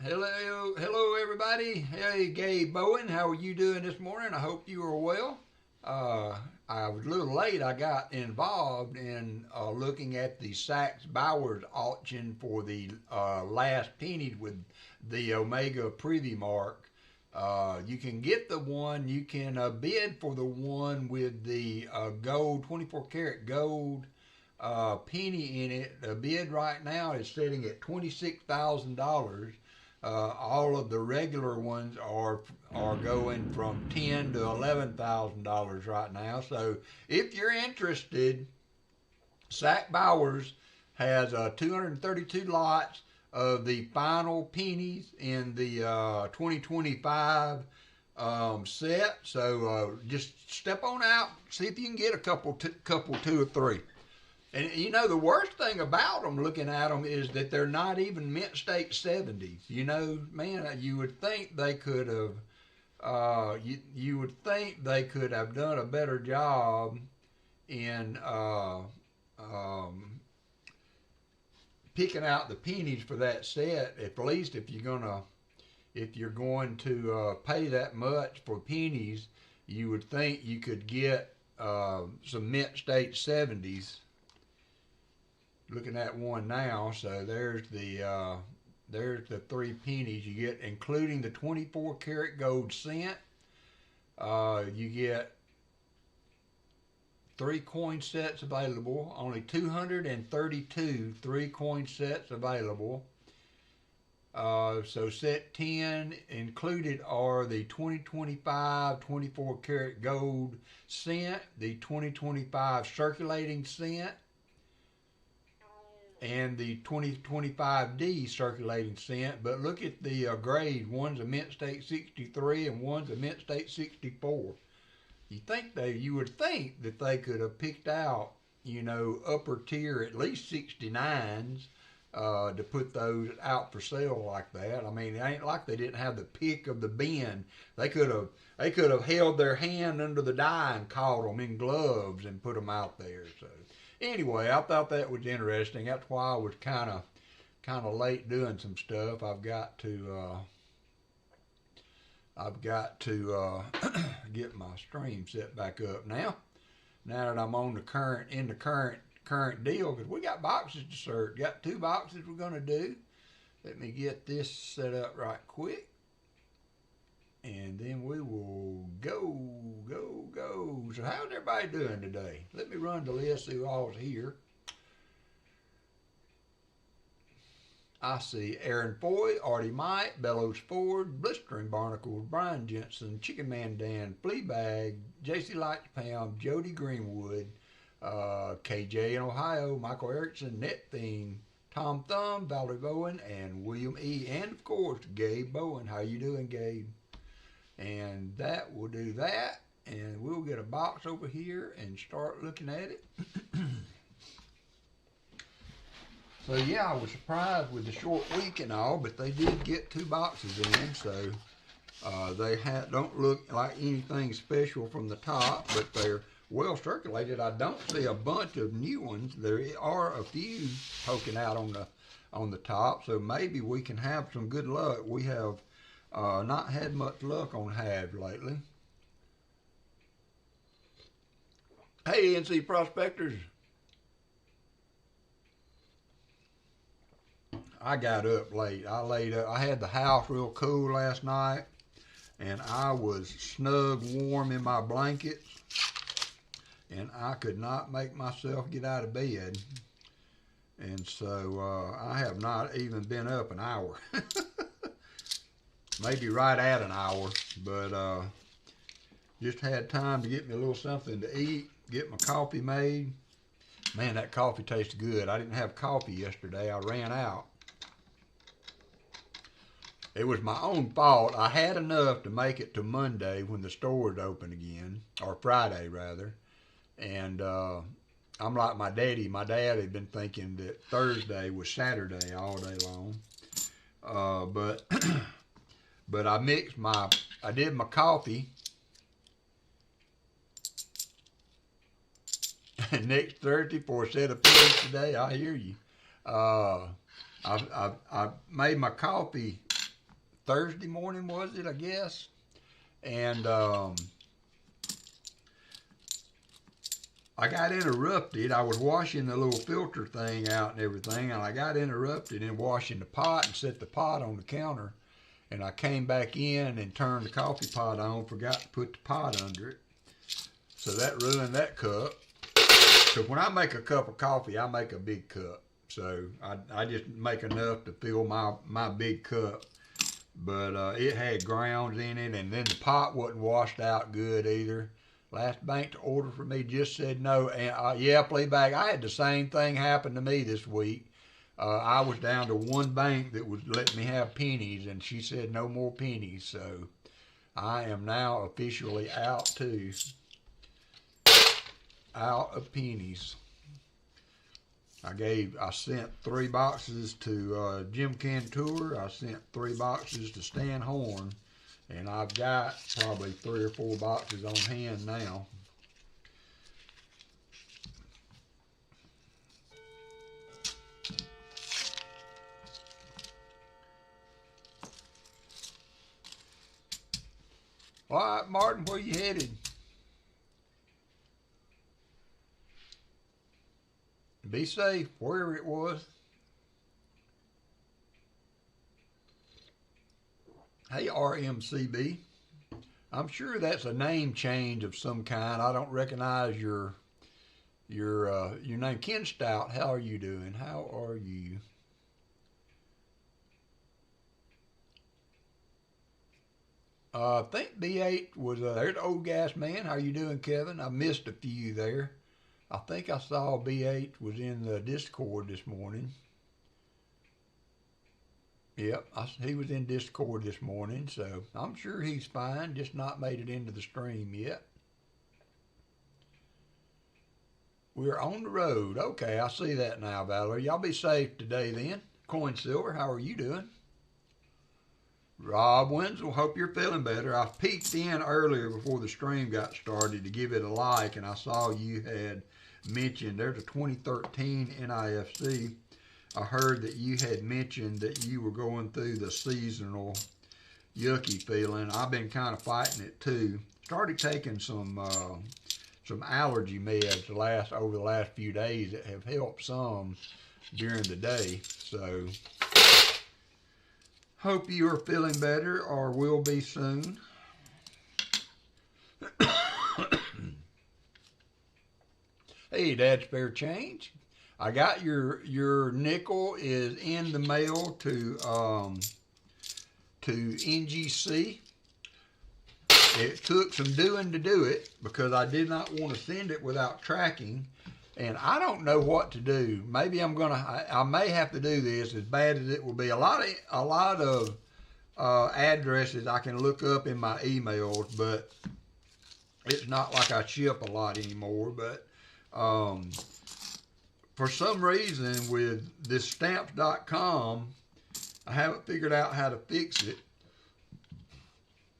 Hello everybody. Hey, Gabe Bowen, how are you doing this morning? I hope you are well. I was a little late. I got involved in looking at the Sachs Bowers auction for the last penny with the Omega Privy Mark. You can get the one, you can bid for the one with the gold, 24 karat gold penny in it. The bid right now is sitting at $26,000. All of the regular ones are going from $10,000 to $11,000 right now. So if you're interested, Sachs Bowers has 232 lots of the final pennies in the 2025 set. So just step on out, see if you can get a couple, two or three. And you know, the worst thing about them, looking at them, is that they're not even mint state 70s. You know, man, you would think they could have, you would think they could have done a better job in picking out the pennies for that set. At least if you're going to pay that much for pennies, you would think you could get some mint state 70s. Looking at one now, so there's the three pennies you get, including the 24 karat gold cent. You get 3 coin sets available. Only 232 3 coin sets available. So set 10 included are the 2025 24 karat gold cent, the 2025 circulating cent, and the 2025D circulating cent. But look at the grade. One's a mint state 63 and one's a mint state 64. You would think that they could have picked out, you know, upper tier, at least 69s, to put those out for sale like that. I mean, it ain't like they didn't have the pick of the bin. They could have held their hand under the die and caught them in gloves and put them out there. So anyway, I thought that was interesting. That's why I was kind of late doing some stuff. I've got to get my stream set back up now. Now that I'm on the current deal, because we got boxes to sort. Got 2 boxes we're gonna do. Let me get this set up right quick, and then we will go. So how's everybody doing today? Let me run the list, see who all's here. I see Aaron Foy, Artie Mike, Bellows Ford, Blistering Barnacles, Brian Jensen, Chicken Man Dan, Fleabag, JC Lights Pam, Jody Greenwood, KJ in Ohio, Michael Erickson, Net Thing, Tom Thumb, Valerie Bowen, and William E. And of course, Gabe Bowen. How you doing, Gabe? And that will do that. And we'll get a box over here and start looking at it. So yeah, I was surprised with the short week and all, but they did get 2 boxes in, so they don't look like anything special from the top, but they're well circulated. I don't see a bunch of new ones. There are a few poking out on the top, so maybe we can have some good luck. We have not had much luck on halves lately. Hey, NC Prospectors. I got up late. I laid up. I had the house real cool last night, and I was snug, warm in my blankets, and I could not make myself get out of bed. And so I have not even been up an hour. Maybe right at an hour, but just had time to get me a little something to eat, get my coffee made. Man, that coffee tastes good. I didn't have coffee yesterday. I ran out. It was my own fault. I had enough to make it to Monday when the stores open again, or Friday rather. And I'm like my daddy. My dad had been thinking that Thursday was Saturday all day long. But I did my coffee. Next Thursday for a set of pills today. I hear you. I made my coffee Thursday morning, was it, I guess? And I got interrupted. I was washing the little filter thing out and everything, and I got interrupted in washing the pot and set the pot on the counter. And I came back in and turned the coffee pot on, forgot to put the pot under it. So that ruined that cup. So when I make a cup of coffee, I make a big cup. So I just make enough to fill my big cup. But it had grounds in it, and then the pot wasn't washed out good either. Last bank to order for me just said no. And yeah, playback, I had the same thing happen to me this week. I was down to one bank that was letting me have pennies, and she said no more pennies. So I am now officially out too. Out of pennies. I sent 3 boxes to Jim Cantor. I sent 3 boxes to Stan Horn. And I've got probably 3 or 4 boxes on hand now. All right, Martin, where you headed? Be safe, wherever it was. Hey, RMCB. I'm sure that's a name change of some kind. I don't recognize your name. Ken Stout, how are you doing? How are you? I think B8 was there's the old gas man. How you doing, Kevin? I missed a few there. I think I saw B8 was in the Discord this morning. Yep, he was in Discord this morning, so I'm sure he's fine, just not made it into the stream yet. We're on the road. Okay, I see that now, Valerie. Y'all be safe today then. Coin Silver, how are you doing? Rob Wenzel, hope you're feeling better. I peeked in earlier before the stream got started to give it a like, and I saw you had mentioned there's a 2013 NIFC. I heard that you had mentioned that you were going through the seasonal yucky feeling. I've been kind of fighting it too. Started taking some allergy meds over the last few days that have helped some during the day. So hope you are feeling better or will be soon. Hey, Dad, spare change. I got your nickel is in the mail to NGC. It took some doing to do it because I did not want to send it without tracking, and I don't know what to do. Maybe I may have to do this, as bad as it will be. A lot of addresses I can look up in my emails, but it's not like I ship a lot anymore. But for some reason with this stamps.com, I haven't figured out how to fix it.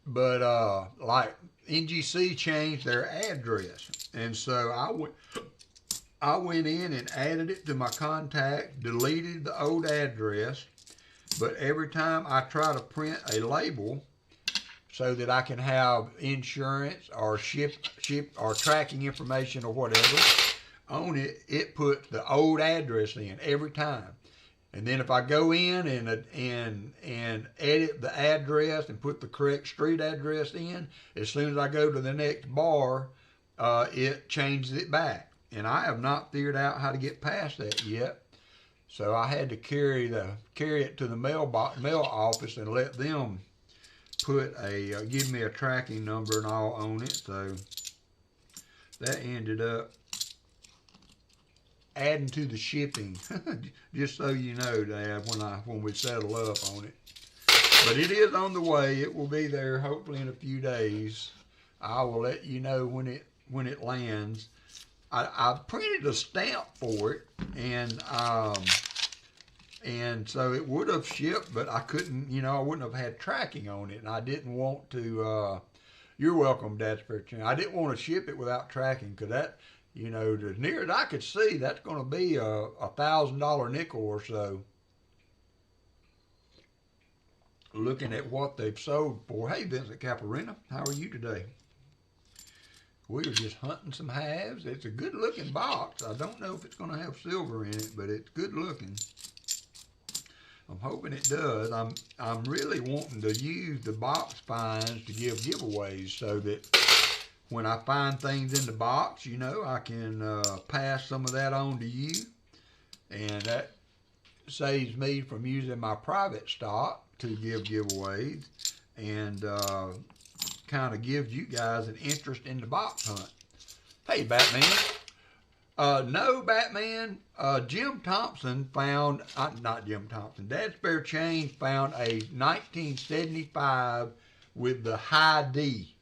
But like NGC changed their address, and so I went in and added it to my contact, deleted the old address, but every time I try to print a label so that I can have insurance or ship or tracking information or whatever on it, it puts the old address in every time. And then if I go in and edit the address and put the correct street address in, as soon as I go to the next bar, it changes it back. And I have not figured out how to get past that yet. So I had to carry it to the mail office and let them give me a tracking number and all on it. So that ended up adding to the shipping, just so you know, Dad, when we settle up on it. But it is on the way. It will be there hopefully in a few days. I will let you know when it lands. I printed a stamp for it, and so it would have shipped, but I couldn't. I wouldn't have had tracking on it, and I didn't want to. You're welcome, Dad's picture. I didn't want to ship it without tracking, because that. As near as I could see, that's going to be a $1,000 nickel or so. looking at what they've sold for. Hey, Vincent Caparina, how are you today? We were just hunting some halves. It's a good looking box. I don't know if it's going to have silver in it, but it's good looking. I'm hoping it does. I'm really wanting to use the box finds to give giveaways so that when I find things in the box, you know, I can pass some of that on to you. And that saves me from using my private stock to give giveaways, and kind of gives you guys an interest in the box hunt. Hey, Batman. No, Batman. Jim Thompson found, not Jim Thompson, Dad Spare Change found a 1975 with the high D.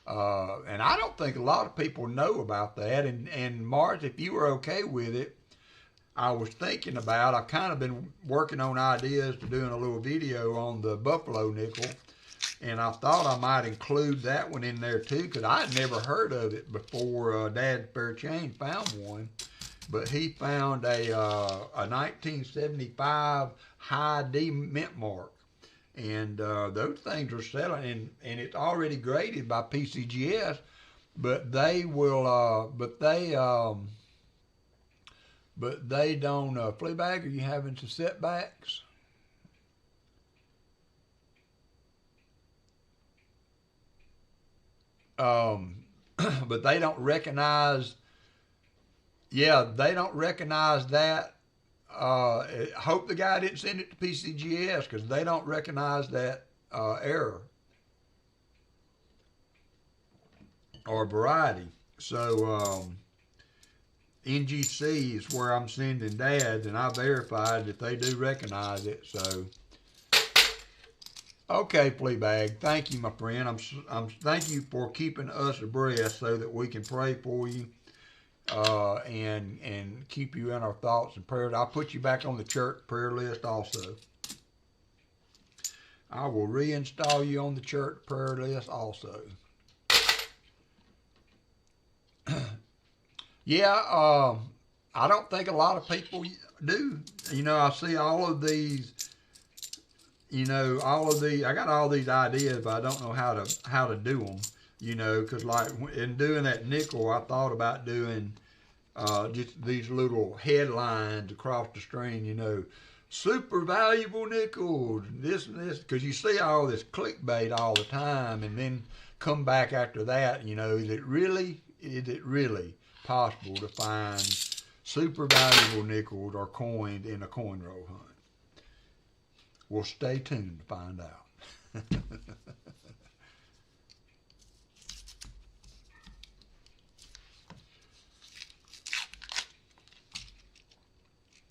And I don't think a lot of people know about that. And Mars, if you were okay with it, I was thinking about, I've kind of been working on ideas to doing a little video on the Buffalo nickel. And I thought I might include that one in there too, because I had never heard of it before Dad Spare Change found one. But he found a 1975 high D mint mark. And those things are selling, and it's already graded by PCGS, but they will, but they don't, Fleabag, are you having some setbacks? But they don't recognize, yeah, they don't recognize that. Hope the guy didn't send it to PCGS because they don't recognize that error or variety. So NGC is where I'm sending Dad's, and I verified that they do recognize it. So okay, Fleabag, thank you, my friend. I'm thank you for keeping us abreast so that we can pray for you. And keep you in our thoughts and prayers. I'll put you back on the church prayer list also. I will reinstall you on the church prayer list also. Yeah, I don't think a lot of people do. You know, I see all of these, you know, I got all these ideas, but I don't know how to do them. You know, because like in doing that nickel, I thought about doing just these little headlines across the screen, you know, super valuable nickels, this and this, because you see all this clickbait all the time, and then come back after that, you know, is it really possible to find super valuable nickels or coins in a coin roll hunt? Well, stay tuned to find out.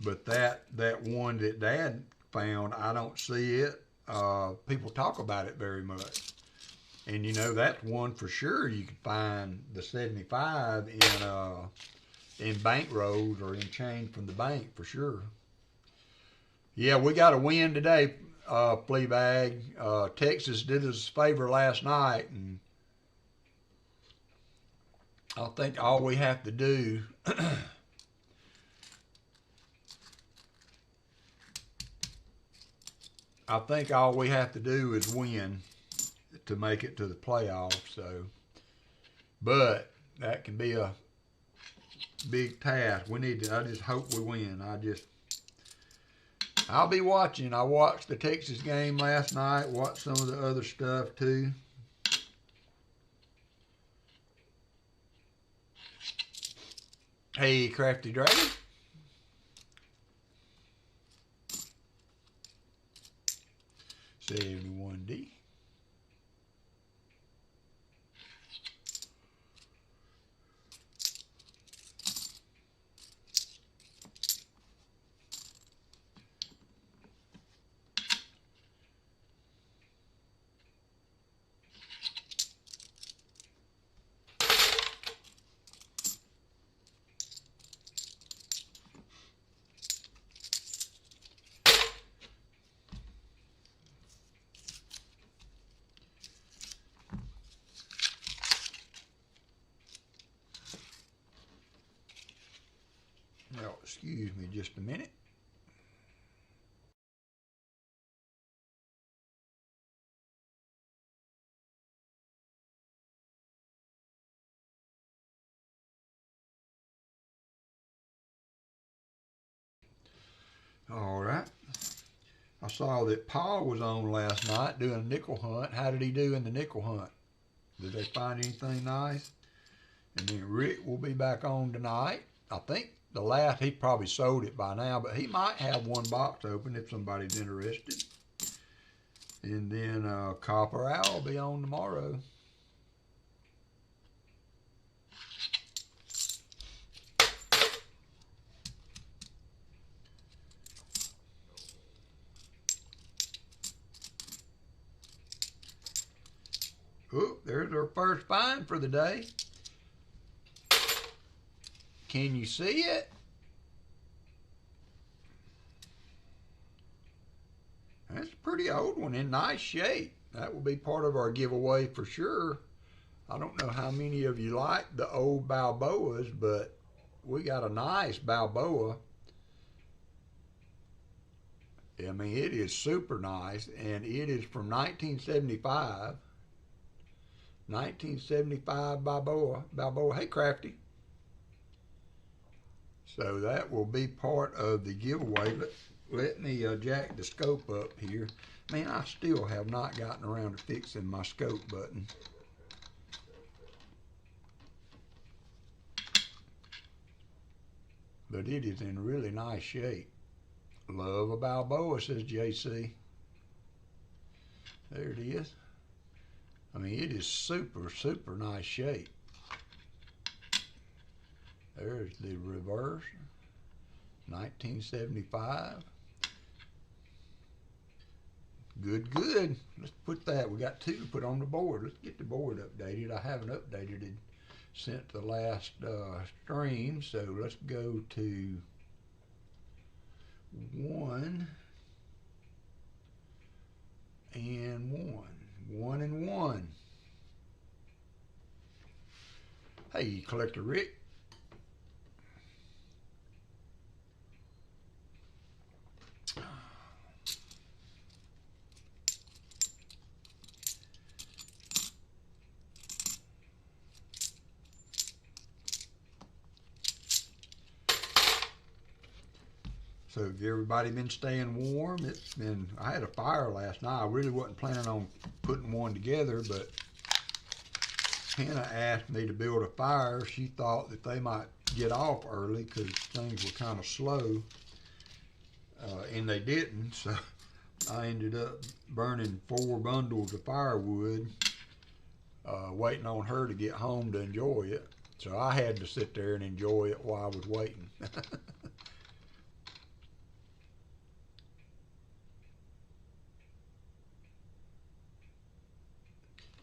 But that one that Dad found, I don't see it. People talk about it very much. And you know, that's one for sure you can find the 75 in bank rolls or in change from the bank for sure. Yeah, we got a win today, Fleabag. Texas did us a favor last night, and I think all we have to do I think all we have to do is win to make it to the playoffs. So, but that can be a big task. We need to. I just hope we win. I'll be watching. I watched the Texas game last night. Watched some of the other stuff too. Hey, Crafty Dragon. $71D. Now, excuse me just a minute. All right. I saw that Paul was on last night doing a nickel hunt. How did he do in the nickel hunt? Did they find anything nice? And then Rick will be back on tonight. I think the last, he probably sold it by now, but he might have one box open if somebody's interested. And then Copper Owl will be on tomorrow. Oh, there's our first find for the day. Can you see it? That's a pretty old one in nice shape. That will be part of our giveaway for sure. I don't know how many of you like the old Balboas, but we got a nice Balboa. I mean, it is super nice, and it is from 1975. 1975 Balboa. Hey, Crafty. So that will be part of the giveaway. Let me jack the scope up here. Man, I still have not gotten around to fixing my scope button. But it is in really nice shape. Love a Balboa, says JC. There it is. I mean, it is super, super nice shape. There's the reverse. 1975. Good, good. Let's put that. We got two to put on the board. Let's get the board updated. I haven't updated it since the last stream, so let's go to 1 and 1. 1 and 1. Hey, Collector Rick. So have everybody been staying warm? It's been, I had a fire last night. I really wasn't planning on putting one together, but Hannah asked me to build a fire. She thought that they might get off early because things were kind of slow, and they didn't. So I ended up burning 4 bundles of firewood, waiting on her to get home to enjoy it. So I had to sit there and enjoy it while I was waiting.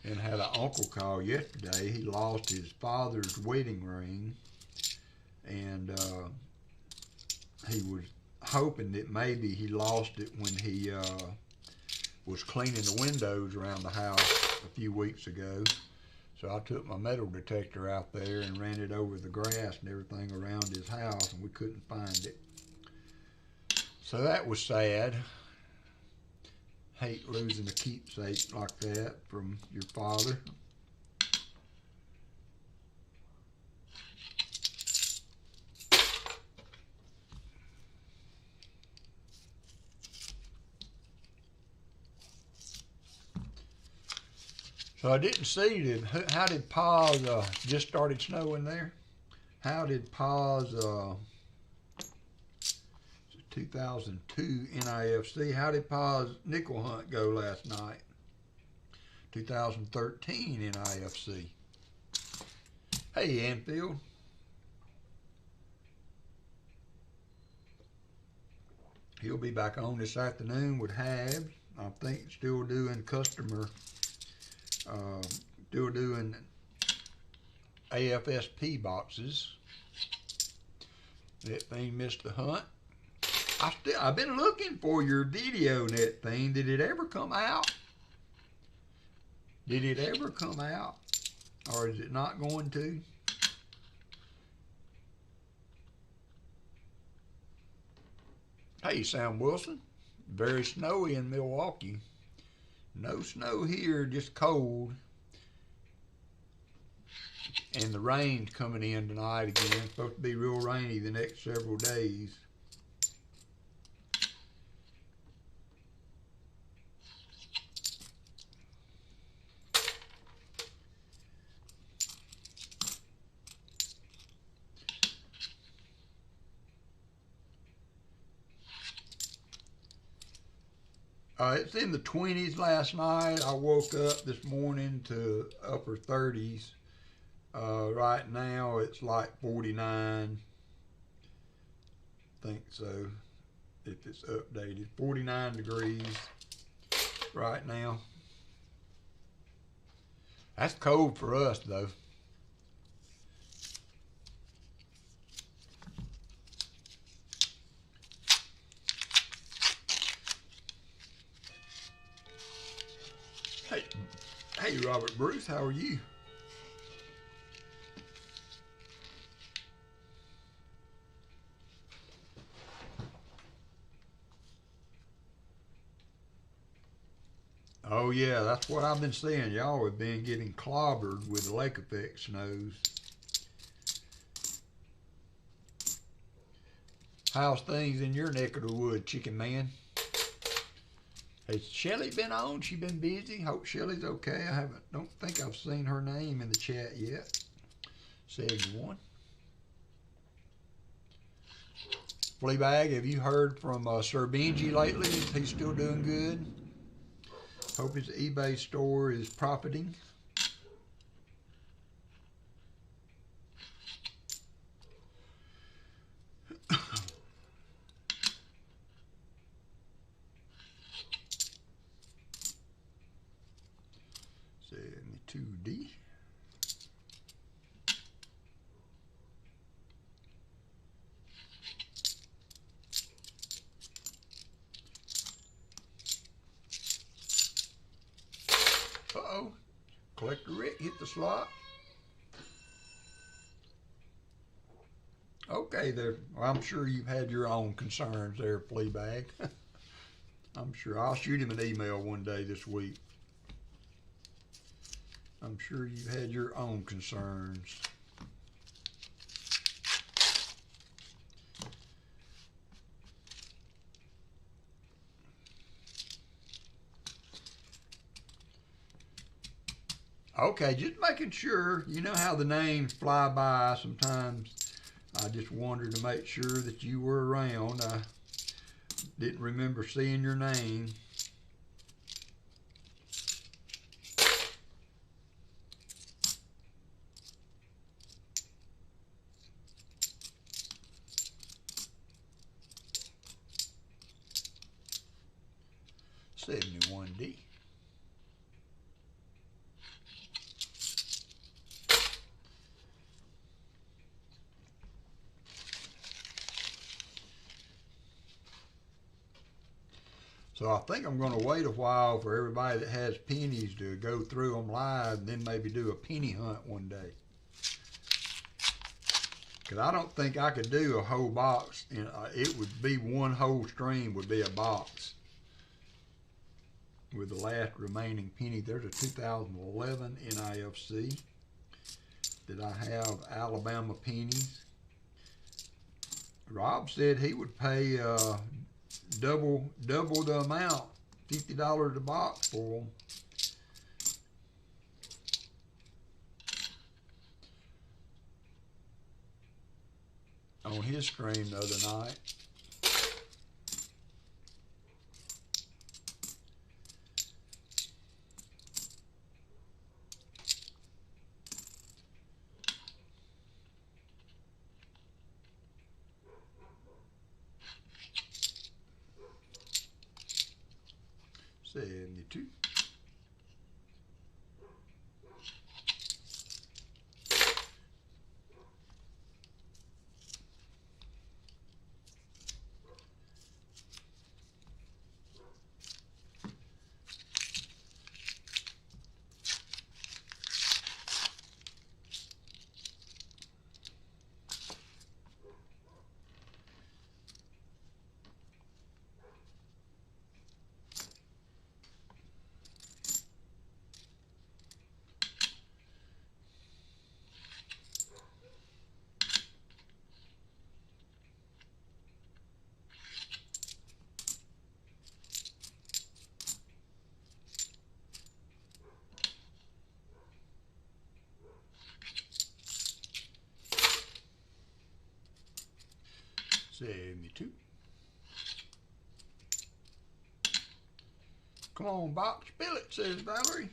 And had an uncle call yesterday. He lost his father's wedding ring, and he was hoping that maybe he lost it when he was cleaning the windows around the house a few weeks ago. So I took my metal detector out there and ran it over the grass and everything around his house, and we couldn't find it. So that was sad. Hate losing a keepsake like that from your father. So I didn't see that. How did Pa's just started snowing there? How did Pa's 2002 NIFC. How did Pa's nickel hunt go last night? 2013 NIFC. Hey, Anfield. He'll be back on this afternoon with Habs. I think still doing customer, still doing AFSP boxes. That thing missed the hunt. I've been looking for your video, Net Thing. Did it ever come out? Did it ever come out? Or is it not going to? Hey, Sam Wilson. Very snowy in Milwaukee. No snow here, just cold. And the rain's coming in tonight again. It's supposed to be real rainy the next several days. It's in the 20s last night. I woke up this morning to upper 30s. Right now it's like 49. Think so. If it's updated, 49 degrees right now. That's cold for us though. Hey, Robert Bruce, how are you? Oh yeah, that's what I've been seeing. Y'all have been getting clobbered with the lake effect snows. How's things in your neck of the wood, Chicken Man? Has Shelly been on? She been busy? Hope Shelly's okay. Don't think I've seen her name in the chat yet. Segment 1. Fleabag, have you heard from Sir Benji lately? Is he still doing good? Hope his eBay store is profiting. $72D. Uh-oh. Collector Rick hit the slot. Okay there. Well, I'm sure you've had your own concerns there, Fleabag. I'm sure. I'll shoot him an email one day this week. I'm sure you've had your own concerns. Okay, just making sure. You know how the names fly by sometimes. I just wanted to make sure that you were around. I didn't remember seeing your name. $71D. So I think I'm going to wait a while for everybody that has pennies to go through them live, and then maybe do a penny hunt one day. Because I don't think I could do a whole box. It would be one whole stream would be a box. With the last remaining penny, there's a 2011 NIFC that I have Alabama pennies. Rob said he would pay double the amount, $50 a box for them. On his stream the other night. $72. Come on, box, spill it, says Valerie.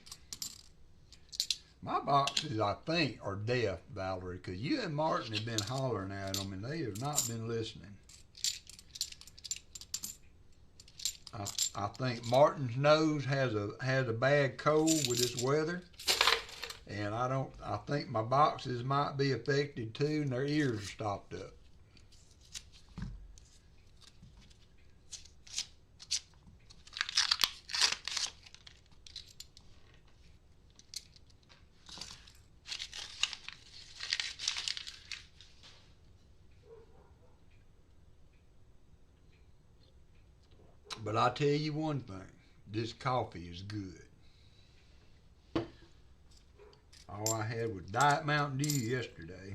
My boxes, I think, are deaf, Valerie, because you and Martin have been hollering at them, and they have not been listening. I think Martin's nose has a bad cold with this weather, and I think my boxes might be affected too, and their ears are stopped up. But I tell you one thing, this coffee is good. All I had was Diet Mountain Dew yesterday,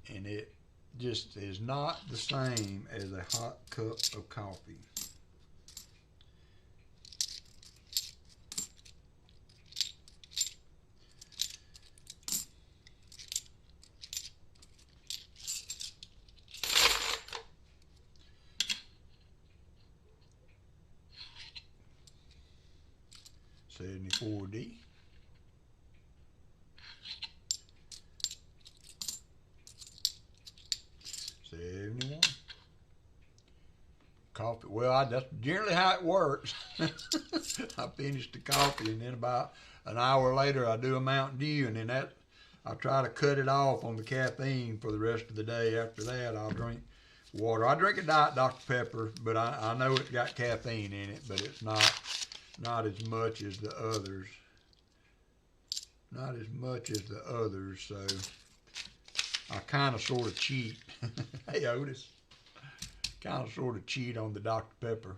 and it just is not the same as a hot cup of coffee. $74D. $71. Coffee. Well, that's generally how it works. I finish the coffee, and then about an hour later, I do a Mountain Dew, and then I try to cut it off on the caffeine for the rest of the day. After that, I'll drink water. I drink a Diet Dr. Pepper, but I know it's got caffeine in it, but it's not as much as the others. Not as much as the others, so I kind of sort of cheat. Hey, Otis. Kind of sort of cheat on the Dr. Pepper.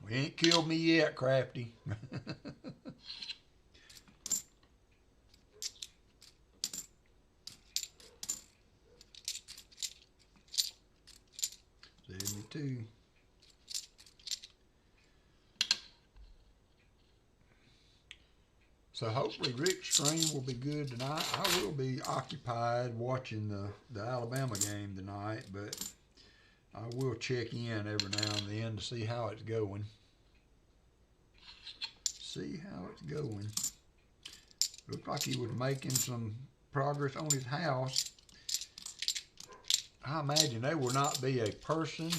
We ain't killed me yet, Crafty. $72. So hopefully Rick's stream will be good tonight. I will be occupied watching the Alabama game tonight, but I will check in every now and then to see how it's going. See how it's going. Looked like he was making some progress on his house. I imagine there will not be a person.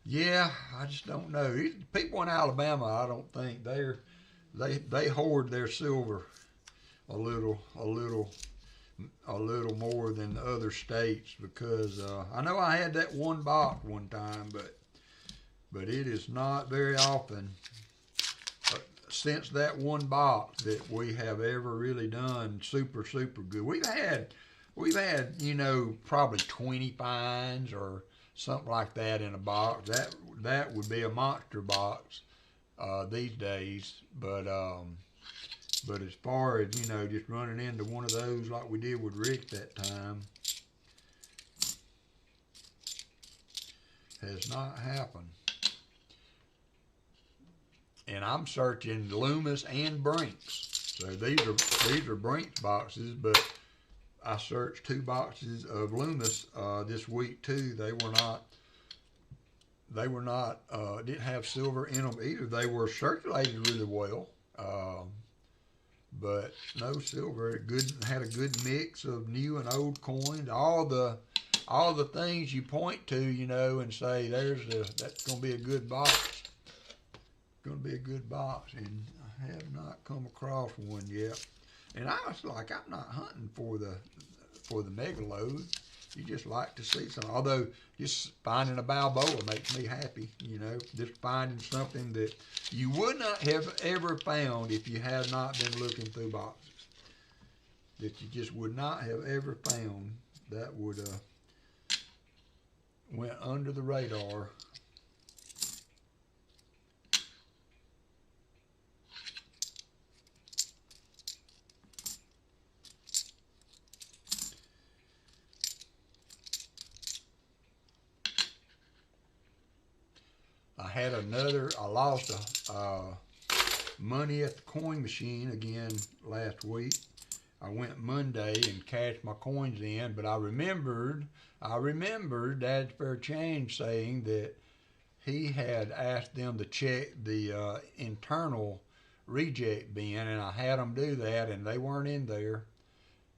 Yeah, I just don't know. People in Alabama, I don't think they hoard their silver a little more than the other states, because I know I had that one box one time, but it is not very often since that one box that we have ever really done super good. We've had probably 20 finds or something like that in a box. That would be a monster box these days, but as far as just running into one of those like we did with Rick that time has not happened. And I'm searching Loomis and Brinks, so these are Brinks boxes, but I searched 2 boxes of Loomis this week too. They were not didn't have silver in them either. They were circulated really well, but no silver. Had a good mix of new and old coins. All the things you point to, and say that's gonna be a good box. Going to be a good box, and I have not come across one yet. And I was like, I'm not hunting for the mega load. You just like to see some. Although just finding a Balboa makes me happy. Just finding something that you would not have ever found if you had not been looking through boxes. That you just would not have ever found. That would went under the radar. I lost money at the coin machine again last week. I went Monday and cashed my coins in, but I remembered Dad's Fair Change saying that he had asked them to check the internal reject bin, and I had them do that, and they weren't in there,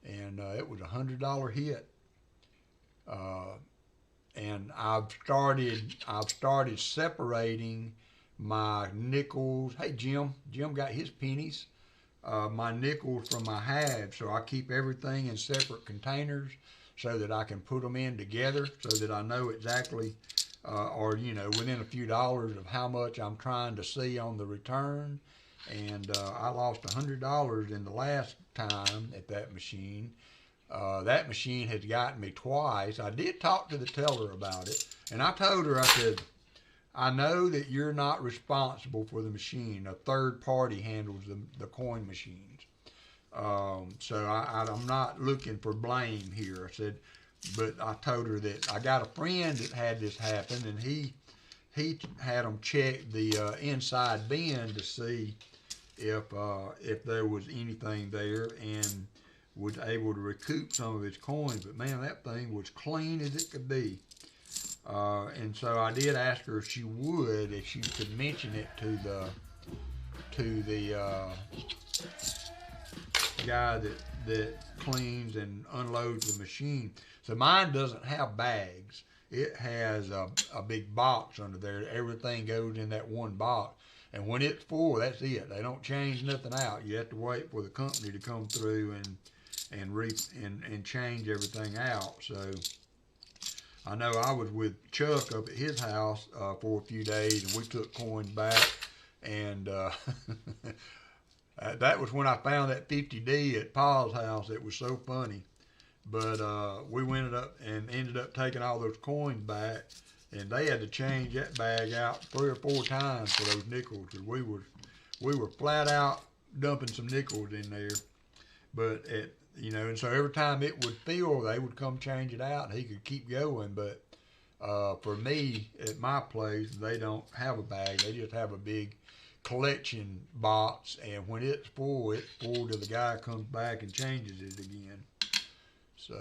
and it was $100 hit. And I've started separating my nickels. Hey, Jim got his pennies. My nickels from my halves, so I keep everything in separate containers so that I can put them in together, so that I know exactly, or within a few dollars of how much I'm trying to see on the return. And I lost $100 in the last time at that machine. That machine has gotten me twice. I did talk to the teller about it, and I told her, I said, I know that you're not responsible for the machine. A third party handles the coin machines. So I'm not looking for blame here. I said, but I told her that I got a friend that had this happen, and he had them check the inside bin to see if there was anything there, and was able to recoup some of his coins. But man, that thing was clean as it could be. And so I did ask her if she could mention it to the guy that cleans and unloads the machine. So mine doesn't have bags. It has a big box under there. Everything goes in that one box. And when it's full, that's it. They don't change nothing out. You have to wait for the company to come through and change everything out. So I know I was with Chuck up at his house for a few days, and we took coins back, and that was when I found that 50D at Paul's house. It was so funny. But we ended up taking all those coins back, and they had to change that bag out 3 or 4 times for those nickels, because we were flat out dumping some nickels in there. But and so every time it would fill, they would come change it out, and he could keep going. But for me, at my place, they don't have a bag. They just have a big collection box, and when it's full till the guy comes back and changes it again. So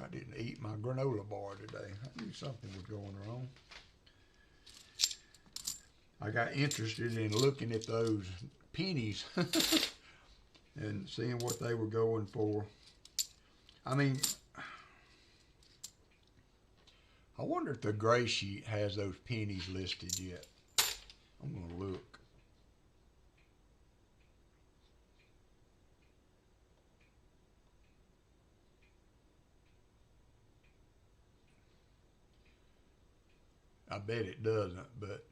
I didn't eat my granola bar today. I knew something was going wrong. I got interested in looking at those pennies and seeing what they were going for. I mean, I wonder if the gray sheet has those pennies listed yet. I'm going to look. I bet it doesn't, but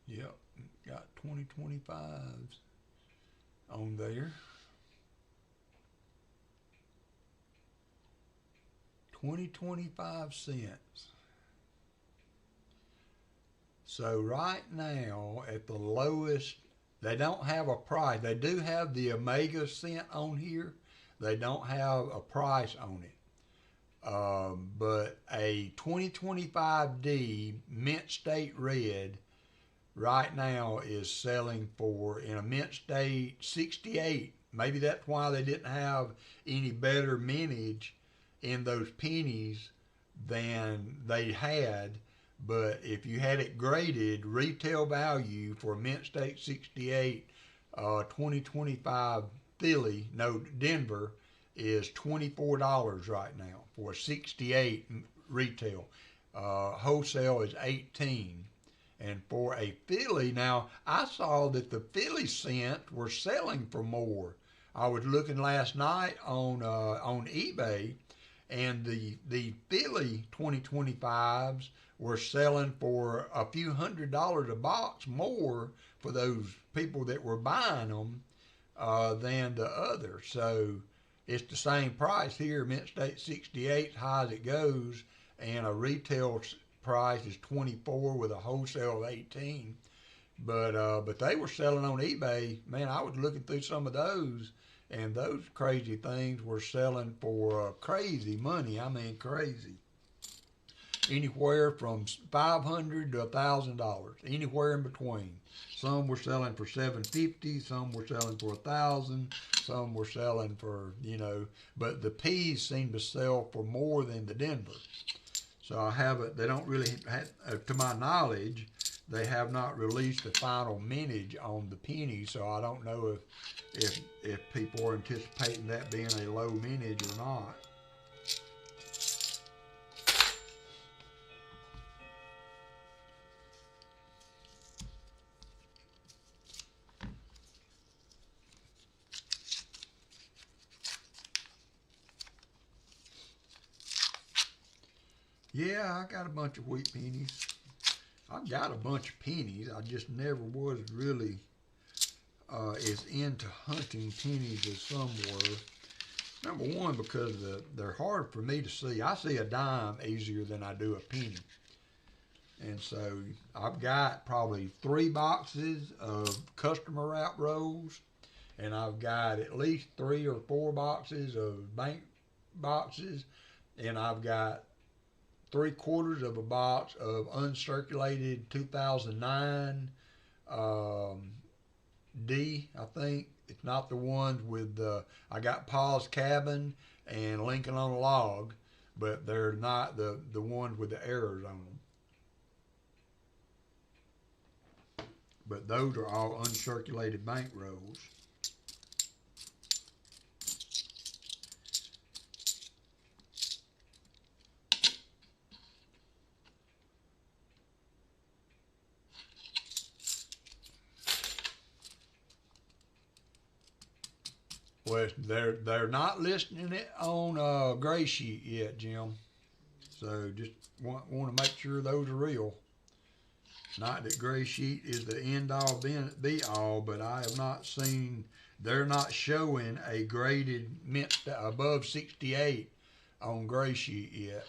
yep, got 2025s on there. 25 cents. So right now, at the lowest, they don't have a price. They do have the Omega cent on here. They don't have a price on it. But a 2025D Mint State Red right now is selling for, in a Mint State, 68. Maybe that's why they didn't have any better mintage in those pennies than they had. But if you had it graded, retail value for Mint State 68 2025 Denver is $24 right now for 68 retail. Wholesale is 18. And for a Philly, now I saw that the Philly cent were selling for more. I was looking last night on eBay, and the Philly 2025s were selling for a few $100s a box more for those people that were buying them than the other. So it's the same price here, Mint State 68, high as it goes, and a retail price is 24 with a wholesale of 18. But they were selling on eBay. Man, I was looking through some of those, and those crazy things were selling for crazy money. I mean, crazy. Anywhere from $500 to $1,000, anywhere in between. Some were selling for $750, some were selling for $1,000, some were selling for, but the peas seem to sell for more than the Denver. So I haven't, they don't really, to my knowledge, they have not released the final mintage on the penny, so I don't know if people are anticipating that being a low mintage or not. Yeah, I got a bunch of wheat pennies. I've got a bunch of pennies. I just never was really as into hunting pennies as some were. Number one, because they're hard for me to see. I see a dime easier than I do a penny. And so I've got probably 3 boxes of customer wrap rolls, and I've got at least 3 or 4 boxes of bank boxes, and I've got 3/4 of a box of uncirculated 2009 D, I think. It's not the ones with I got Paul's Cabin and Lincoln on a Log, but they're not the ones with the errors on them. But those are all uncirculated bank rolls. Well, they're not listing it on Gray Sheet yet, Jim. So just want to make sure those are real. Not that Gray Sheet is the end all be all, but I have not seen. They're not showing a graded mint above 68 on Gray Sheet yet.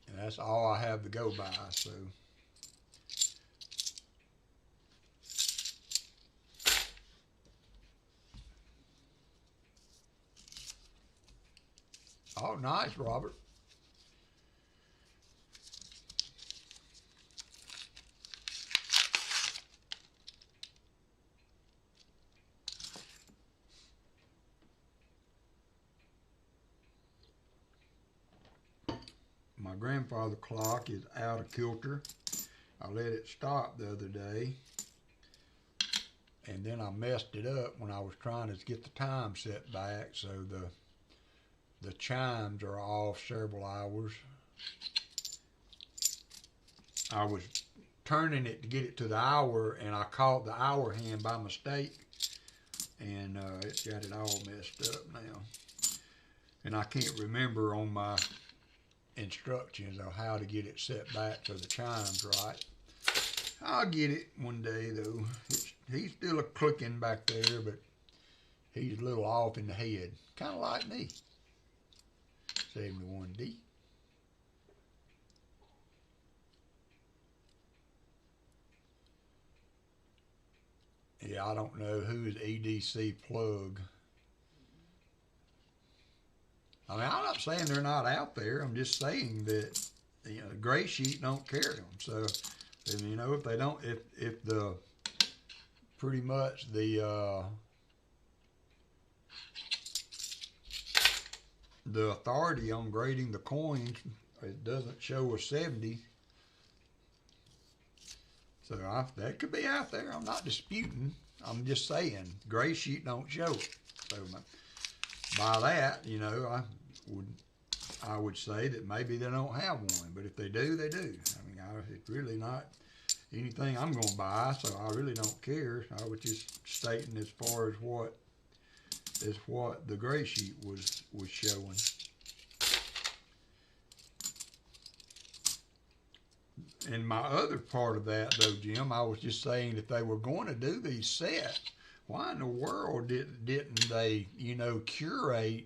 And that's all I have to go by. So. Oh, nice, Robert. My grandfather clock is out of kilter. I let it stop the other day, and then I messed it up when I was trying to get the time set back, so the chimes are off several hours. I was turning it to get it to the hour, and I caught the hour hand by mistake, and it's got it all messed up now. And I can't remember on my instructions on how to get it set back so the chime's right. I'll get it one day, though. He's still a clicking back there, but he's a little off in the head, kind of like me. 71D. Yeah, I don't know who is EDC plug. I mean, I'm not saying they're not out there. I'm just saying that, Gray Sheet don't carry them. So, if they don't, if the, pretty much the authority on grading the coins, it doesn't show a 70. So that could be out there. I'm not disputing. I'm just saying Gray Sheet don't show it. So by that, I would say that maybe they don't have one. But if they do, they do. I mean, it's really not anything I'm going to buy, so I really don't care. I was just stating as far as what the Gray Sheet was showing. And my other part of that, though, Jim, I was just saying if they were going to do these sets, why in the world didn't they, curate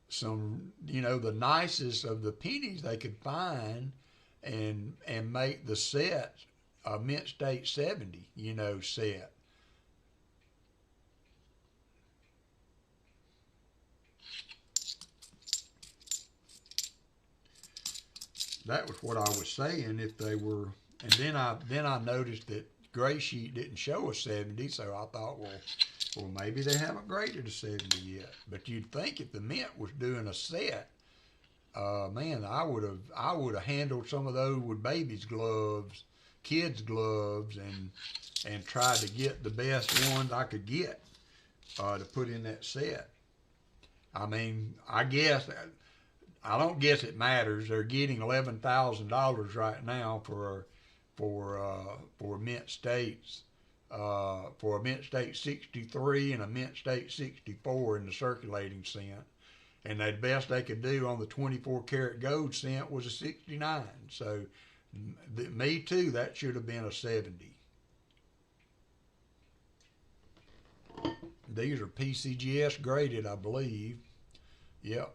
some, the nicest of the pennies they could find and make the set a mint state 70, set. That was what I was saying. If they were, and then I noticed that gray sheet didn't show a 70, so I thought, well, maybe they haven't graded a 70 yet. But you'd think if the mint was doing a set, man, I would have handled some of those with babies' gloves, kids' gloves, and tried to get the best ones I could get to put in that set. I mean, I don't guess it matters. They're getting $11,000 right now for mint states, for a mint state 63 and a mint state 64 in the circulating cent. And the best they could do on the 24 karat gold cent was a 69. So me too, that should have been a 70. These are PCGS graded, I believe. Yep.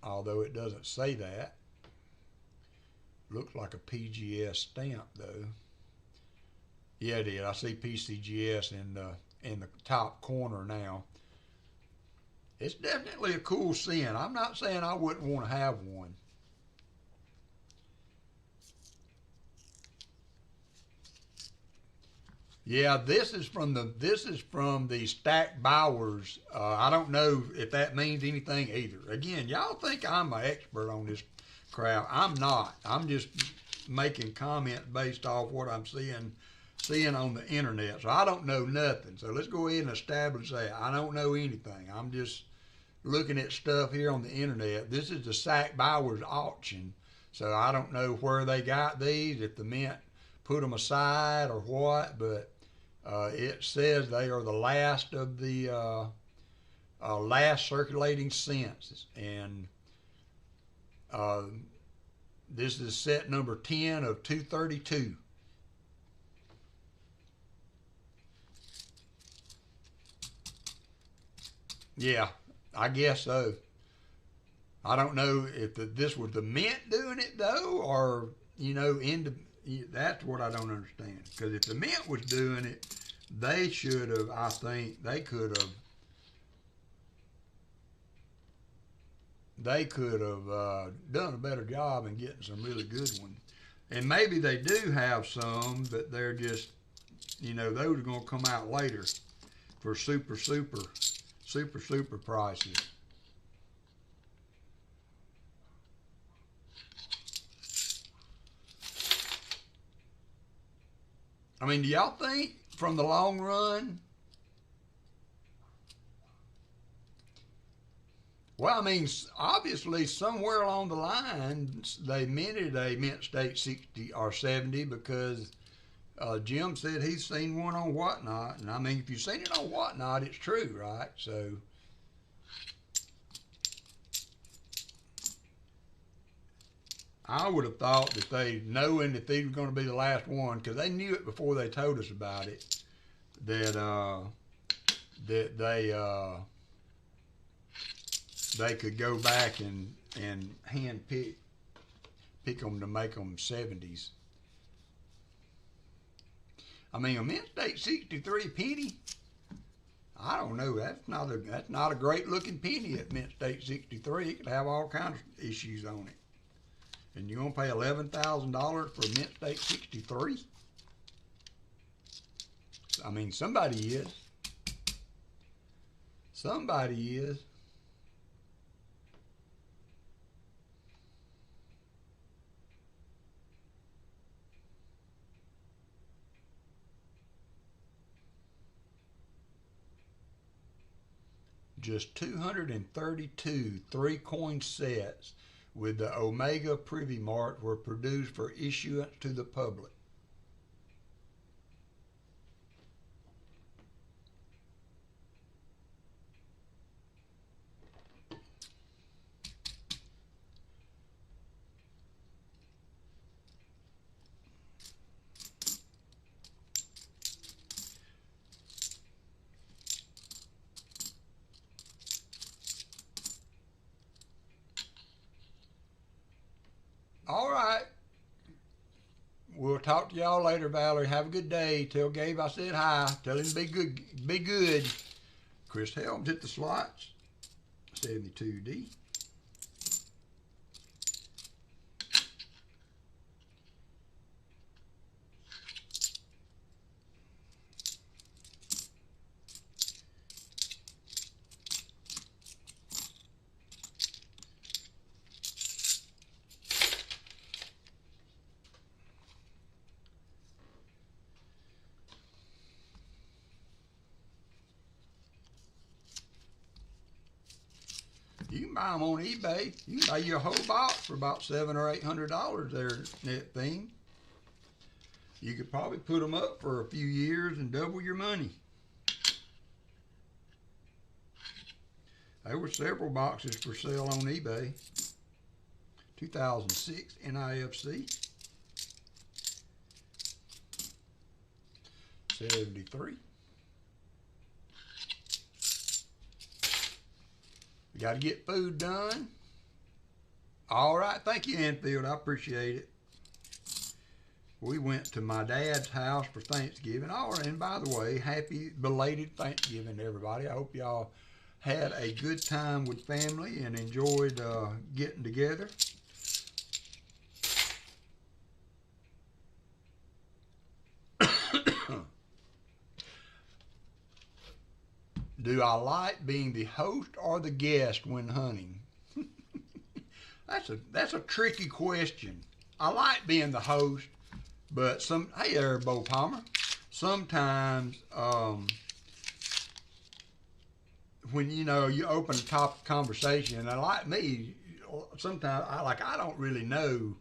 Although it doesn't say that. Looks like a PGS stamp though. Yeah, it is. I see PCGS in the top corner now. It's definitely a cool cent. I'm not saying I wouldn't want to have one. Yeah, this is from the Stack Bowers. I don't know if that means anything either. Again, y'all think I'm an expert on this crap. I'm not. I'm just making comments based off what I'm seeing on the internet. So I don't know nothing. So let's go ahead and establish that. I don't know anything. I'm just looking at stuff here on the internet. This is the Stack Bowers auction. So I don't know where they got these, if the mint put them aside or what, but it says they are the last of the last circulating cents, and this is set number 10 of 232. Yeah, I guess so. I don't know if this was the mint doing it though, or that's what I don't understand. Because if the mint was doing it, they should have. I think they could have. They could have done a better job in getting some really good ones. And maybe they do have some, but they're just, those are going to come out later for super prices. I mean, do y'all think from the long run? Well, I mean, obviously somewhere along the line they minted a mint state 60 or 70 because Jim said he's seen one on Whatnot, and I mean, if you've seen it on Whatnot, it's true, right? So I would have thought that they, knowing that these were going to be the last one, because they knew it before they told us about it, that they could go back and hand pick them to make them 70s. I mean, a mint state 63 penny, I don't know. That's not a great looking penny at mint state 63. It could have all kinds of issues on it. And you're going to pay $11,000 for a mint state 63? I mean, somebody is. Somebody is. Just 232 three-coin sets with the Omega Privy Mark were produced for issuance to the public. talk to y'all later, Valerie. Have a good day. Tell Gabe I said hi. Tell him to be good. Be good. Chris Helms hit the slots. 72D. You can buy them on eBay. You can buy you a whole box for about $700 or $800 there, that thing. You could probably put them up for a few years and double your money. There were several boxes for sale on eBay. 2006 NIFC. 73. We got to get food done. All right. Thank you, Enfield. I appreciate it. We went to my dad's house for Thanksgiving. Oh, and by the way, happy belated Thanksgiving to everybody. I hope y'all had a good time with family and enjoyed getting together. Do I like being the host or the guest when hunting? That's a tricky question. I like being the host, but hey there, Bo Palmer. Sometimes when you open a topic conversation, and like me, sometimes I don't really know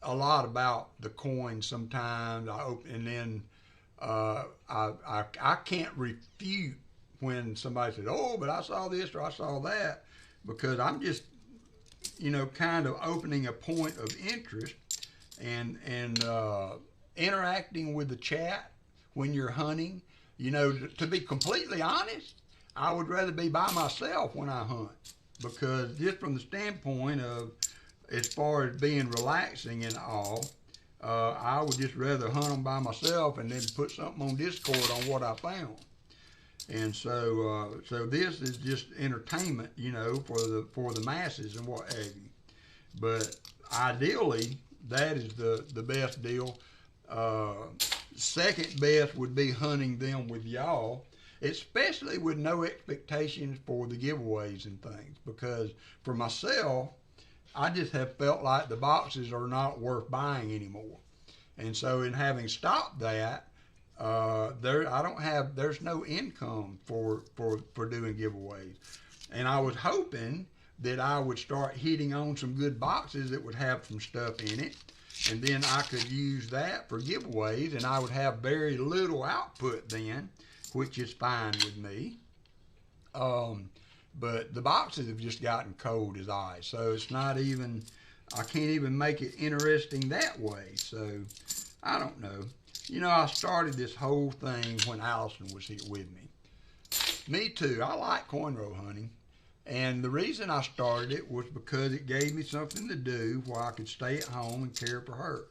a lot about the coin. Sometimes I open and then. I can't refute when somebody says, "Oh, but I saw this or I saw that," because I'm just, kind of opening a point of interest and interacting with the chat when you're hunting. To be completely honest, I would rather be by myself when I hunt, because just from the standpoint of as far as being relaxing and all. I would just rather hunt them by myself and then put something on Discord on what I found. And so this is just entertainment, for the masses and what have you. But ideally, that is the best deal. Second best would be hunting them with y'all, especially with no expectations for the giveaways and things. Because for myself, I just have felt like the boxes are not worth buying anymore. And so in having stopped that, there's no income for doing giveaways. And I was hoping that I would start hitting on some good boxes that would have some stuff in it. And then I could use that for giveaways, and I would have very little output then, which is fine with me. But the boxes have just gotten cold as ice. So it's not even, I can't even make it interesting that way. So I don't know. I started this whole thing when Allison was here with me. Me too. I like cornrow hunting. And the reason I started it was because it gave me something to do while I could stay at home and care for her.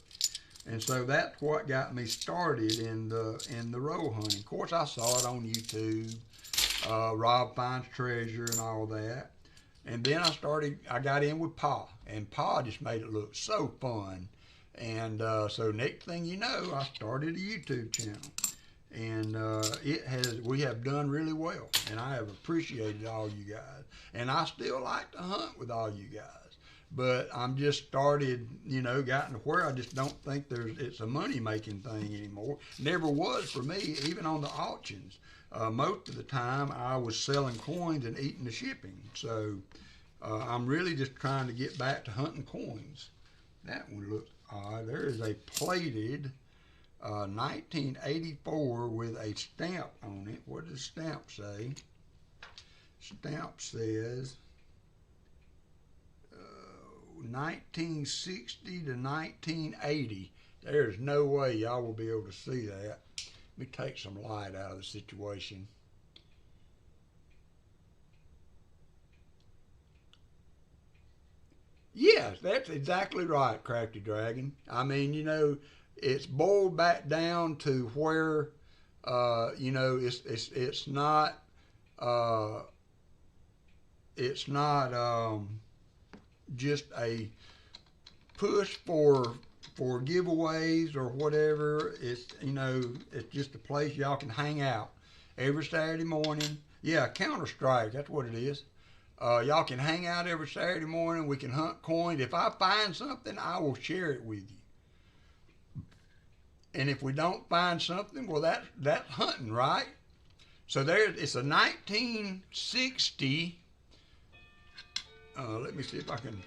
And so that's what got me started in the roe hunting. Of course, I saw it on YouTube. Rob Finds Treasure and all that. And then I got in with Pa, and Pa just made it look so fun. And so next thing you know, I started a YouTube channel. And we have done really well, and I have appreciated all you guys. And I still like to hunt with all you guys. But I'm just started, gotten to where I just don't think it's a money-making thing anymore. Never was for me, even on the auctions. Most of the time, I was selling coins and eating the shipping. So I'm really just trying to get back to hunting coins. That one looks odd. There is a plated 1984 with a stamp on it. What does the stamp say? Stamp says 1960 to 1980. There's no way y'all will be able to see that. Let me take some light out of the situation. Yes, that's exactly right, Crafty Dragon. I mean, it's boiled back down to where, uh, it's not just a push for giveaways or whatever. It's just a place y'all can hang out every Saturday morning. Yeah, Counter Strike, that's what it is. Y'all can hang out every Saturday morning. We can hunt coins. If I find something, I will share it with you. And if we don't find something, well, that's hunting, right? So it's a 1960. Let me see if I can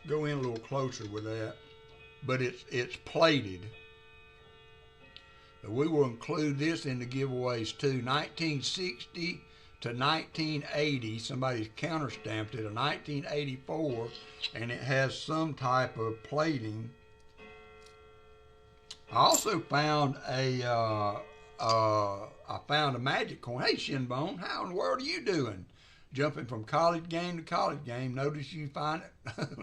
go in a little closer with that. But it's plated. But we will include this in the giveaways too. 1960 to 1980. Somebody's counter stamped it. A 1984, and it has some type of plating. I also found I found a magic coin. Hey, Shinbone, how in the world are you doing? Jumping from college game to college game. Notice you find it.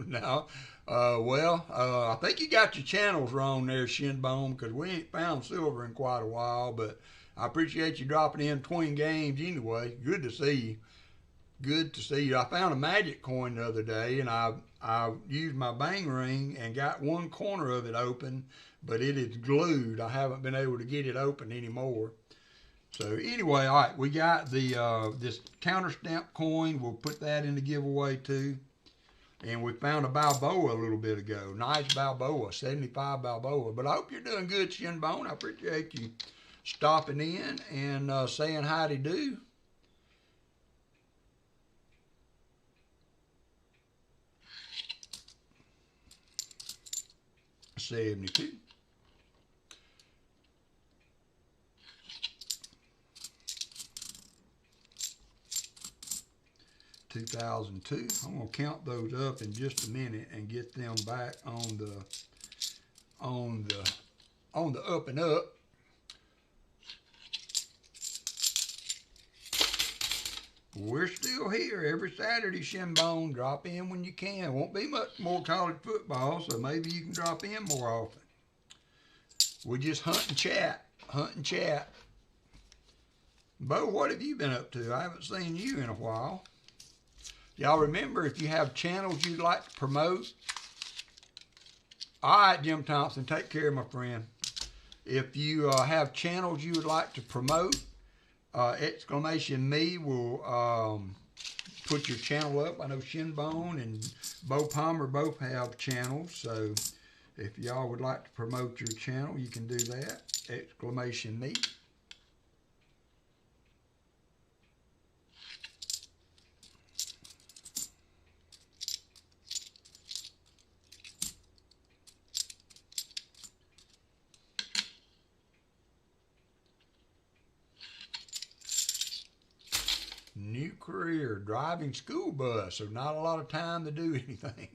No. I think you got your channels wrong there, Shinbone, because we ain't found silver in quite a while, but I appreciate you dropping in between games anyway. Good to see you. Good to see you. I found a magic coin the other day, and I used my bang ring and got one corner of it open, but it is glued. I haven't been able to get it open anymore. So anyway, all right, we got the this counter stamp coin. We'll put that in the giveaway too. And we found a Balboa a little bit ago. Nice Balboa, 75 Balboa. But I hope you're doing good, Shinbone. I appreciate you stopping in and saying howdy do. $72. 2002. I'm gonna count those up in just a minute and get them back on the up and up. We're still here every Saturday, Shinbone. Drop in when you can. Won't be much more college football, so maybe you can drop in more often. We just hunt and chat. Hunt and chat. Bo, what have you been up to? I haven't seen you in a while. Y'all remember, if you have channels you'd like to promote. All right, Jim Thompson, take care, my friend. If you have channels you would like to promote, !me will put your channel up. I know Shinbone and Bo Palmer both have channels, so if y'all would like to promote your channel, you can do that. !me. New career, driving school bus, so not a lot of time to do anything.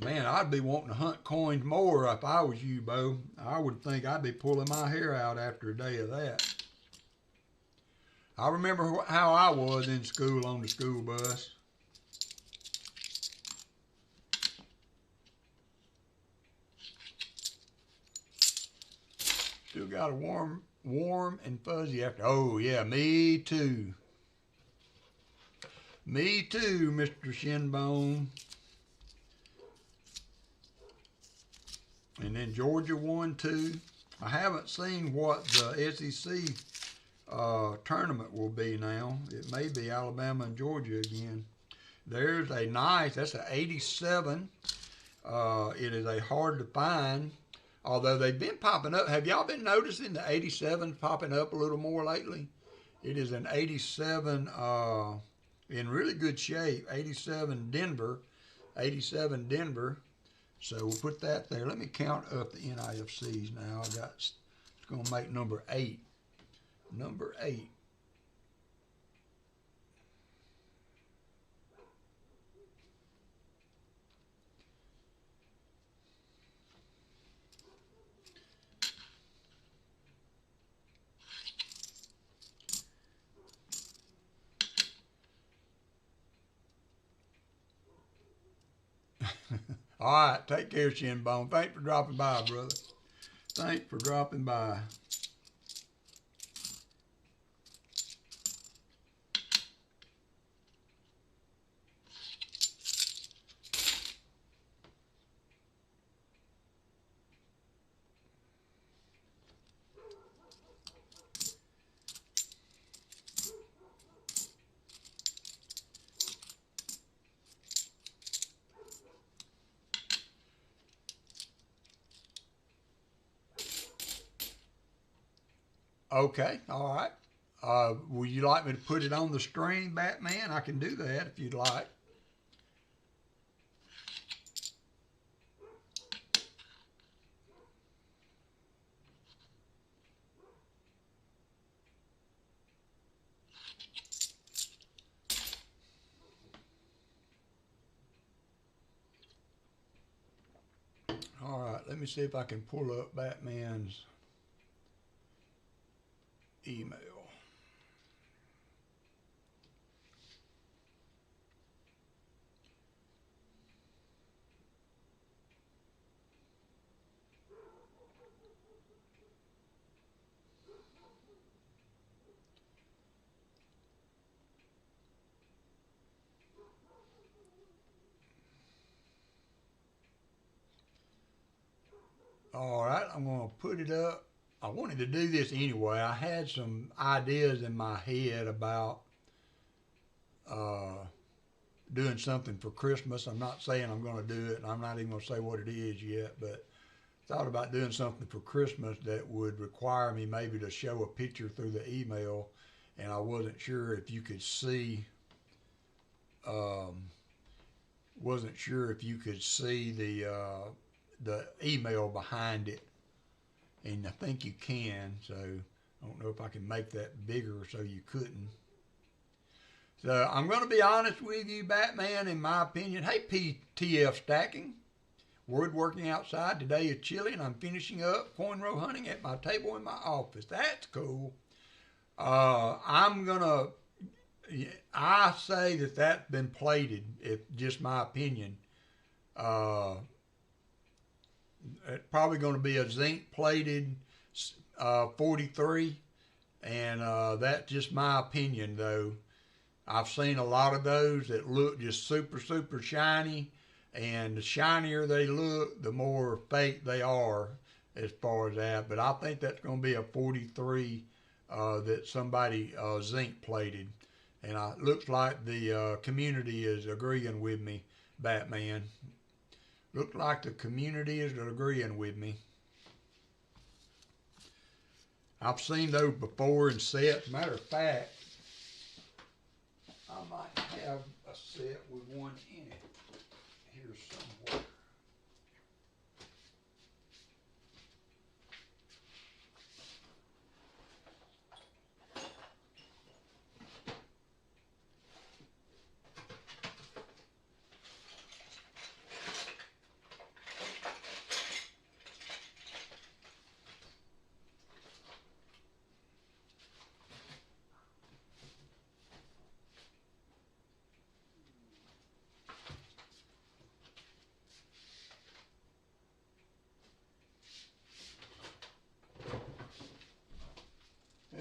Man, I'd be wanting to hunt coins more if I was you, Bo. I would think I'd be pulling my hair out after a day of that. I remember how I was in school on the school bus. Still got a warm and fuzzy after. Oh, yeah, me too. Me too, Mr. Shinbone. And then Georgia won too. I haven't seen what the SEC tournament will be now. It may be Alabama and Georgia again. There's a nice, that's an 87. It is a hard to find. Although they've been popping up. Have y'all been noticing the 87 popping up a little more lately? It is an 87 in really good shape. 87 Denver. 87 Denver. So we'll put that there. Let me count up the NIFCs now. It's going to make number 8. Number 8. All right, take care, Shinbone. Thanks for dropping by, brother. Thanks for dropping by. Okay, all right. Would you like me to put it on the stream, Batman? I can do that if you'd like. All right, let me see if I can pull up Batman's email. All right, I'm going to put it up. I wanted to do this anyway. I had some ideas in my head about doing something for Christmas. I'm not saying I'm going to do it, and I'm not even going to say what it is yet, but thought about doing something for Christmas that would require me maybe to show a picture through the email, and I wasn't sure if you could see the email behind it, and I think you can, so I don't know if I can make that bigger so you couldn't. So I'm going to be honest with you, Batman, in my opinion. Hey, PTF Stacking. Woodworking outside today is chilly, and I'm finishing up coin row hunting at my table in my office. That's cool. I say that that's been plated, if just my opinion. It's probably going to be a zinc plated 43, and that's just my opinion, though. I've seen a lot of those that look just super, super shiny, and the shinier they look, the more fake they are as far as that. But I think that's going to be a 43 that somebody zinc plated. And it looks like the community is agreeing with me, Batman. Looks like the community is agreeing with me. I've seen those before in sets. Matter of fact, I might have a set with one in it here somewhere.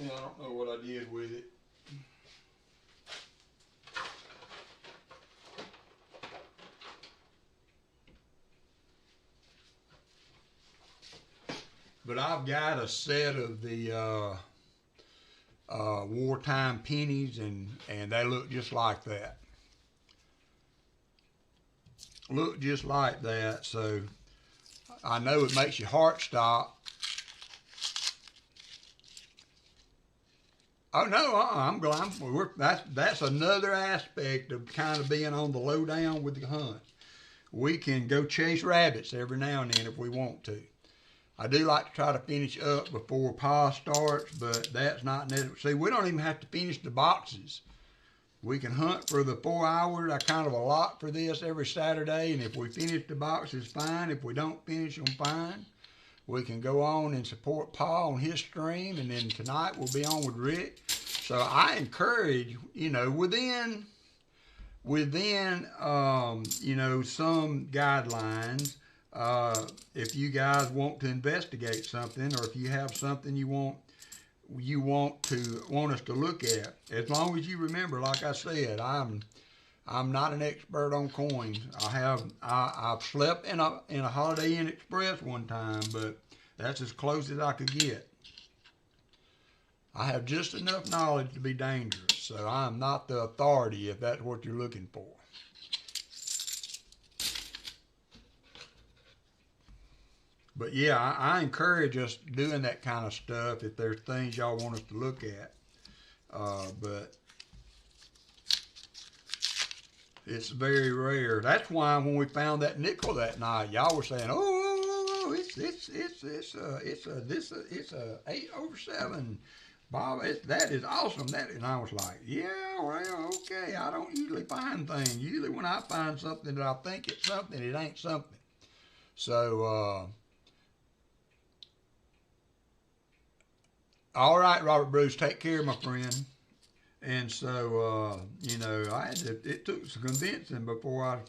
Yeah, I don't know what I did with it. But I've got a set of the wartime pennies, and they look just like that. Look just like that, so I know it makes your heart stop. Oh no, I'm glad. That's another aspect of kind of being on the lowdown with the hunt. We can go chase rabbits every now and then if we want to. I do like to try to finish up before Pa starts, but that's not necessary. See, we don't even have to finish the boxes. We can hunt for the 4 hours. I kind of allot for this every Saturday, and if we finish the boxes, fine. If we don't finish them, fine. We can go on and support Pa on his stream, and then tonight we'll be on with Rick. So I encourage, within within, you know, some guidelines, if you guys want to investigate something, or if you have something you want us to look at, as long as you remember, like I said, I'm not an expert on coins. I've slept in a Holiday Inn Express one time, but that's as close as I could get. I have just enough knowledge to be dangerous, so I'm not the authority if that's what you're looking for. But yeah, I encourage us doing that kind of stuff if there's things y'all want us to look at. But it's very rare. That's why when we found that nickel that night, y'all were saying, "Oh, it's a 8/7, Bob. That is awesome." And I was like, "Yeah, well, okay. I don't usually find things. Usually when I find something that I think it's something, it ain't something." So, all right, Robert Bruce, take care, my friend. And so, you know, it took some convincing before I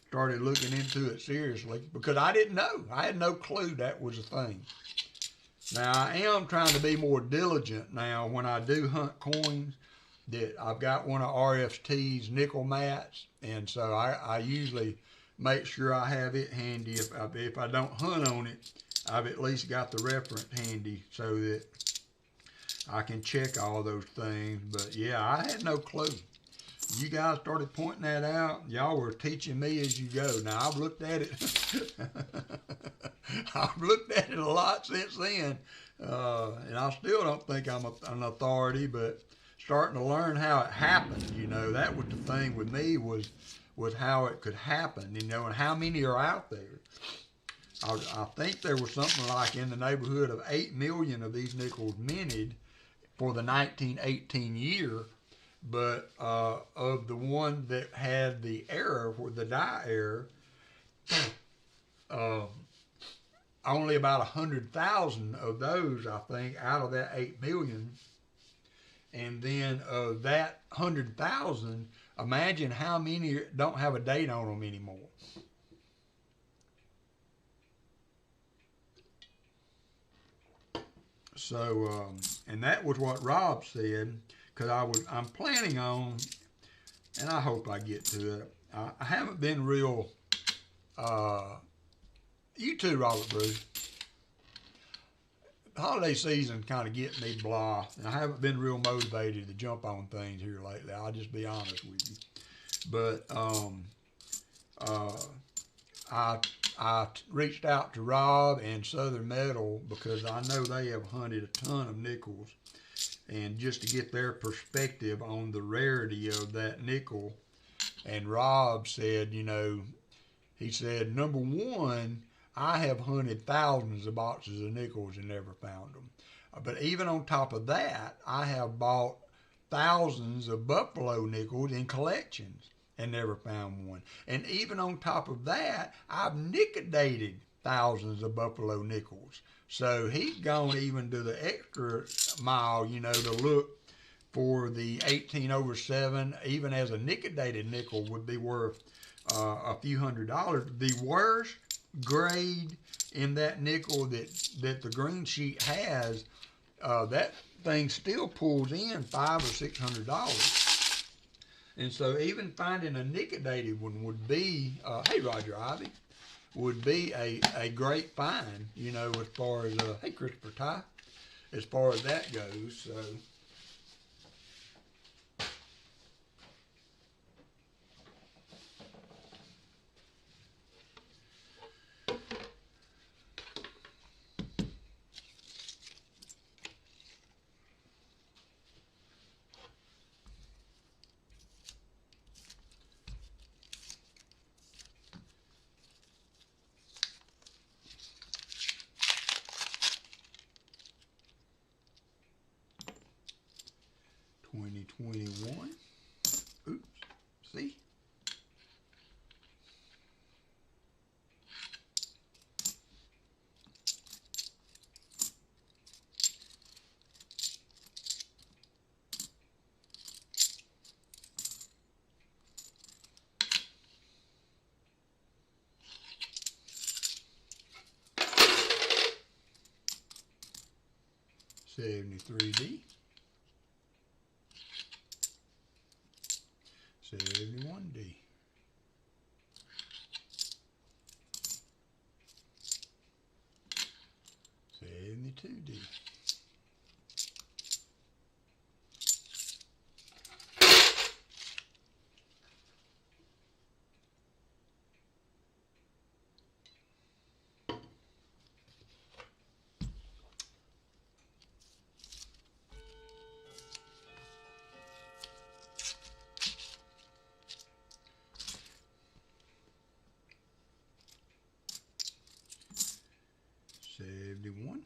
started looking into it seriously, because I didn't know. I had no clue that was a thing. Now, I am trying to be more diligent now when I do hunt coins. That I've got one of RFT's nickel mats, and so I usually make sure I have it handy. If I don't hunt on it, I've at least got the reference handy so that I can check all those things. But yeah, I had no clue. You guys started pointing that out. Y'all were teaching me as you go. Now I've looked at it. I've looked at it a lot since then, and I still don't think I'm an authority. But starting to learn how it happened. You know, that was the thing with me was how it could happen. You know, and how many are out there. I think there was something like in the neighborhood of 8 million of these nickels minted for the 1918 year, but of the one that had the error, for the die error, only about 100,000 of those, I think, out of that 8 million. And then of that 100,000, imagine how many don't have a date on them anymore. So, and that was what Rob said, because I'm planning on, and I hope I get to it. I haven't been real, you too, Robert Bruce. The holiday season kind of getting me blah, and I haven't been real motivated to jump on things here lately. I'll just be honest with you. But I reached out to Rob and Southern Metal because I know they have hunted a ton of nickels, and just to get their perspective on the rarity of that nickel. And Rob said, you know, he said, number one, I have hunted thousands of boxes of nickels and never found them. But even on top of that, I have bought thousands of buffalo nickels in collections and never found one. And even on top of that, I've liquidated thousands of buffalo nickels. So he's gone even to the extra mile, you know, to look for the 18/7, even as a liquidated nickel would be worth a few $100s. The worst grade in that nickel that the green sheet has, that thing still pulls in $500 or $600. And so even finding a liquidated one would be, hey Roger Ivy, would be a great find, you know, as far as, hey Christopher Ty, as far as that goes. So. $20.21. Oops. See? 73D, 71D, 72D, 71,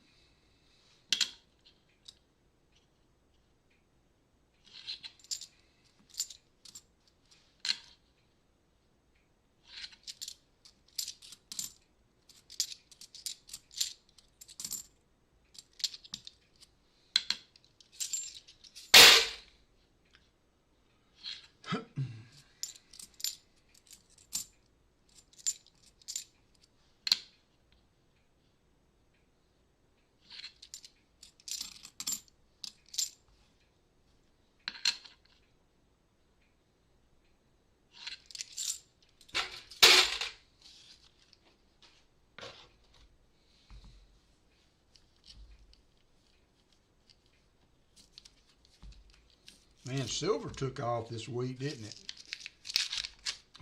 'Man, silver took off this week, didn't it?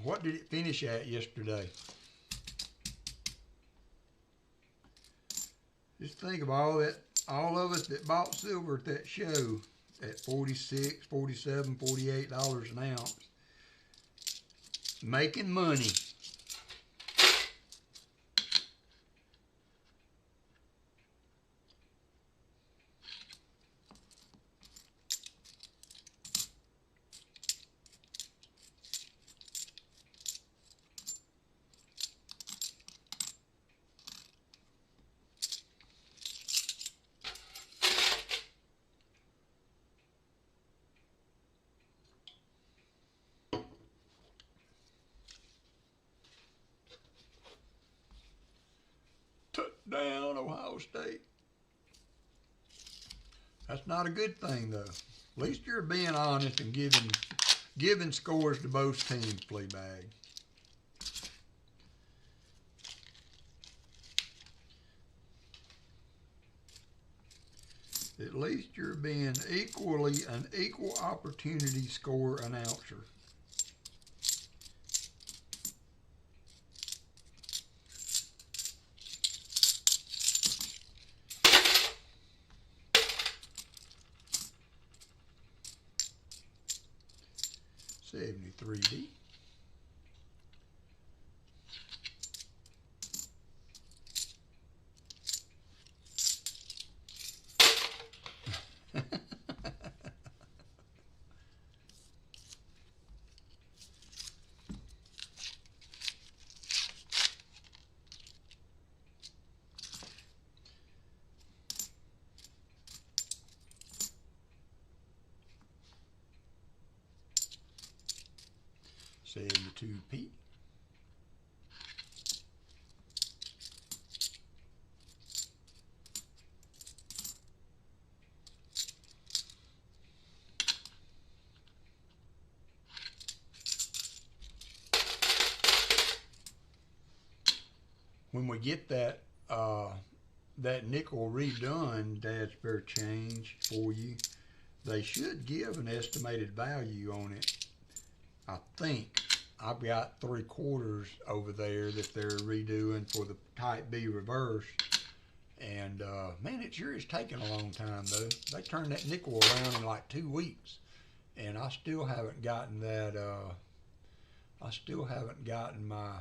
What did it finish at yesterday? Just think of all of us that bought silver at that show at $46, $47, $48 an ounce, making money. Touchdown, Ohio State. That's not a good thing, though. At least you're being honest and giving scores to both teams, Fleabag. At least you're being an equal opportunity score announcer. $73D. $72P. When we get that nickel redone, Dad's Fair Change, for you, they should give an estimated value on it. I think I've got 3/4 over there that they're redoing for the Type B reverse. And man, it sure is taking a long time, though. They turned that nickel around in like 2 weeks, and I still haven't gotten that. I still haven't gotten my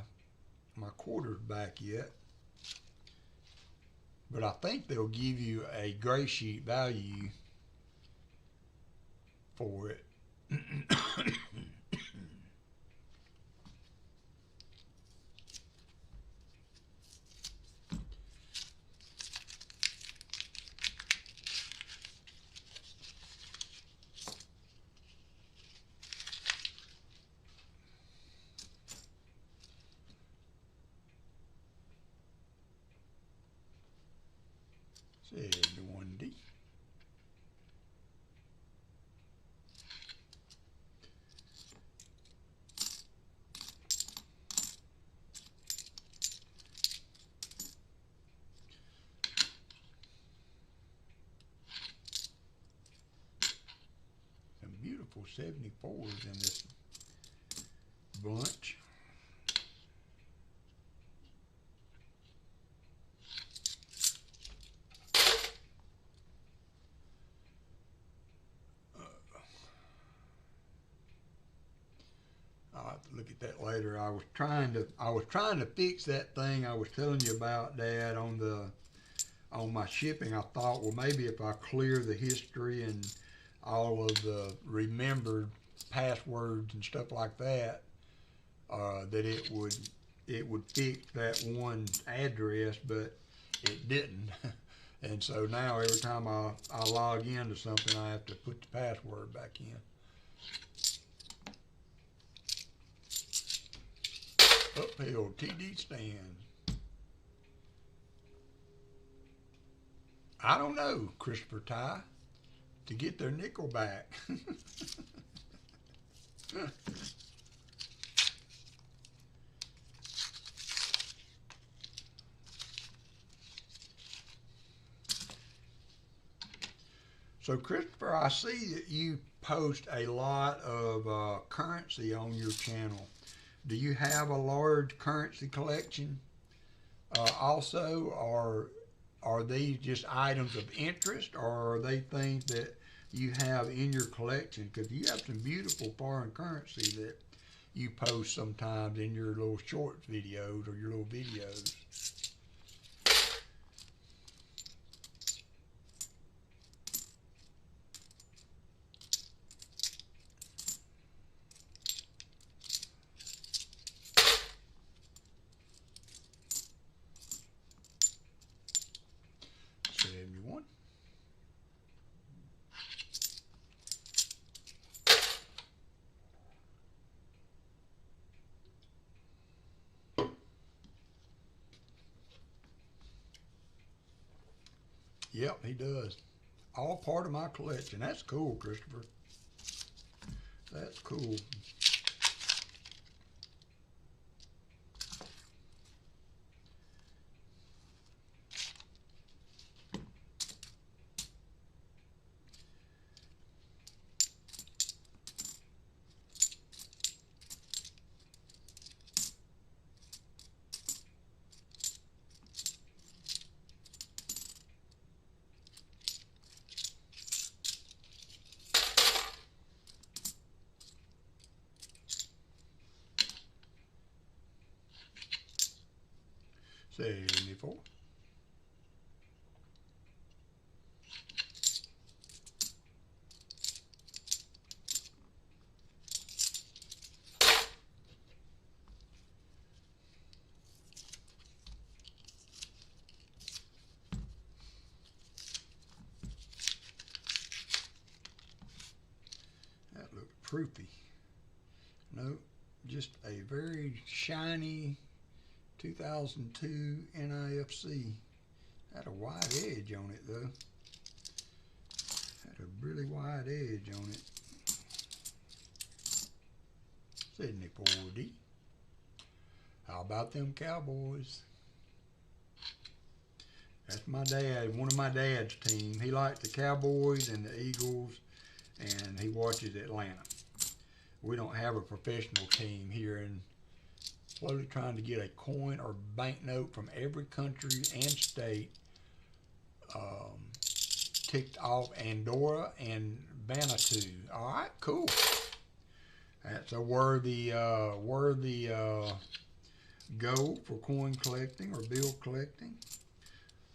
quarters back yet. But I think they'll give you a gray sheet value for it. $71D. Some beautiful 74s in this bunch. I'll have to look at that later. I was trying to fix that thing I was telling you about, Dad, on my shipping. I thought, well, maybe if I clear the history and all of the remembered passwords and stuff like that, that it would fix that one address, but it didn't. And so now every time I log into something, I have to put the password back in. Uphill TD stands. I don't know, Christopher Ty, to get their nickel back. So Christopher, I see that you post a lot of currency on your channel. Do you have a large currency collection also, or are these just items of interest, or are they things that you have in your collection? Because you have some beautiful foreign currency that you post sometimes in your little short videos or your little videos. Yep, he does. All part of my collection. That's cool, Christopher. That's cool. $74. That looked proofy. No, just a very shiny 2002 NIFC. Had a wide edge on it though. Had a really wide edge on it. 74D. How about them Cowboys? That's my dad, one of my dad's team. He likes the Cowboys and the Eagles, and he watches Atlanta. We don't have a professional team here, and slowly trying to get a coin or banknote from every country and state ticked off Andorra and Vanuatu. All right, cool. That's a worthy goal for coin collecting or bill collecting.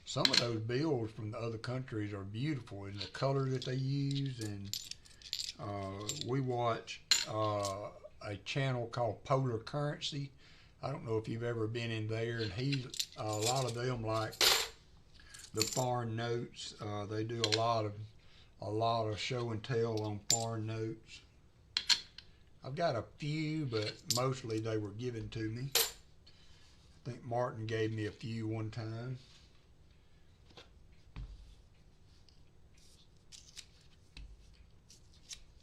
Some of those bills from the other countries are beautiful in the color that they use, and we watch a channel called Polar Currency. I don't know if you've ever been in there, and a lot of them like the foreign notes. They do a lot of show and tell on foreign notes. I've got a few, but mostly they were given to me. I think Martin gave me a few one time.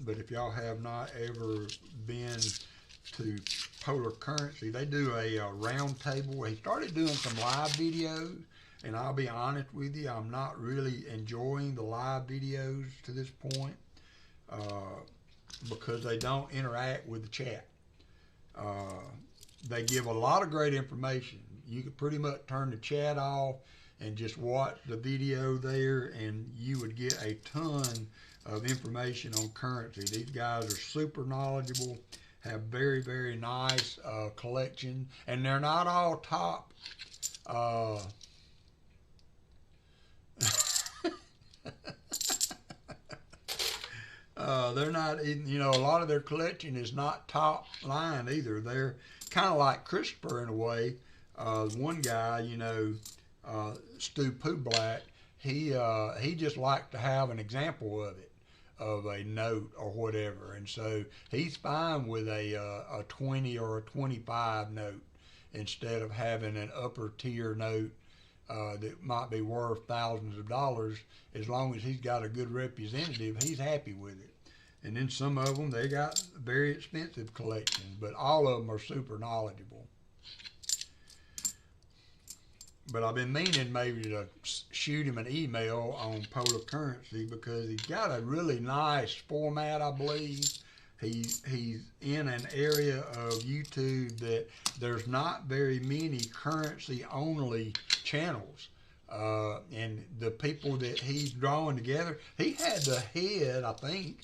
But if y'all have not ever been to Polar Currency, they do a round table. He started doing some live videos, and I'll be honest with you, I'm not really enjoying the live videos to this point. because they don't interact with the chat. They give a lot of great information. You could pretty much turn the chat off and just watch the video there, and you would get a ton of information on currency. These guys are super knowledgeable, have very, very nice collection, and they're not all top. They're not, you know, a lot of their collection is not top line either. They're kind of like Christopher in a way. One guy, you know, Stu Pooh Black, he just liked to have an example of it, of a note or whatever, and so he's fine with a 20 or a 25 note instead of having an upper tier note that might be worth thousands of dollars. As long as he's got a good representative, he's happy with it. And then some of them, they got very expensive collections, but all of them are super knowledgeable. But I've been meaning maybe to shoot him an email on Polar Currency, because he's got a really nice format, I believe. He's in an area of YouTube that there's not very many currency-only channels. And the people that he's drawing together, he had the head, I think,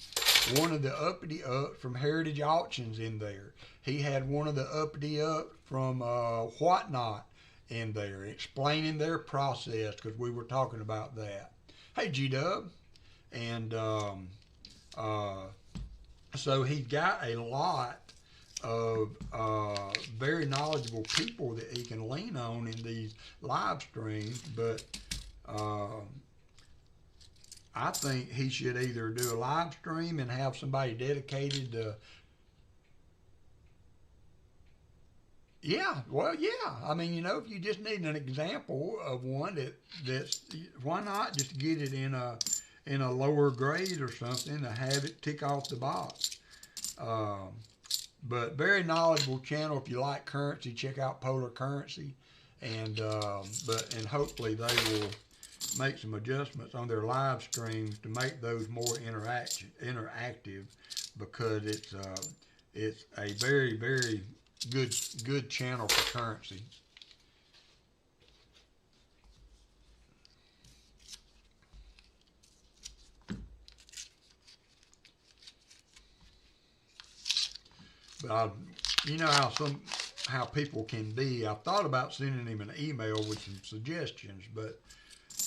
one of the uppity ups from Heritage Auctions in there. He had one of the uppity ups from Whatnot in there, explaining their process, because we were talking about that. Hey, G-Dub. And so he's got a lot of very knowledgeable people that he can lean on in these live streams, but I think he should either do a live stream and have somebody dedicated to. Yeah, well, yeah. I mean, you know, if you just need an example of one that's why not just get it in a lower grade or something to have it tick off the box. But very knowledgeable channel. If you like currency, check out Polar Currency, and hopefully they will make some adjustments on their live streams to make those more interactive, because it's a very, very good channel for currency. But you know how people can be. I thought about sending him an email with some suggestions, but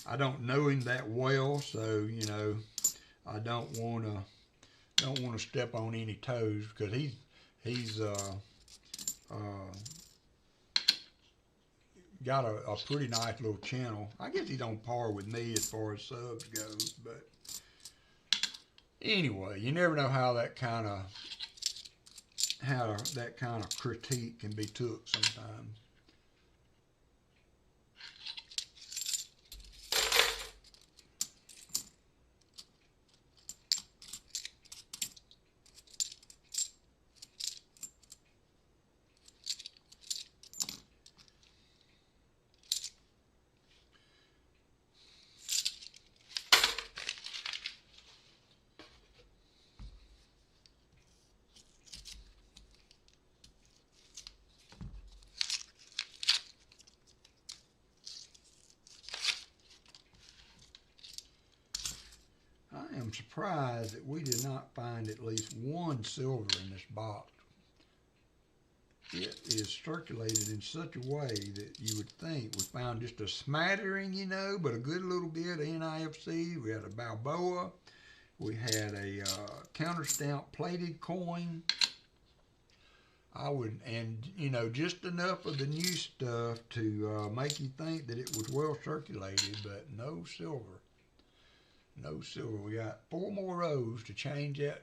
I don't know him that well, so you know I don't want to step on any toes, because he's got a pretty nice little channel. I guess he's on par with me as far as subs goes, but anyway, you never know how that kind of critique can be took sometimes. I am surprised that we did not find at least one silver in this box. It is circulated in such a way that you would think we found just a smattering, you know, but a good little bit of NIFC. We had a Balboa. We had a counterstamp plated coin. And you know, just enough of the new stuff to make you think that it was well circulated, but no silver. No silver. We got 4 more rows to change that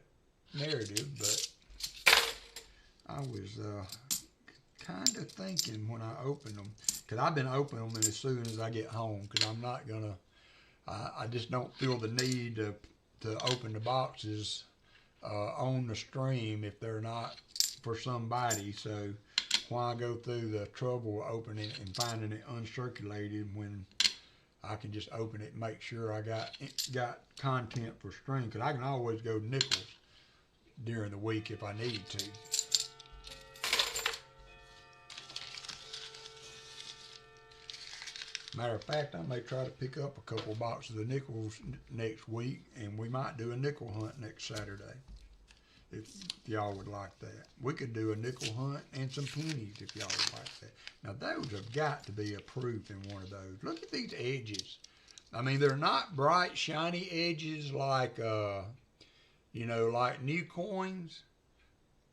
narrative, but I was kind of thinking when I opened them, because I've been opening them as soon as I get home, because I'm not going to, I just don't feel the need to open the boxes on the stream if they're not for somebody. So why go through the trouble of opening and finding it uncirculated when I can just open it and make sure I got content for string, because I can always go nickels during the week if I need to. Matter of fact, I may try to pick up a couple boxes of nickels next week, and we might do a nickel hunt next Saturday, if y'all would like that. We could do a nickel hunt and some pennies if y'all would like that. Now, those have got to be approved in one of those. Look at these edges. I mean, they're not bright, shiny edges like, you know, like new coins.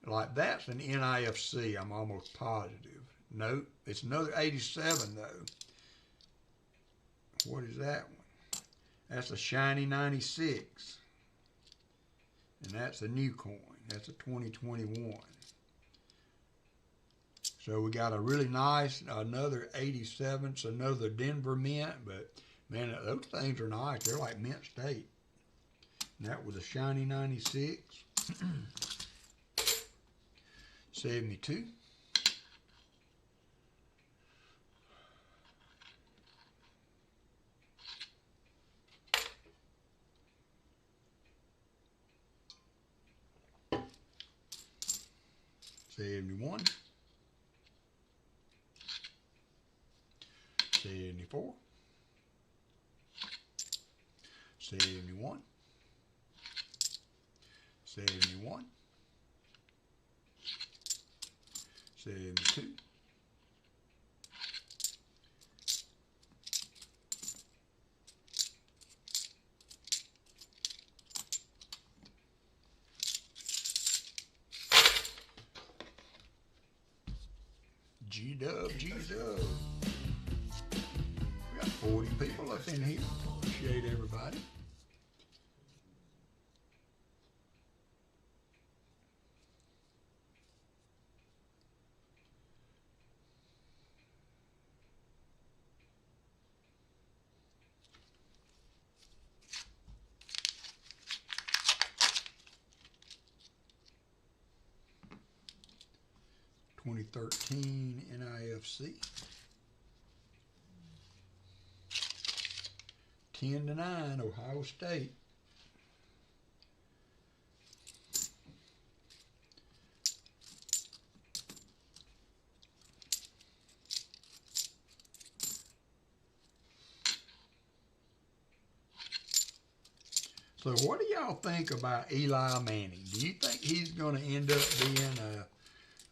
Like, that's an NIFC, I'm almost positive. Nope, it's another 87, though. What is that one? That's a shiny 96. And that's a new coin. That's a 2021. So we got a really nice, another 87. It's another Denver mint, but man, those things are nice. They're like mint state. And that was a shiny 96. 72. 71, 74, 71, 71, 72, 'G-Dub, G-Dub. We got 40 people up in here. Appreciate everybody. (2013) NIFC. 10-9, Ohio State. So what do y'all think about Eli Manning? Do you think he's going to end up being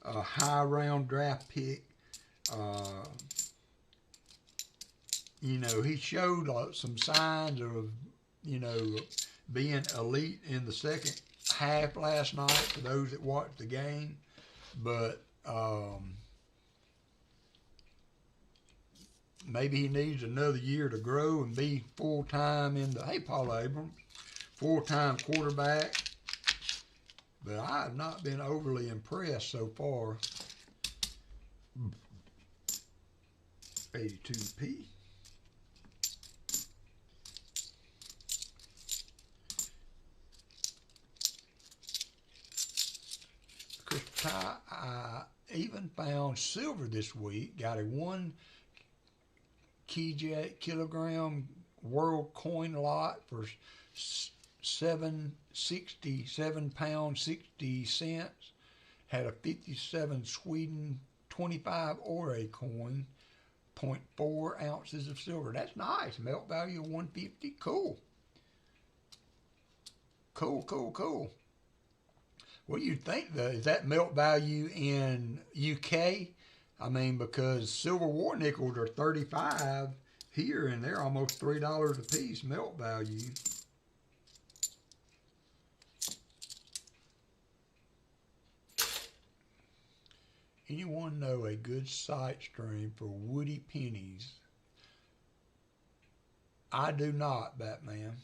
a high round draft pick? You know, he showed some signs of, you know, being elite in the second half last night for those that watched the game. But maybe he needs another year to grow and be full-time in the, hey, Paul Abrams, full-time quarterback. But I have not been overly impressed so far. 82p. I even found silver this week. Got a 1 kilogram world coin lot for £7.60 60. Had a 57 Sweden 25 Ore coin, 0.4 ounces of silver. That's nice. Melt value of 150. Cool. Cool. What do you think, though? Is that melt value in UK? I mean, because silver war nickels are 35 here, and they're almost $3 a piece melt value. Anyone know a good site stream for woody pennies? I do not, Batman.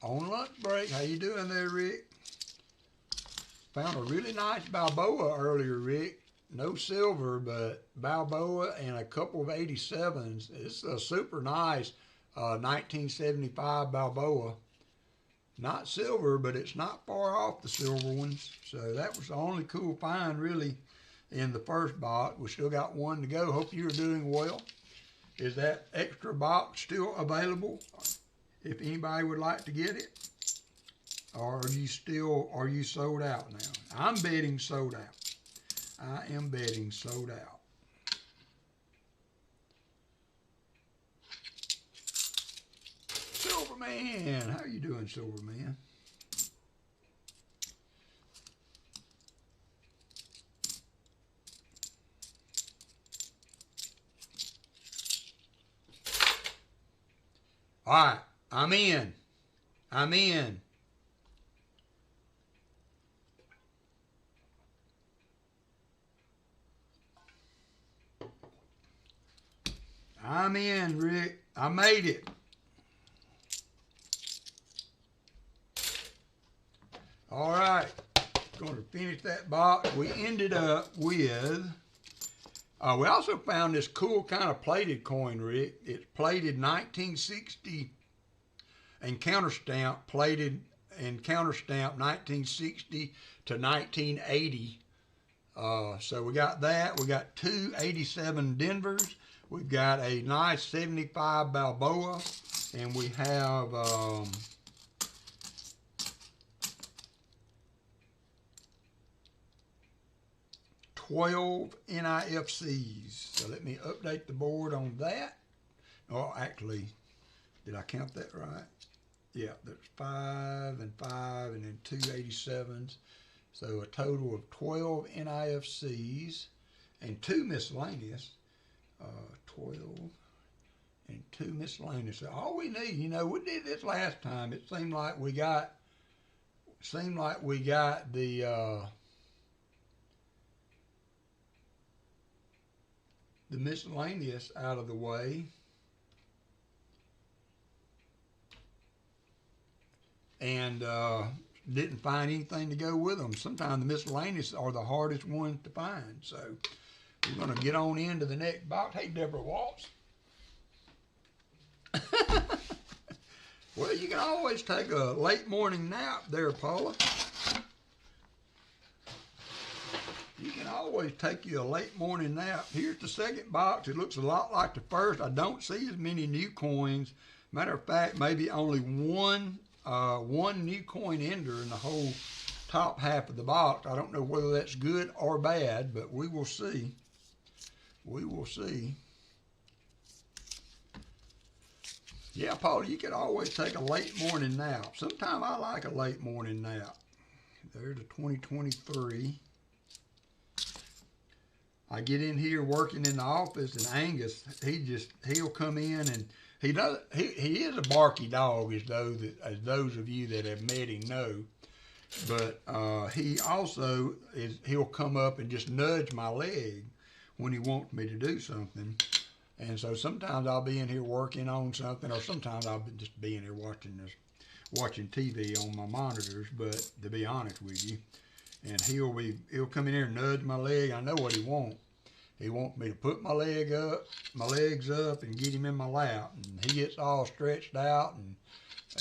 on lunch break. How you doing there, Rick? Found a really nice Balboa earlier, Rick. No silver, but Balboa and a couple of 87s. It's a super nice 1975 Balboa. Not silver, but it's not far off the silver ones. So that was the only cool find, really, in the first box. We still got one to go. Hope you're doing well. Is that extra box still available if anybody would like to get it? Or are you sold out now? I'm betting sold out. I am betting sold out. Silverman, how you doing, Silverman? All right, I'm in. I'm in. I'm in, Rick. I made it. All right, going to finish that box. We ended up with, we also found this cool kind of plated coin, Rick. It's plated 1960 and counterstamp, plated and counterstamp 1960 to 1980. So we got that. We got two 87 Denvers. We've got a nice 75 Balboa, and we have 12 NIFCs. So let me update the board on that. Oh, actually, did I count that right? Yeah, there's 5 and 5 and then two 87s. So a total of 12 NIFCs and two miscellaneous. 12 and two miscellaneous. So all we need, you know, we did this last time. It seemed like we got the miscellaneous out of the way. And didn't find anything to go with them. Sometimes the miscellaneous are the hardest ones to find. So we're going to get on into the next box. Hey, Deborah Waltz. Well, you can always take a late morning nap there, Paula. You can always take you a late morning nap. Here's the second box. It looks a lot like the first. I don't see as many new coins. Matter of fact, maybe only one new coin ender in the whole top half of the box. I don't know whether that's good or bad, but we will see. We will see. Yeah, Paul, you could always take a late morning nap. Sometimes I like a late morning nap. There's a 2023. I get in here working in the office, and Angus, he'll come in, and he is a barky dog, as those of you that have met him know. But he also he'll come up and just nudge my leg when he wants me to do something. And so sometimes I'll be in here working on something, or sometimes I'll just be in here watching TV on my monitors. But to be honest with you, and he'll come in here and nudge my leg. I know what he wants. He wants me to put my legs up, and get him in my lap. And he gets all stretched out,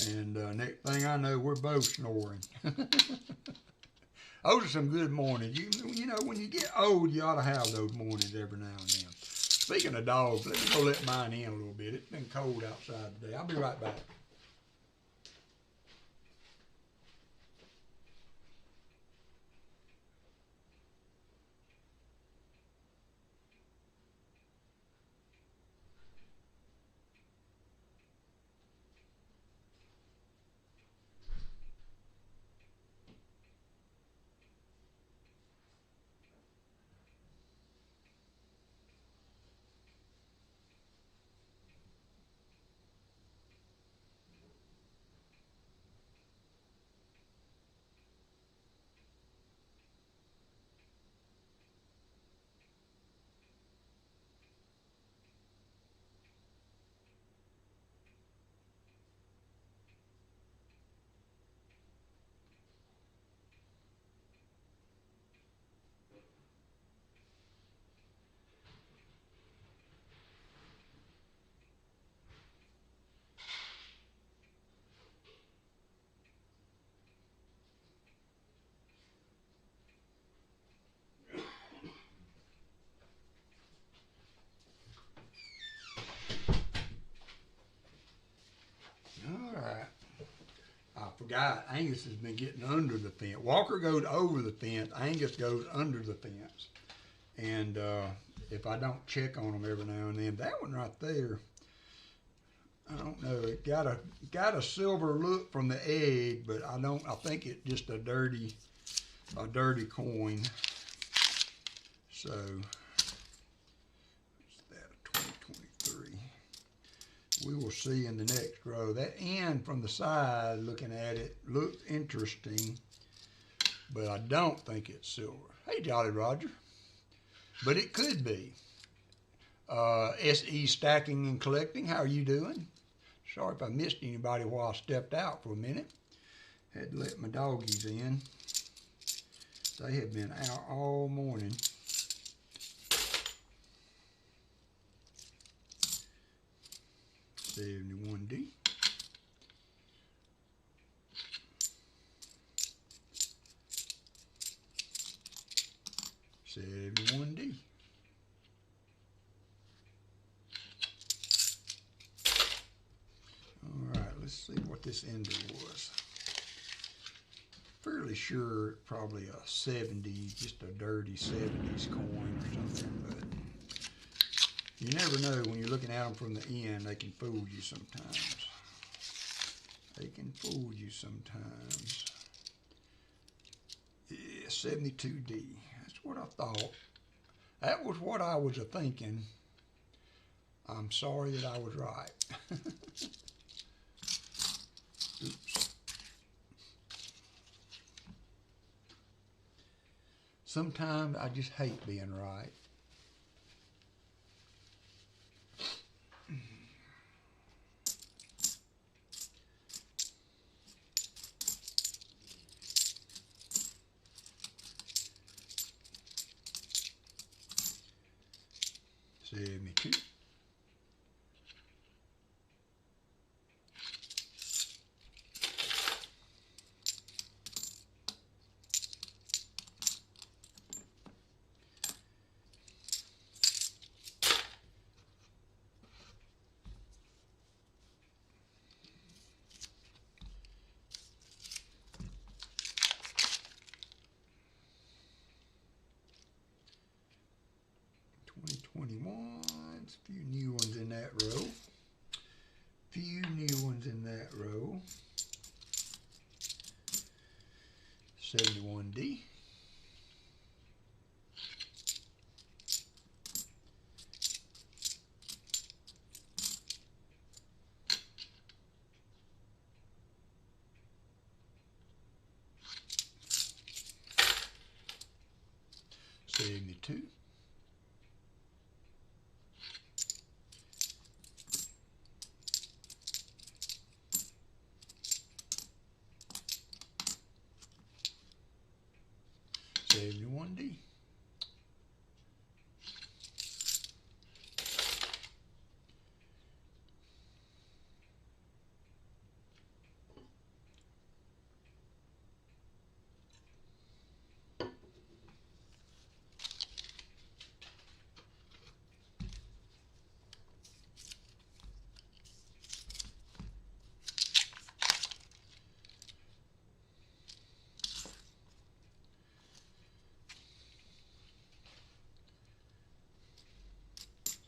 and next thing I know, we're both snoring. Those are some good mornings. You know, when you get old, you ought to have those mornings every now and then. Speaking of dogs, let me go let mine in a little bit. It's been cold outside today. I'll be right back. forgot. Angus has been getting under the fence. Walker goes over the fence. Angus goes under the fence. And if I don't check on them every now and then, that one right there, I don't know. It got a silver look from the egg, but I think it's just a dirty coin. So that a 2023. We will see in the next row. That end from the side, looking at it, looks interesting, but I don't think it's silver. Hey, Jolly Roger. But it could be. SE Stacking and Collecting, how are you doing? Sorry if I missed anybody while I stepped out for a minute. Had to let my doggies in. They have been out all morning. $71D. $71D. All right, let's see what this ender was. Fairly sure it's probably a 70s, just a dirty 70s coin or something, but you never know when you're looking at them from the end. They can fool you sometimes. They can fool you sometimes. Yeah, 72D. That's what I thought. That was what I was thinking. I'm sorry that I was right. Oops. Sometimes I just hate being right. Me too. A few new ones in that row. Few new ones in that row. 71D. $72. $71D.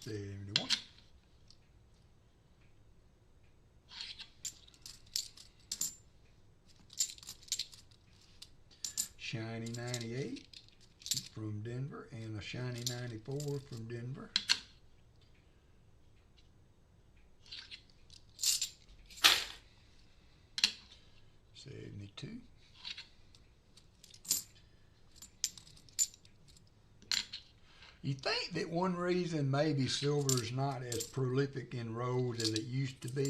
$71. Shiny 98 from Denver and a shiny 94 from Denver. $72. You think that one reason maybe silver is not as prolific in rolls as it used to be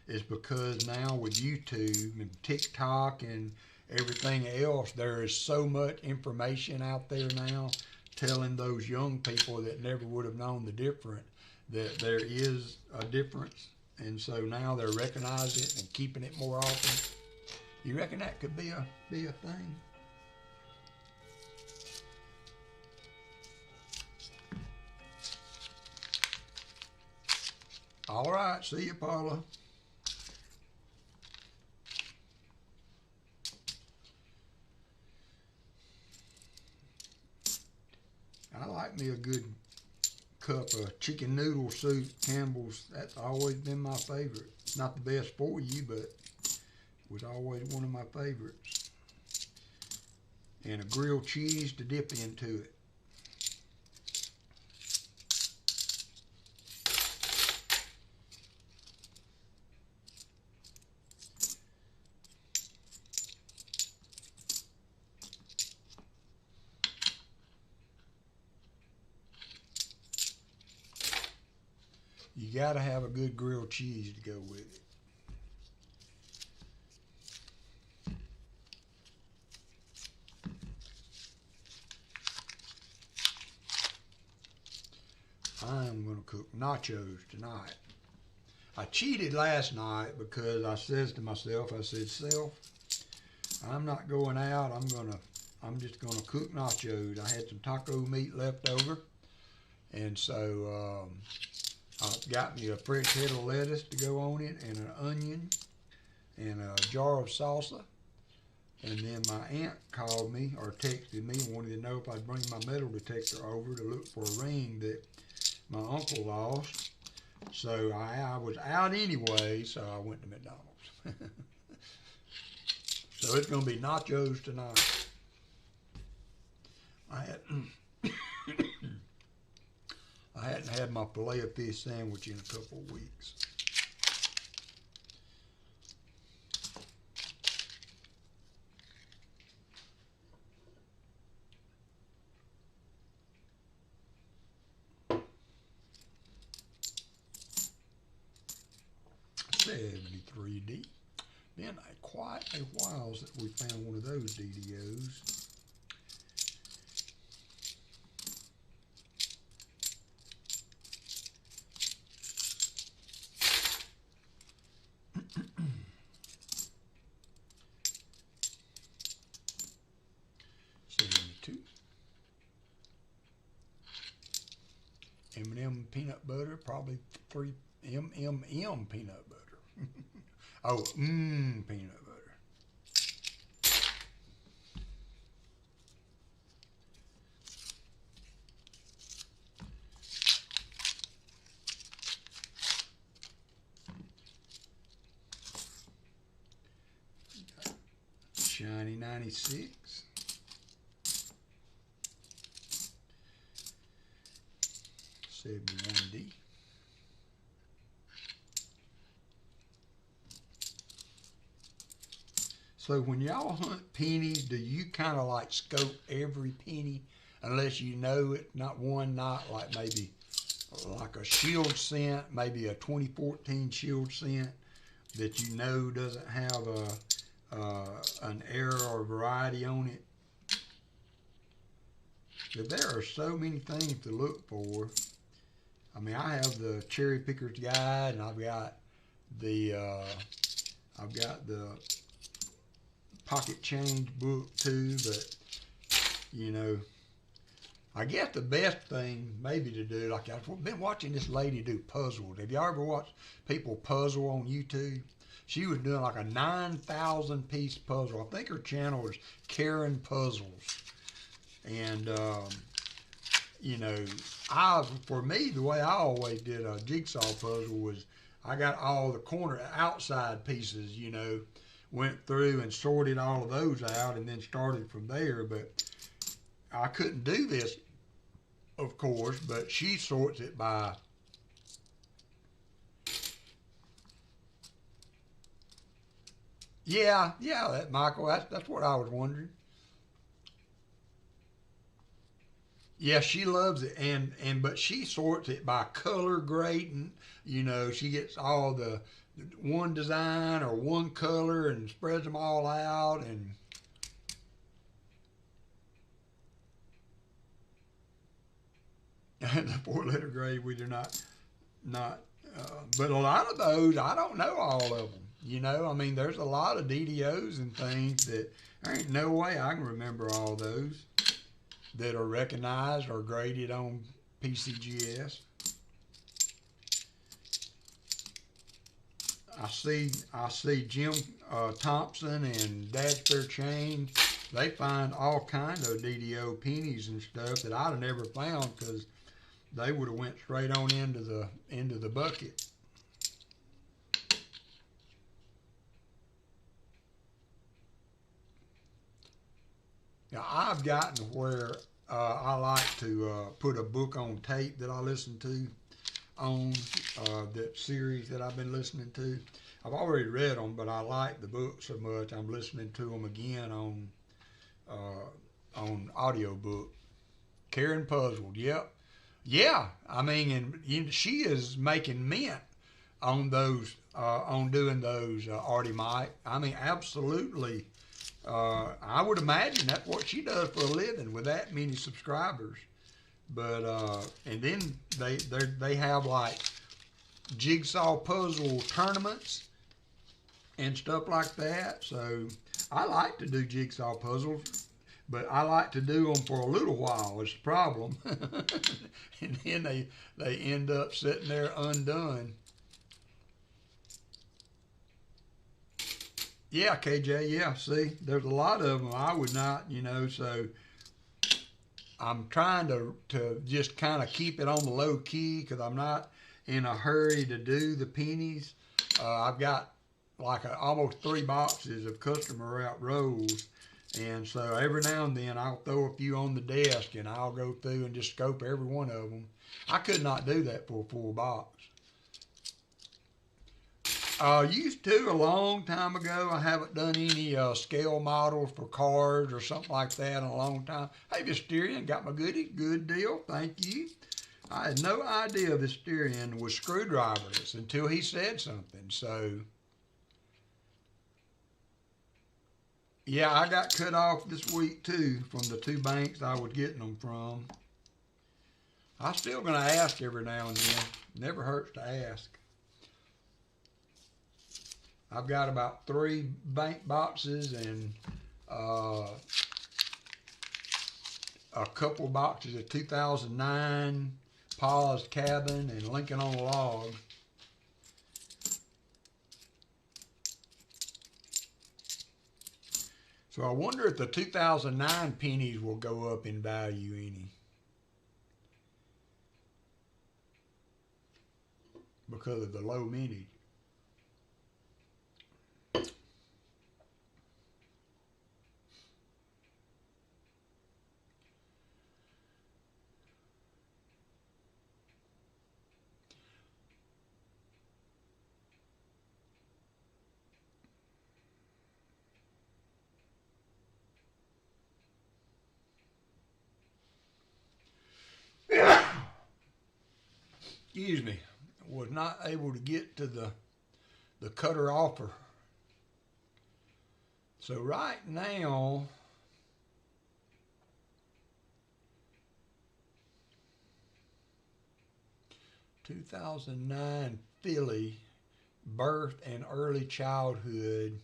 is because now with YouTube and TikTok and everything else, there is so much information out there now telling those young people that never would have known the difference that there is a difference. And so now they're recognizing it and keeping it more often. You reckon that could be a thing? All right, see you, Paula. like me a good cup of chicken noodle soup, Campbell's. That's always been my favorite. Not the best for you, but it was always one of my favorites. And a grilled cheese to dip into it. You got to have a good grilled cheese to go with it. I'm going to cook nachos tonight. I cheated last night because I says to myself, I said, self, I'm not going out. I'm just going to cook nachos. I had some taco meat left over. And so I got me a fresh head of lettuce to go on it, and an onion, and a jar of salsa. And then my aunt called me or texted me and wanted to know if I'd bring my metal detector over to look for a ring that my uncle lost. So I was out anyway, so I went to McDonald's. So it's going to be nachos tonight. I hadn't had my filet of fish sandwich in a couple of weeks. $73D. Been quite a while since we found one of those DDOs. M&M peanut butter, probably 3 M&M peanut butter. Oh, peanut butter. Shiny 96. $71D. So when y'all hunt pennies, do you kind of like scope every penny unless you know it? Not one, not like maybe like a shield scent, maybe a 2014 shield scent that you know doesn't have an error or variety on it. But there are so many things to look for. I mean, I have the Cherry Picker's Guide, and I've got the pocket change book too. But you know, I guess the best thing maybe to do, like I've been watching this lady do puzzles. Have y'all ever watched people puzzle on YouTube? She was doing like a 9,000 piece puzzle. I think her channel is Karen Puzzles, and you know, for me, the way I always did a jigsaw puzzle was I got all the corner outside pieces, you know, went through and sorted all of those out and then started from there. But I couldn't do this, of course, but she sorts it by that Michael, that's what I was wondering. Yeah, she loves it, but she sorts it by color grading. You know, she gets all the one design or one color and spreads them all out, and the 4-letter grade we do not. But a lot of those I don't know all of them. You know, I mean, there's a lot of DDOs and things that there ain't no way I can remember all those that are recognized or graded on PCGS. I see Jim Thompson and Dad's Fair Chain they find all kind of DDO pennies and stuff that I'd have never found because they would have went straight on into the bucket. Now I've gotten where I like to put a book on tape that I listen to on that series that I've been listening to. I've already read them, but I like the book so much I'm listening to them again on audiobook. Karen Puzzled, yep. Yeah, I mean, and she is making mint on those, on doing those, Artie Mike. I mean, absolutely. I would imagine that's what she does for a living with that many subscribers. But and then they have like jigsaw puzzle tournaments and stuff like that. So I like to do jigsaw puzzles, but I like to do them for a little while. It's the problem, and then they end up sitting there undone. Yeah, KJ. Yeah, see, there's a lot of them. I would not, so I'm trying to just kind of keep it on the low key because I'm not in a hurry to do the pennies. I've got like almost 3 boxes of customer route rolls, and so every now and then I'll throw a few on the desk and I'll go through and just scope every one of them. I could not do that for a full box. Used to a long time ago. I haven't done any scale models for cards or something like that in a long time. Hey, Visterian, got my goodies. Good deal. Thank you. I had no idea Visterian was screwdriverless until he said something. So, yeah, I got cut off this week too from the 2 banks I was getting them from. I'm still going to ask every now and then. Never hurts to ask. I've got about 3 bank boxes and a couple boxes of 2009 Pa's Cabin and Lincoln on a Log. So I wonder if the 2009 pennies will go up in value any. Because of the low mintage. Excuse me, was not able to get to the cutter offer. So right now, (2009) Philly, birth and early childhood.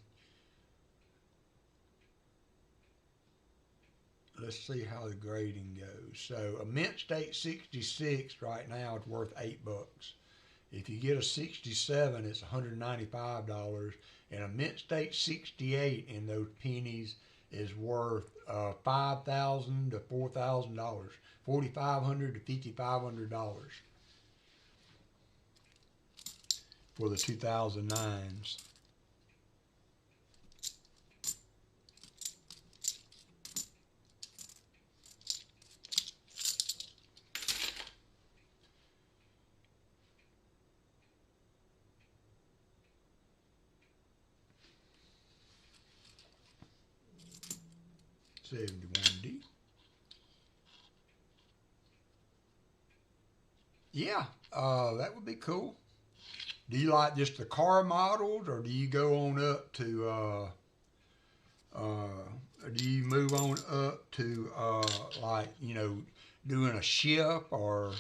Let's see how the grading goes. So a mint state 66 right now is worth $8. If you get a 67, it's $195, and a mint state 68 in those pennies is worth $5,000 to $4,000, $4,500 to $5,500 for the 2009s. $71D. Yeah, that would be cool. Do you like just the car models, or do you go on up to, do you move on up to, like, doing a ship or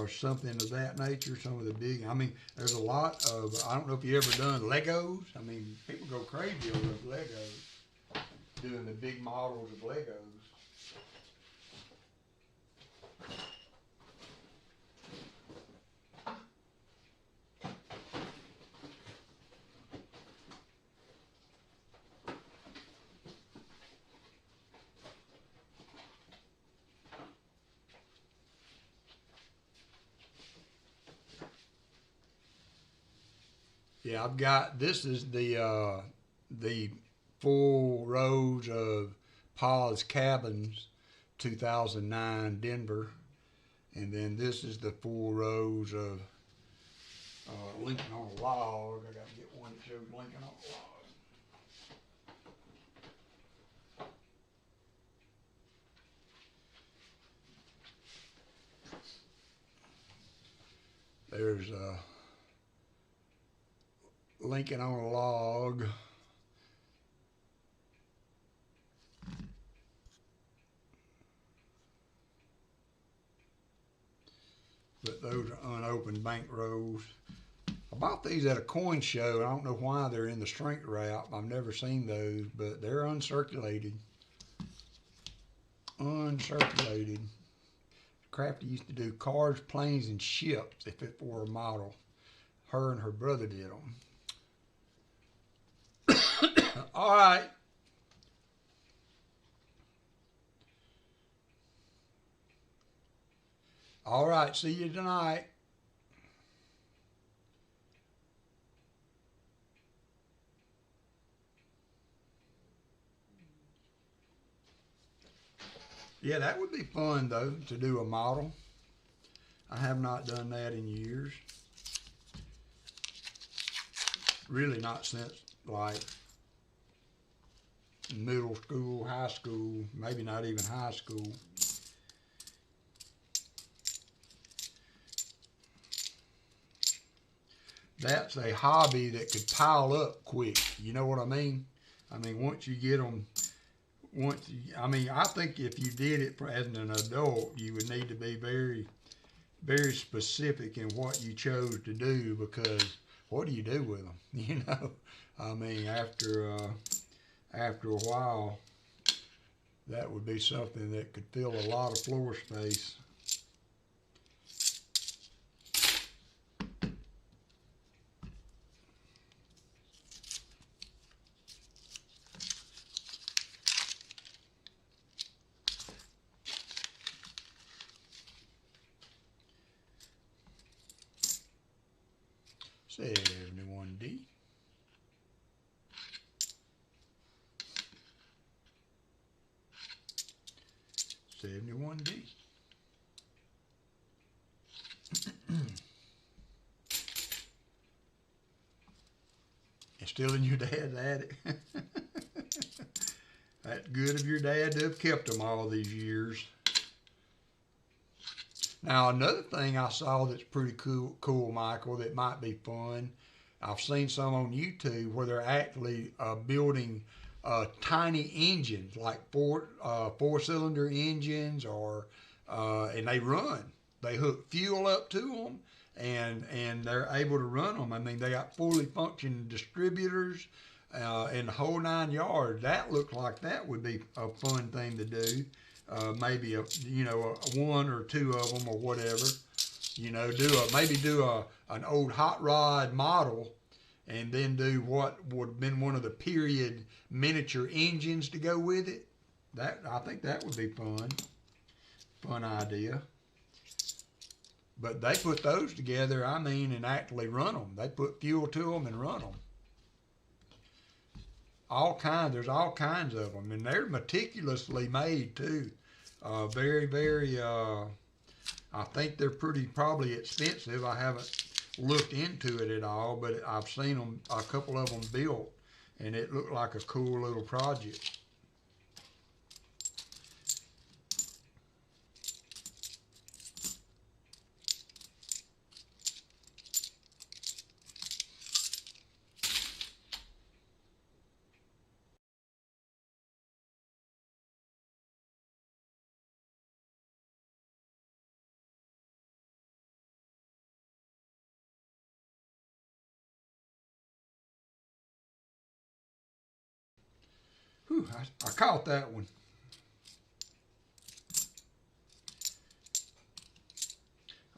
something of that nature? Some of the big, I mean, there's a lot of, I don't know if you ever done Legos. I mean, people go crazy over those Legos. Doing the big models of Legos. Yeah, I've got, this is the full rows of Pa's Cabins 2009 Denver. And then this is the full rows of Lincoln on a Log. I got to get one that shows Lincoln on a Log. There's Lincoln on a Log. But those are unopened bank rolls. I bought these at a coin show. I don't know why they're in the shrink wrap. I've never seen those, but they're uncirculated. Uncirculated. Crafty used to do cars, planes, and ships if it were a model. Her and her brother did them. All right. All right, see you tonight. Yeah, that would be fun, though, to do a model. I have not done that in years. Really not since, like, middle school, high school, maybe not even high school. That's a hobby that could pile up quick. You know what I mean? I mean, once you get them, I think if you did it as an adult, you would need to be very, very specific in what you chose to do, because what do you do with them? You know, I mean, after a while, that would be something that could fill a lot of floor space. $71D. $71D. It's still in your dad's attic. That's good of your dad to have kept them all these years. Now, another thing I saw that's pretty cool, Michael, that might be fun. I've seen some on YouTube where they're actually building tiny engines, like four-cylinder engines, or and they run. They hook fuel up to them, and they're able to run them. I mean, they got fully functioning distributors and the whole 9 yards. That looks like that would be a fun thing to do. Maybe one or two of them or whatever. You know, maybe do an old hot rod model, and then do what would have been one of the period miniature engines to go with it. I think that would be fun. Fun idea. But they put those together, I mean, and actually run them. They put fuel to them and run them. There's all kinds of them, and they're meticulously made too. Very, very, I think they're probably expensive. I haven't looked into it at all, but I've seen them, a couple of them built, and it looked like a cool little project. Whew, I caught that one.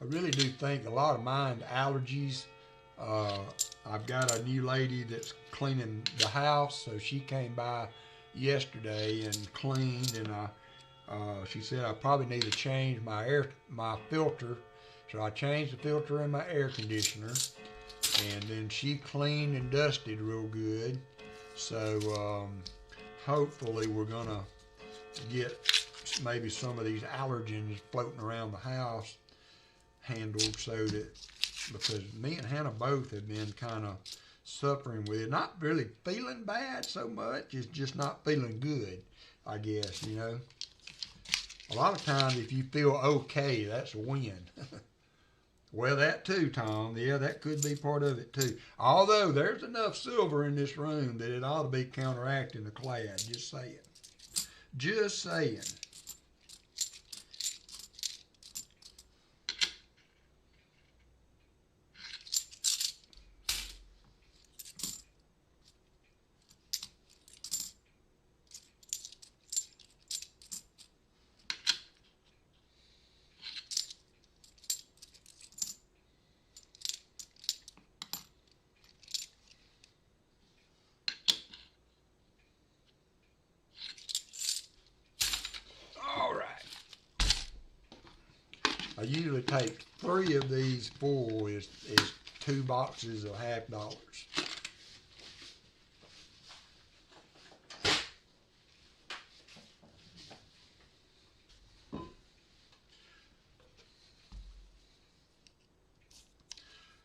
I really do think a lot of mine allergies. I've got a new lady that's cleaning the house, so she came by yesterday and cleaned, and she said I probably need to change my filter. So I changed the filter in my air conditioner, and then she cleaned and dusted real good. So hopefully we're gonna get maybe some of these allergens floating around the house handled, so that, because me and Hannah both have been kind of suffering with it. Not really feeling bad so much, it's just not feeling good, I guess, you know. A lot of times if you feel okay, that's a win. Well, that too, Tom. Yeah, that could be part of it too. Although there's enough silver in this room that it ought to be counteracting the clad. Just saying. Just saying. I usually take 3 of these full is 2 boxes of $50.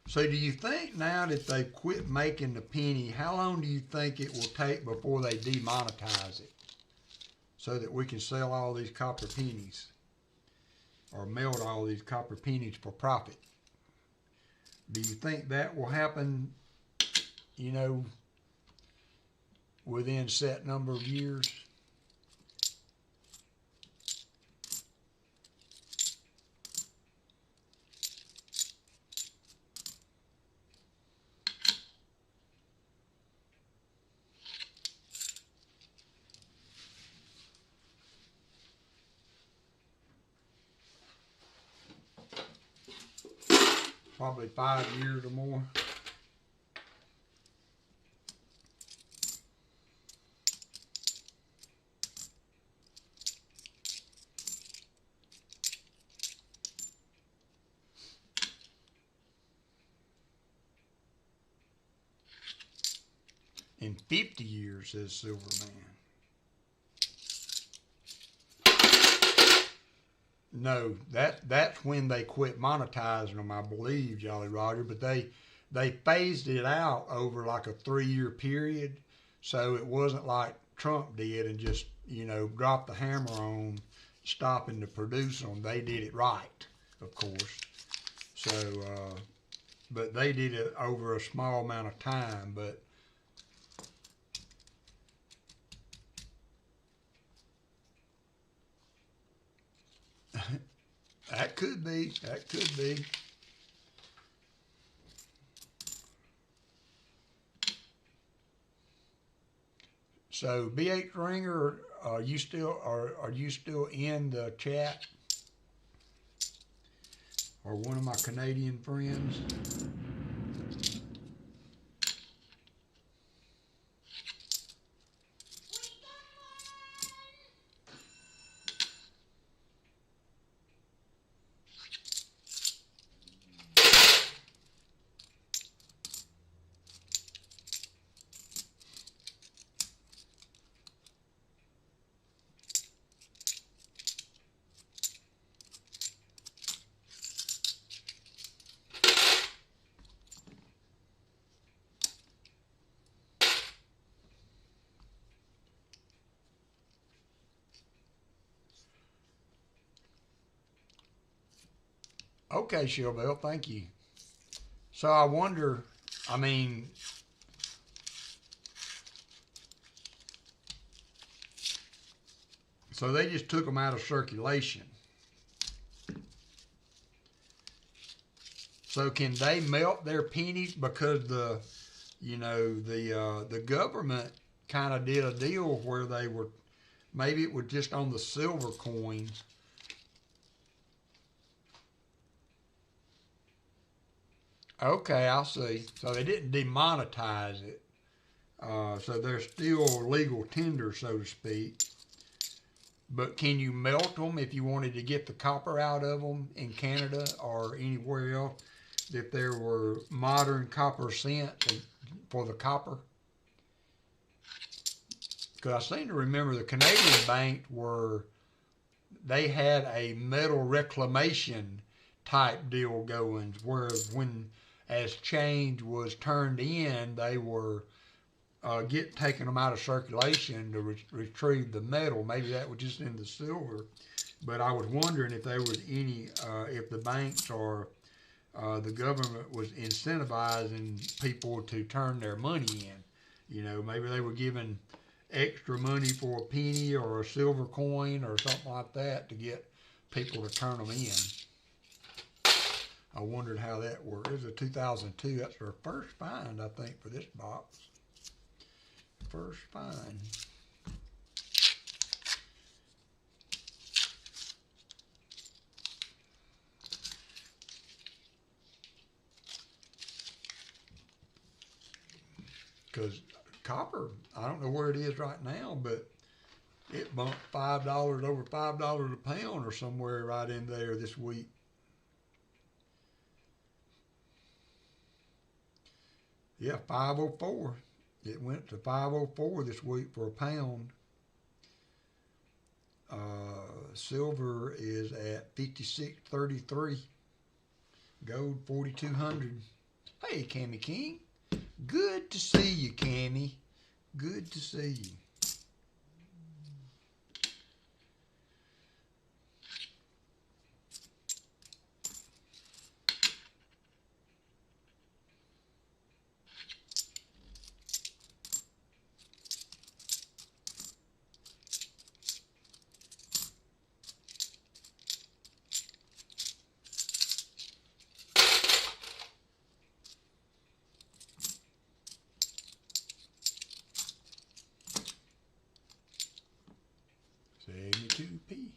So do you think now that they've quit making the penny, how long do you think it will take before they demonetize it so that we can sell all these copper pennies? Or melt all these copper pennies for profit? Do you think that will happen, you know, within a set number of years? Probably 5 years or more. In 50 years, says Silverman. No, that's when they quit monetizing them, I believe, Jolly Roger. But they phased it out over like a 3-year period, so it wasn't like Trump did and just, you know, dropped the hammer on stopping to produce them. They did it right, of course. So, but they did it over a small amount of time. But that could be. That could be. So, BH Ringer, are you still in the chat? Or one of my Canadian friends? Okay, Shilbell, thank you. So I wonder, I mean, so they just took them out of circulation. So can they melt their pennies? Because the government kind of did a deal where they were, maybe it was just on the silver coins. Okay, I'll see. So they didn't demonetize it. So they're still legal tender, so to speak. But can you melt them if you wanted to get the copper out of them in Canada or anywhere else? if there were modern copper cents for the copper. Because I seem to remember the Canadian bank they had a metal reclamation type deal going, where when as change was turned in, they were taking them out of circulation to retrieve the metal. Maybe that was just in the silver, but I was wondering if there was any, if the banks or the government was incentivizing people to turn their money in. You know, maybe they were giving extra money for a penny or a silver coin or something like that to get people to turn them in. I wondered how that worked. It was a 2002. That's our first find, I think, for this box. First find. Because copper, I don't know where it is right now, but it bumped $5, over $5 a pound or somewhere right in there this week. Yeah, 504. It went to 504 this week for a pound. Silver is at 56.33. Gold 4,200. Hey, Cammy King. Good to see you, Cammy. Good to see you. $72p.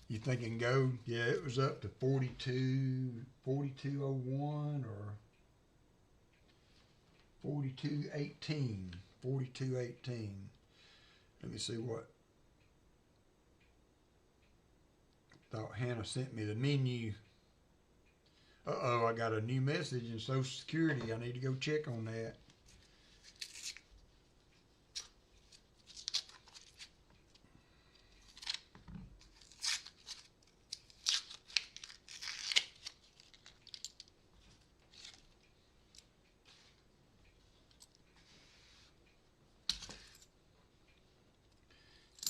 You thinking gold? Yeah, it was up to 42.01 or 42.18. 42.18. Let me see what. Thought Hannah sent me the menu. Uh-oh, I got a new message in Social Security. I need to go check on that.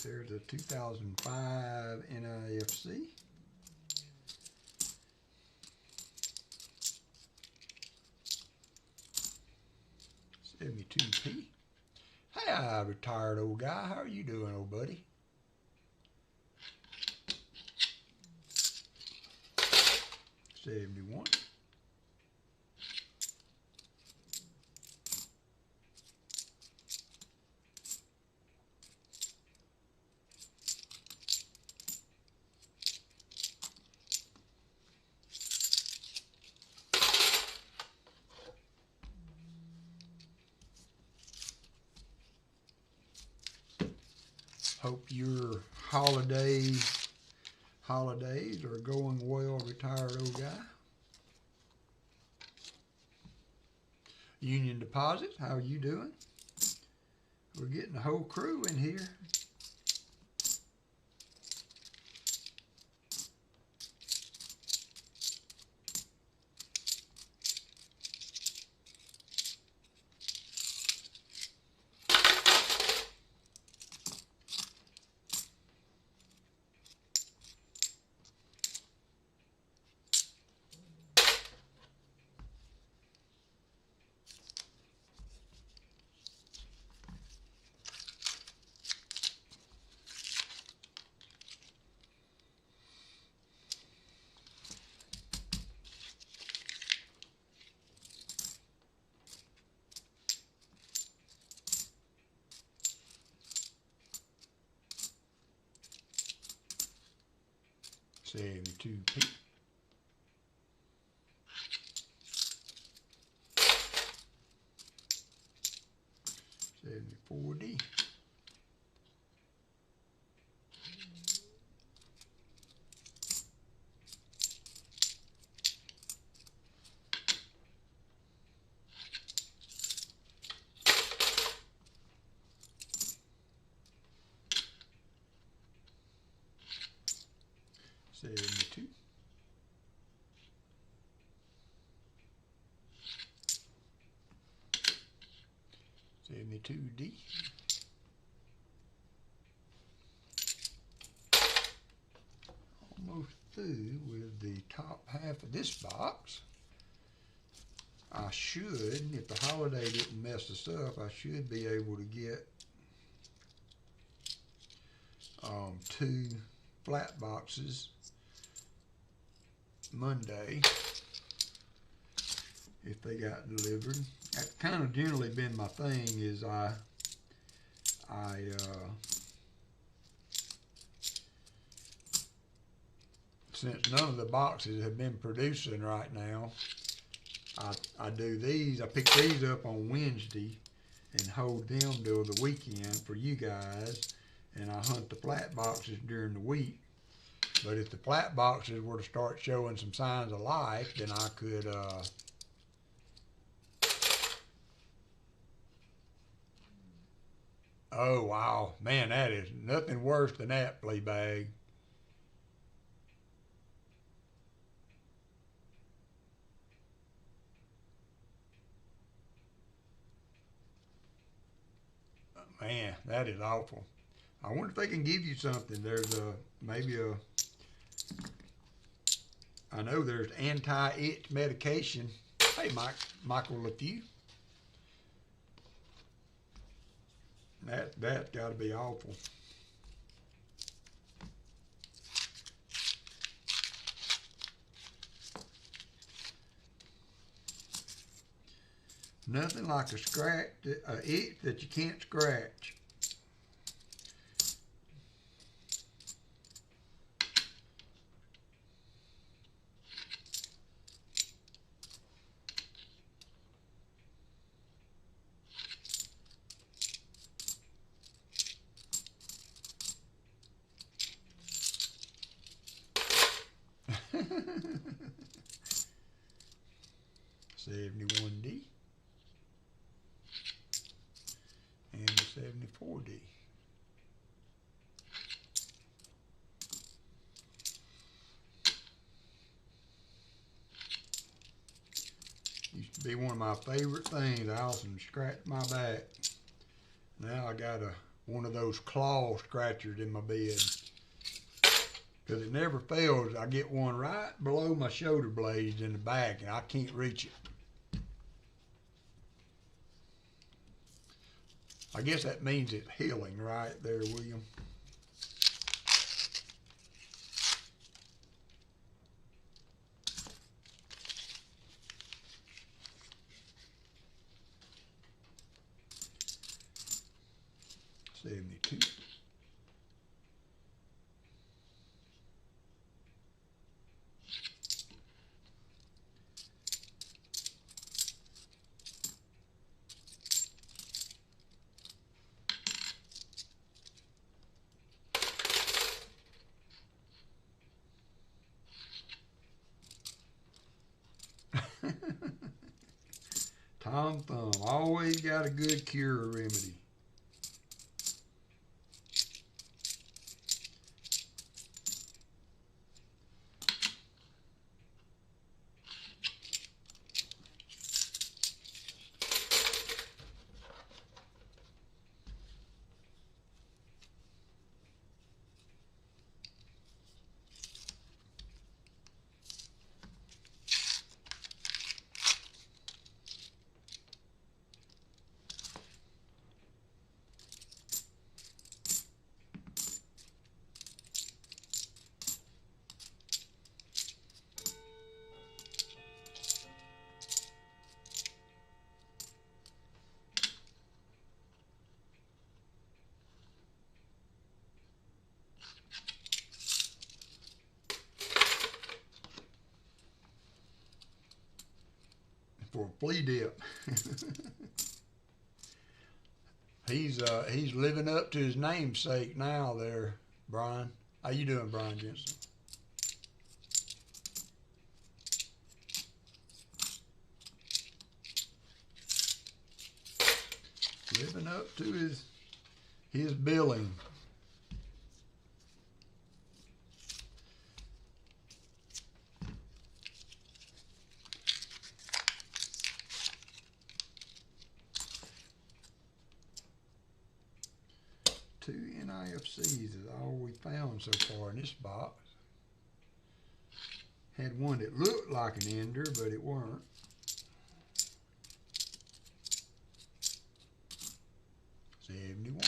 There's a 2005 NIFC. $72p. Hi, retired old guy. How are you doing, old buddy? $71. Hope your holidays are going well, retired old guy. Union Deposits, how are you doing? We're getting the whole crew in here. $72p. 74D. $72. $72D. Almost through with the top half of this box. I should, if the holiday didn't mess us up, I should be able to get 2 flat boxes Monday if they got delivered. That's kind of generally been my thing, is since none of the boxes have been producing right now, I do these. I pick these up on Wednesday and hold them till the weekend for you guys, and I hunt the flat boxes during the week. But if the flat boxes were to start showing some signs of life, then I could oh wow, man, that is nothing worse than that, flea bag. Man, that is awful. I wonder if they can give you something. There's I know there's anti-itch medication. Hey, Michael LaFew. That's got to be awful. Nothing like a itch that you can't scratch. $71D and $74D. Used to be one of my favorite things. I often scratch my back. Now I got one of those claw scratchers in my bed, because it never fails. I get one right below my shoulder blades in the back, and I can't reach it. I guess that means it's healing right there, William. $72. Tom Thumb, always got a good cure remedy. For a flea dip. He's living up to his namesake now there, Brian. How you doing, Brian Jensen? Living up to his billing. Two NIFCs is all we found so far in this box. Had one that looked like an ender, but it weren't. $71.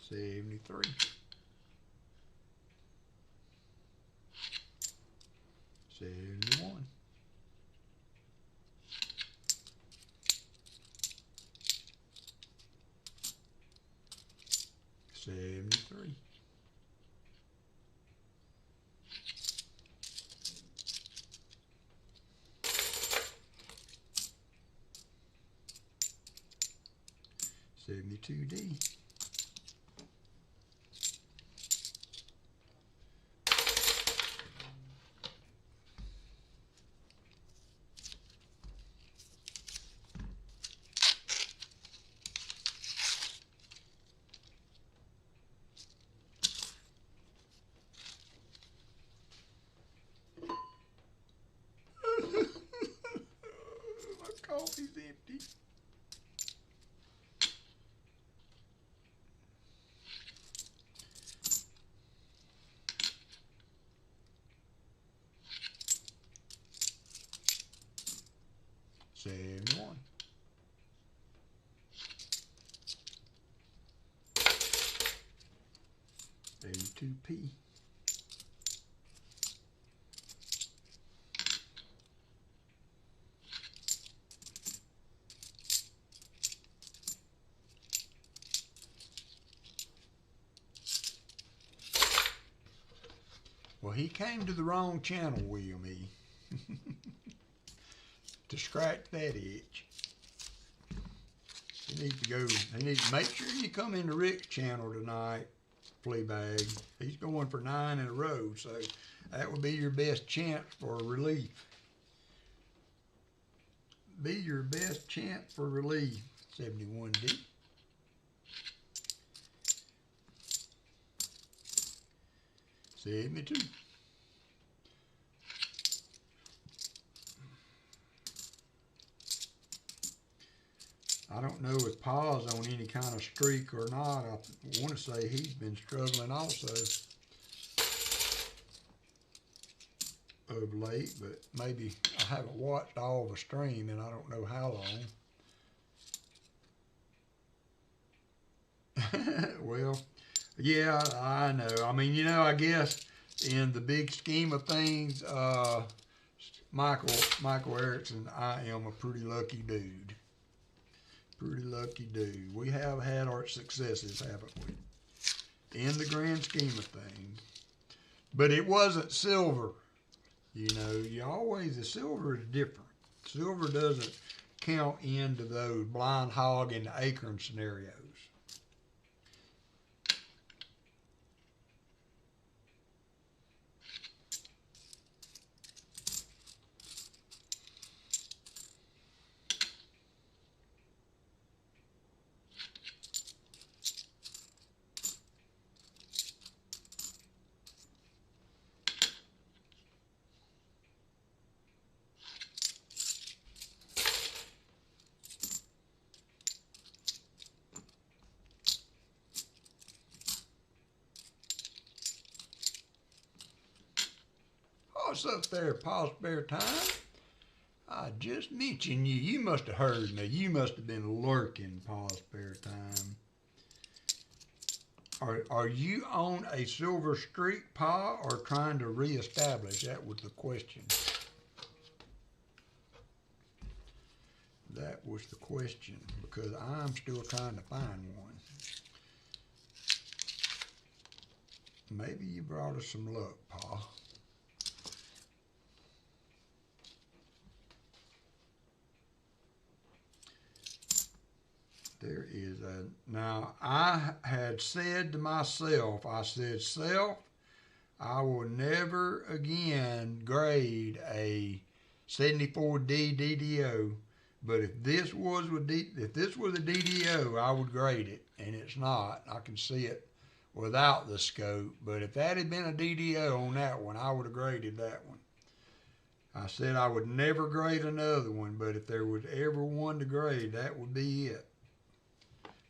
$73. $71. $73. $72D. My coffee's empty. $71. $82P. Well, he came to the wrong channel, William E. to scratch that itch. You need to go, you need to make sure you come into Rick's channel tonight, Fleabag. He's going for 9 in a row, so that would be your best chance for relief. Be your best chance for relief. 71D. $72. I don't know if Pa's on any kind of streak or not. I want to say he's been struggling also of late, but maybe I haven't watched all the stream and I don't know how long. Well, yeah, I know. I mean, you know, I guess in the big scheme of things, Michael Erickson, I am a pretty lucky dude. Pretty lucky dude. We have had our successes, haven't we? In the grand scheme of things. But it wasn't silver. You know, the silver is different. Silver doesn't count into those blind hog and acorn scenarios. what's up there, Pa Spare Time? I just mentioned you. You must have heard me. You must have been lurking, Pa Spare Time. Are you on a silver streak, Pa, or trying to reestablish? That was the question. That was the question, because I'm still trying to find one. Maybe you brought us some luck, Pa. There is a, now I had said to myself, I said, self, I will never again grade a 74D DDO, but if this was a DDO, I would grade it, and it's not. I can see it without the scope, but if that had been a DDO on that one, I would have graded that one. I said I would never grade another one, but if there was ever one to grade, that would be it.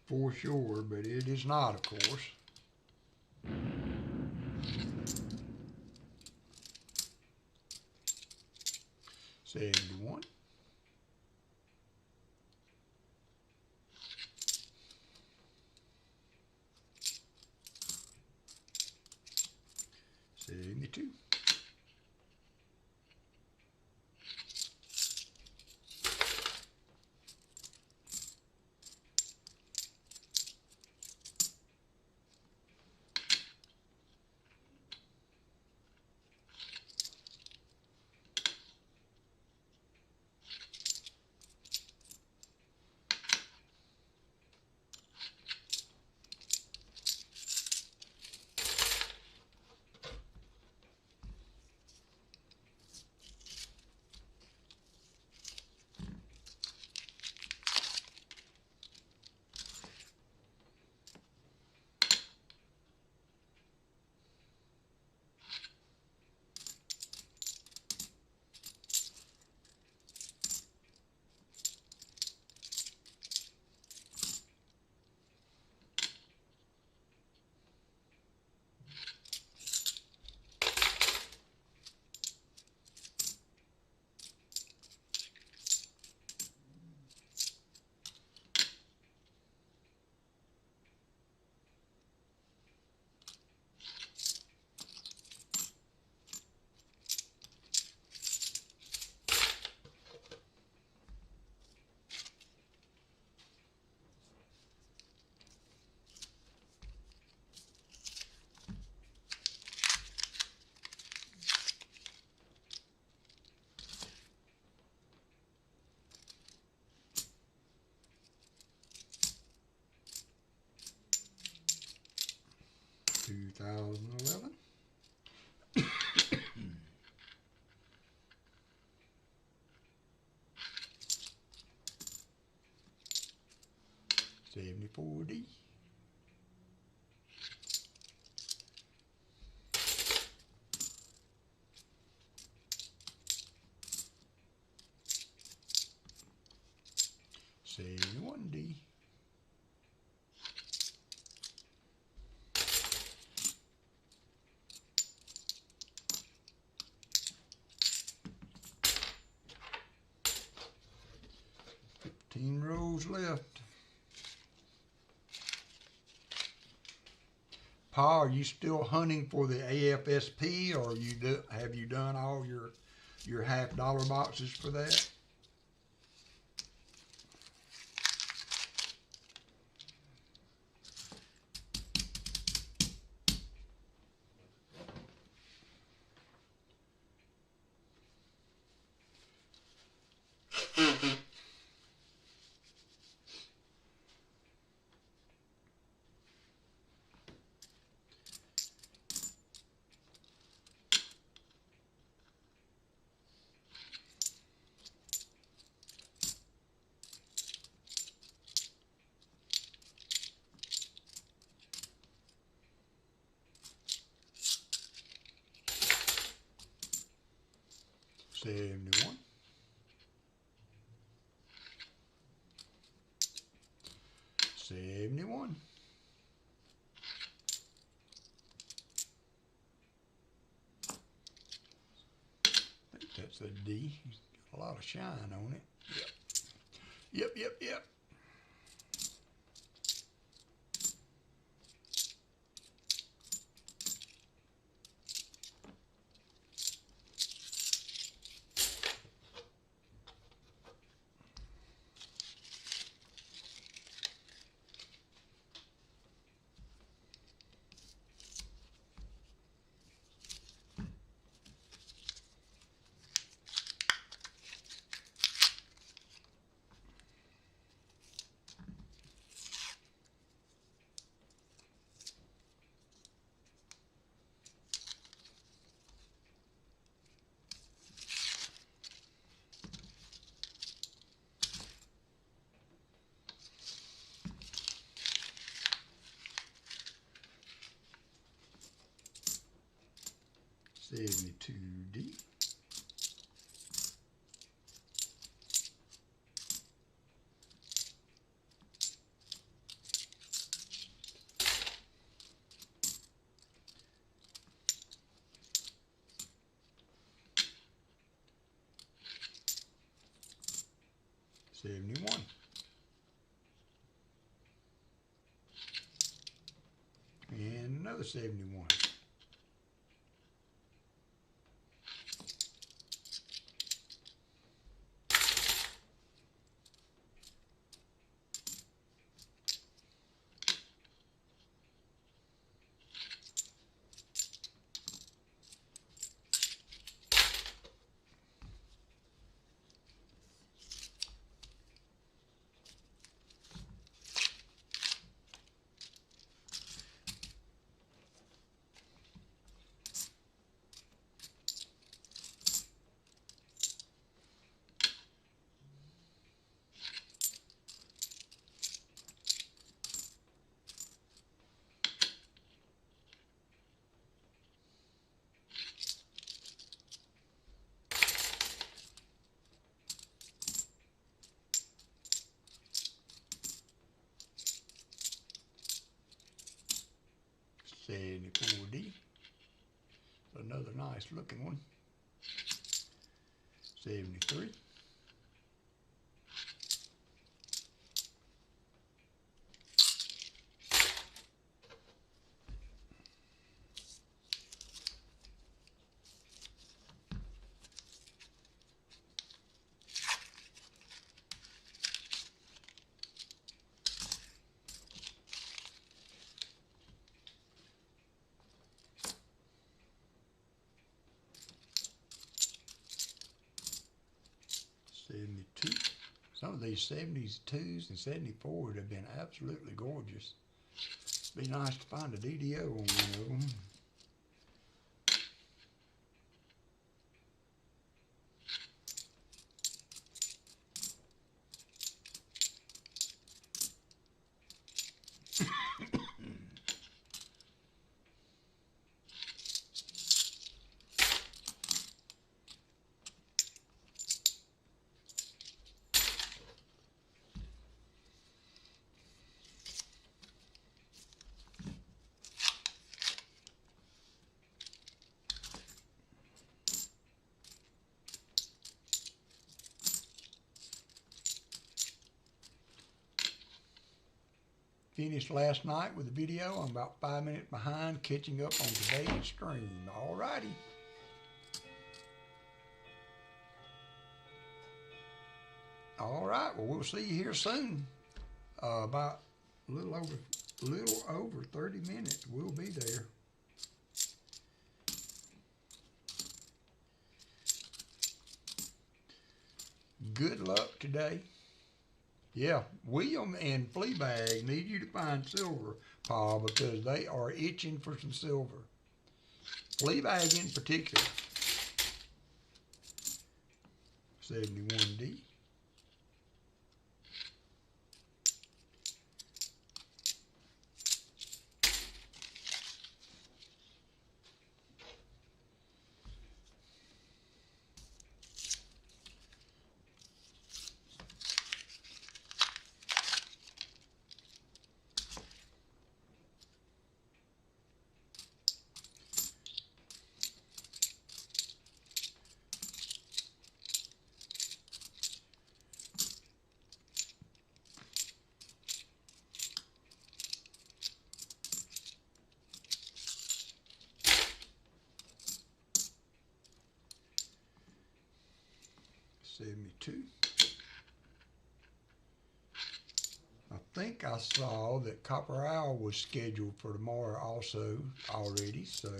For sure, but it is not, of course. $71. $72. $2011. $74D. $71D. Rows left. Pa, are you still hunting for the AFSP, or have you done all your $50 boxes for that? $71. $71. That's a D. It's got a lot of shine on it. Yep. 72D. $71. And another 71. $74D. Another nice looking one. 73. Some of these 72s and 74s have been absolutely gorgeous. Be nice to find a DDO on one of them. Finished last night with the video. I'm about 5 minutes behind, catching up on today's stream. Alrighty. Alright, well, we'll see you here soon. About a little over 30 minutes. We'll be there. Good luck today. Yeah, William and Fleabag need you to find silver, Paul, because they are itching for some silver. Fleabag in particular. 71D. 72. I think I saw that Copper Owl was scheduled for tomorrow also already, so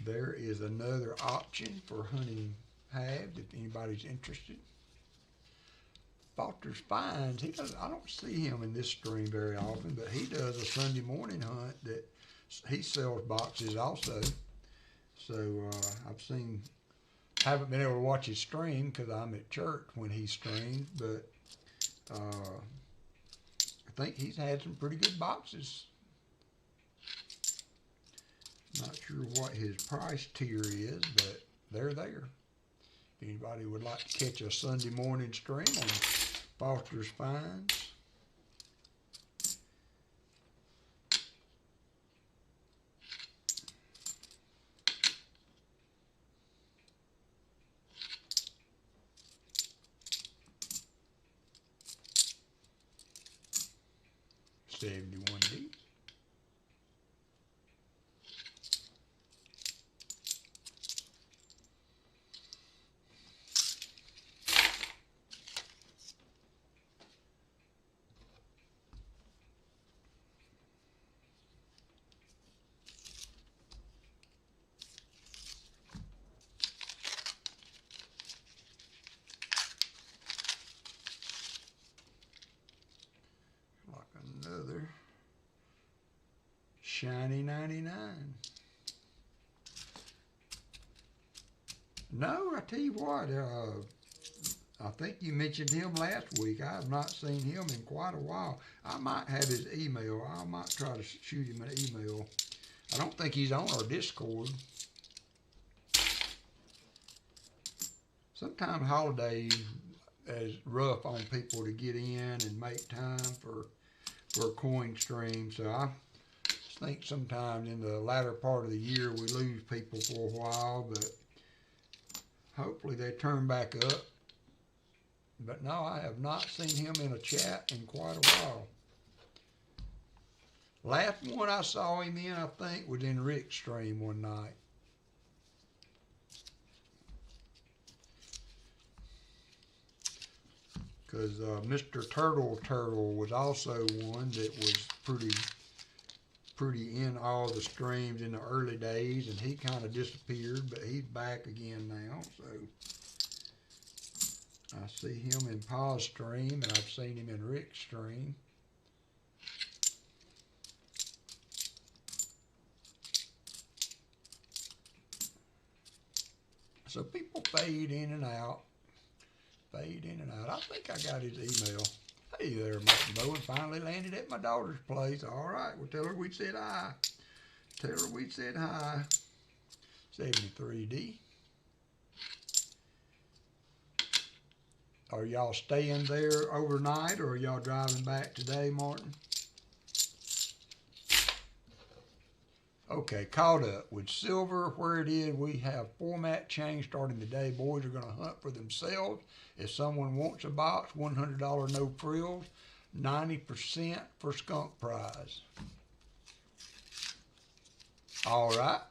there is another option for hunting halves if anybody's interested. Foster's Finds, I don't see him in this stream very often, but he does a Sunday morning hunt that he sells boxes also. So haven't been able to watch his stream because I'm at church when he streams, but I think he's had some pretty good boxes. Not sure what his price tier is, but they're there. If anybody would like to catch a Sunday morning stream on Foster's Finds. $71D. Another shiny 99. No, I tell you what, I think you mentioned him last week. I have not seen him in quite a while. I might have his email. I might try to shoot him an email. I don't think he's on our Discord. Sometimes holidays is rough on people to get in and make time for a coin stream. So I think sometimes in the latter part of the year we lose people for a while, but hopefully they turn back up. But no, I have not seen him in a chat in quite a while. Last one I saw him in, I think, was in Rick's stream one night. Because Mr. Turtle was also one that was pretty in all the streams in the early days, and he kind of disappeared, but he's back again now. So I see him in Pa's stream, and I've seen him in Rick's stream. So people fade in and out. Fade in and out. I think I got his email. Hey there, Mr. Bowen. Finally landed at my daughter's place. All right. Well, tell her we said hi. Tell her we said hi. 73D. Are y'all staying there overnight, or are y'all driving back today, Martin? Okay, caught up with silver where it is. We have format change starting today. Boys are going to hunt for themselves. If someone wants a box, $100 no frills, 90% for skunk prize. All right.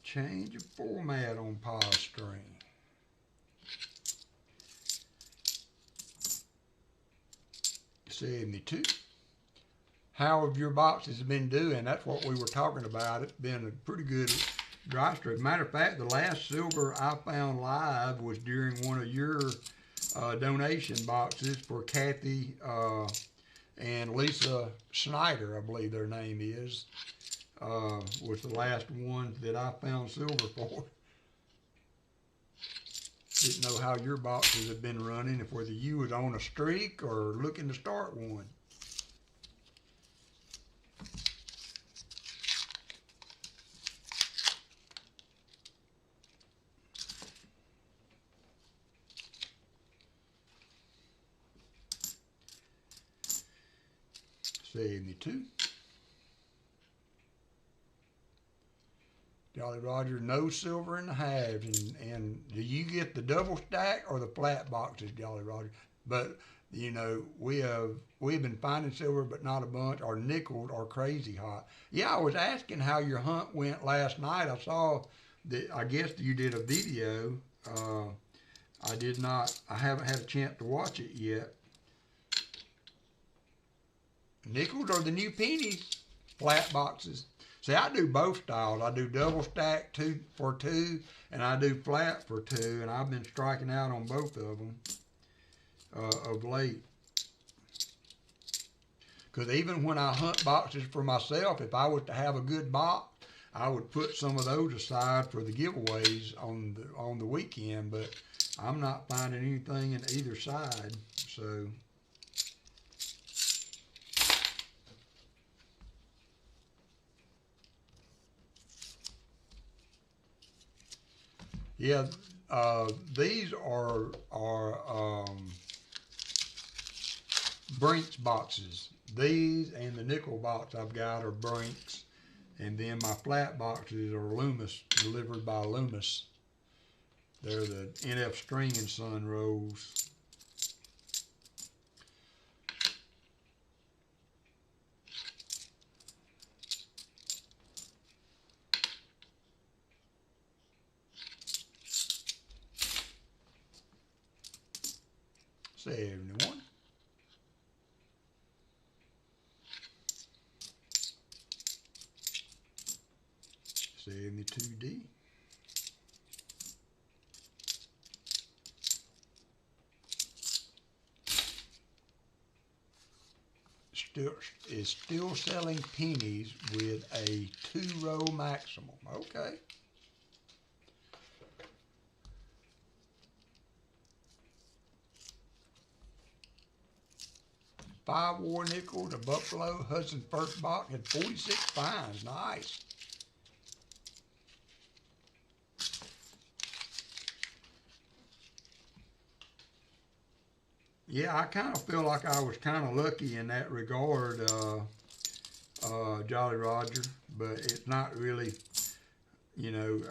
Change of format on Pa's string. $72. How have your boxes been doing? That's what we were talking about. It's been a pretty good dry streak. Matter of fact, the last silver I found live was during one of your donation boxes for Kathy and Lisa Snyder, I believe their name is. Was the last one that I found silver for. Didn't know how your boxes have been running, if whether you was on a streak or looking to start one. $72. Jolly Roger, no silver in the halves. And do you get the double stack or the flat boxes, Jolly Roger? But You know, we've been finding silver, but not a bunch. Or nickels are crazy hot. Yeah, I was asking how your hunt went last night. I saw that. I guess you did a video. I did not. I haven't had a chance to watch it yet. Nickels are the new pennies. Flat boxes. See, I do both styles. I do double stack for two, and I do flat for two, and I've been striking out on both of them of late. Because even when I hunt boxes for myself, if I was to have a good box, I would put some of those aside for the giveaways on the weekend. But I'm not finding anything in either side, so. Yeah, these are Brinks boxes. These and the nickel box I've got are Brinks, and then my flat boxes are Loomis, delivered by Loomis. They're the NF String and Son rolls. $71. $72D. Still selling pennies with a 2-row maximum. Okay. Five war nickels, a Buffalo Hudson first box, and 46 fines. Nice. Yeah, I kind of feel like I was kind of lucky in that regard, Jolly Roger, but it's not really, you know,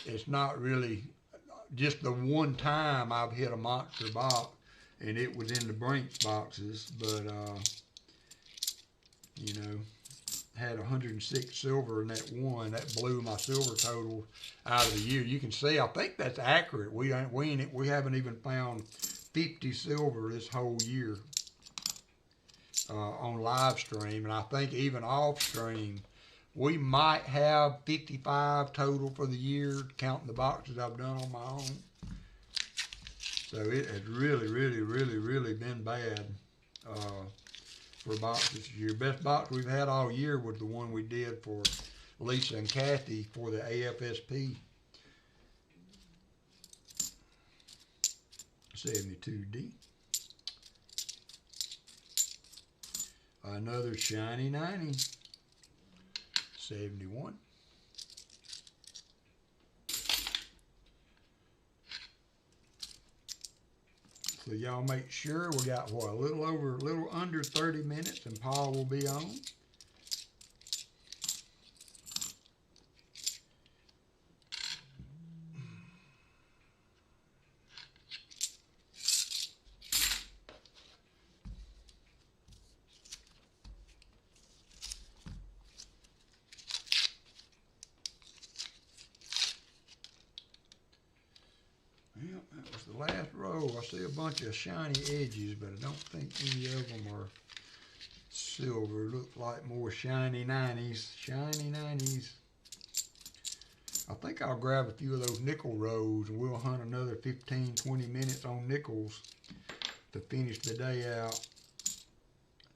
it's not really just the one time I've hit a monster box, and it was in the Brinks boxes, but, you know, had 106 silver in that one. That blew my silver total out of the year. You can see, I think that's accurate. We haven't even found 50 silver this whole year on live stream, and I think even off stream we might have 55 total for the year, counting the boxes I've done on my own. So it has really been bad for boxes this year. Best box we've had all year was the one we did for Lisa and Kathy for the AFSP. 72D. Another shiny 90. 71. So y'all make sure we got what, a little under 30 minutes, and Paul will be on. Yep, that was the last row. I see a bunch of shiny edges, but I don't think any of them are silver. Look like more shiny 90s. Shiny 90s. I think I'll grab a few of those nickel rows, and we'll hunt another 15-20 minutes on nickels to finish the day out.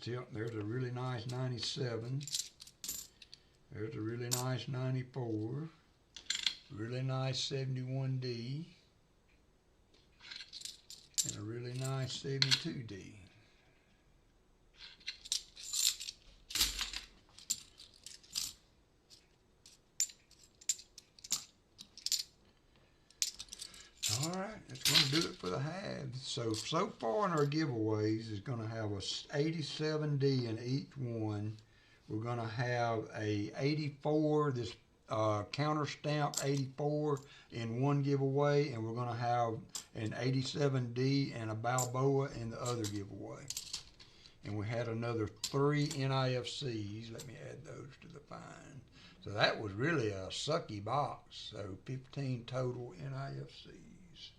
Yep, there's a really nice 97. There's a really nice 94. Really nice 71D. And a really nice 72D. All right, that's going to do it for the halves. So far in our giveaways is going to have a 87D in each one. We're going to have a 84. This counter stamp 84 in one giveaway, and we're going to have an 87D and a Balboa in the other giveaway. And we had another 3 NIFCs. Let me add those to the find. So that was really a sucky box. So 15 total NIFCs.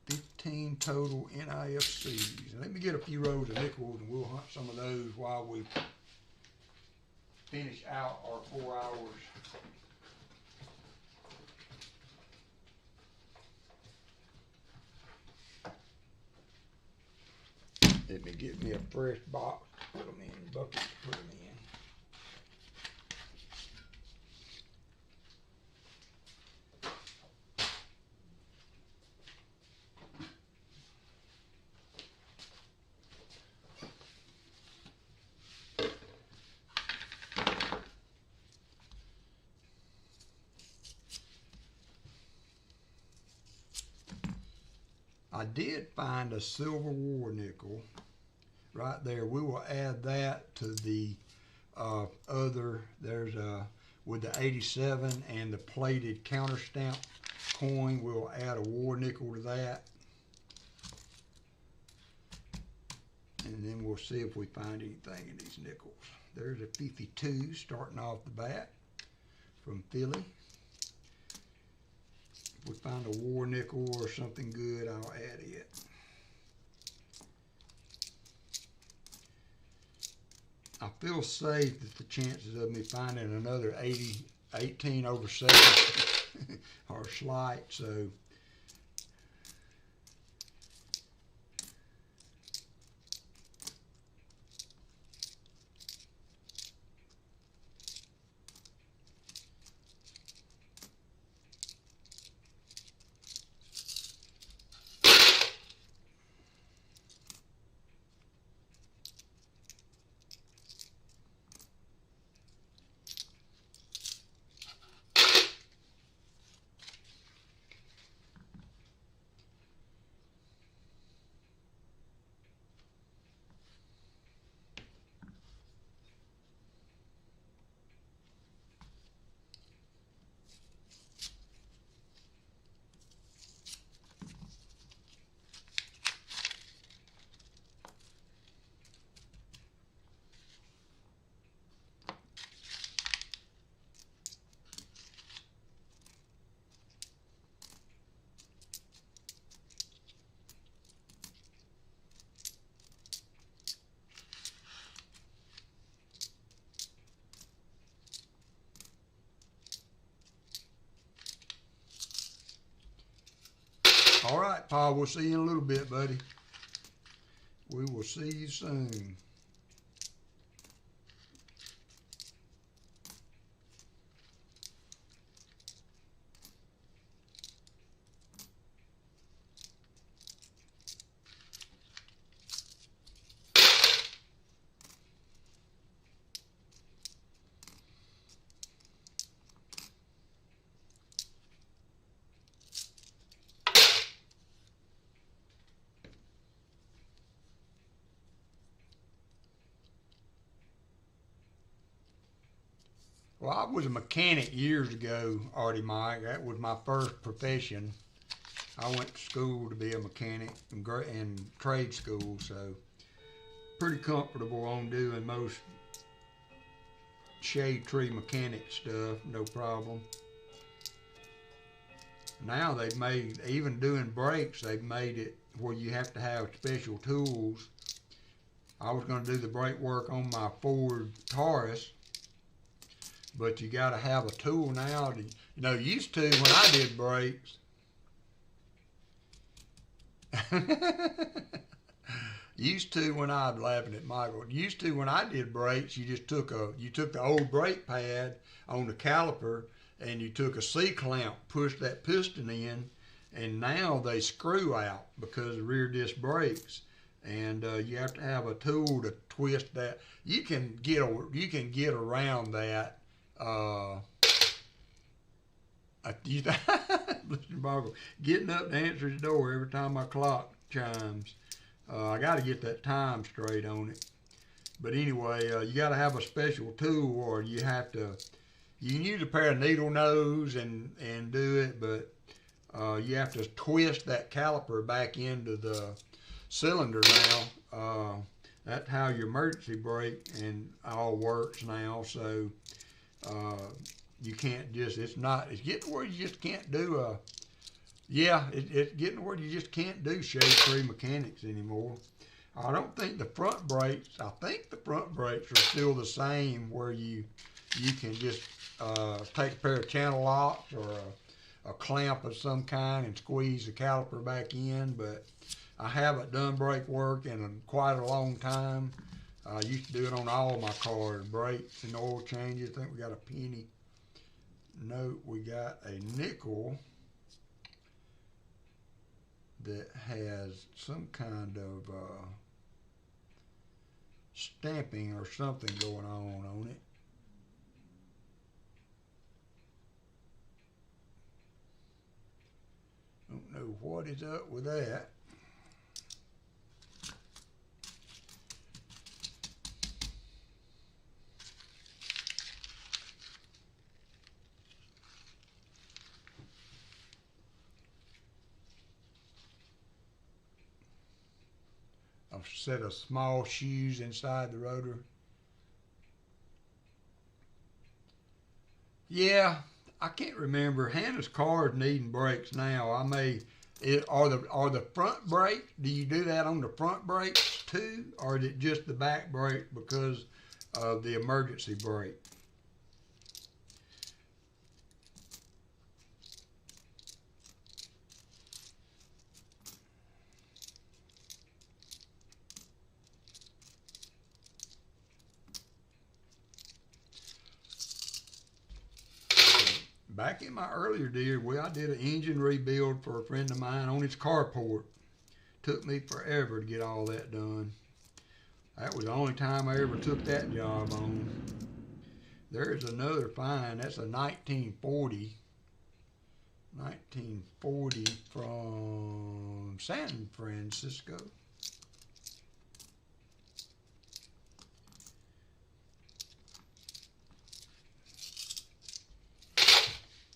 15 total NIFCs. Let me get a few rows of nickels and we'll hunt some of those while we finish out our 4 hours. Let me get me a fresh box, put them in, bucket to put them in. I did find a silver war nickel right there. We will add that to the other. There's with the 87 and the plated counter stamp coin. We'll add a war nickel to that, and then we'll see if we find anything in these nickels. There's a 52 starting off the bat from Philly. If we find a war nickel or something good, I'll add it. I feel safe that the chances of me finding another 18 over 7 are slight, so all right, Paul, we'll see you in a little bit, buddy. We will see you soon. Well, I was a mechanic years ago, Artie Mike. That was my first profession. I went to school to be a mechanic in trade school, so pretty comfortable on doing most shade tree mechanic stuff, no problem. Now they've made, even doing brakes, they've made it where you have to have special tools. I was going to do the brake work on my Ford Taurus, but you got to have a tool now. Used to when I did brakes, used to when I'm laughing at Michael, used to when I did brakes, you just took the old brake pad on the caliper and you took a C-clamp, pushed that piston in, and now they screw out because of rear disc brakes. And you have to have a tool to twist that. You can get around that. Getting up to answer his door every time my clock chimes. I got to get that time straight on it. But anyway, you got to have a special tool, or you can use a pair of needle nose and do it, but you have to twist that caliper back into the cylinder now. That's how your emergency brake and all works now. So you can't just, it's getting where you just can't do it's getting where you just can't do shade-free mechanics anymore. I think the front brakes are still the same, where you can just take a pair of channel locks or a clamp of some kind and squeeze the caliper back in, but I haven't done brake work in quite a long time. I used to do it on all my cars, brakes and oil changes. I think we got a penny. No, we got a nickel that has some kind of stamping or something going on it. Don't know what is up with that. A set of small shoes inside the rotor. Yeah, I can't remember. Hannah's car is needing brakes now. Are the front brakes? Do you do that on the front brakes too, or is it just the back brake because of the emergency brake? Back in my earlier days, I did an engine rebuild for a friend of mine on his carport. Took me forever to get all that done. That was the only time I ever took that job on. There's another find. That's a 1940 from San Francisco.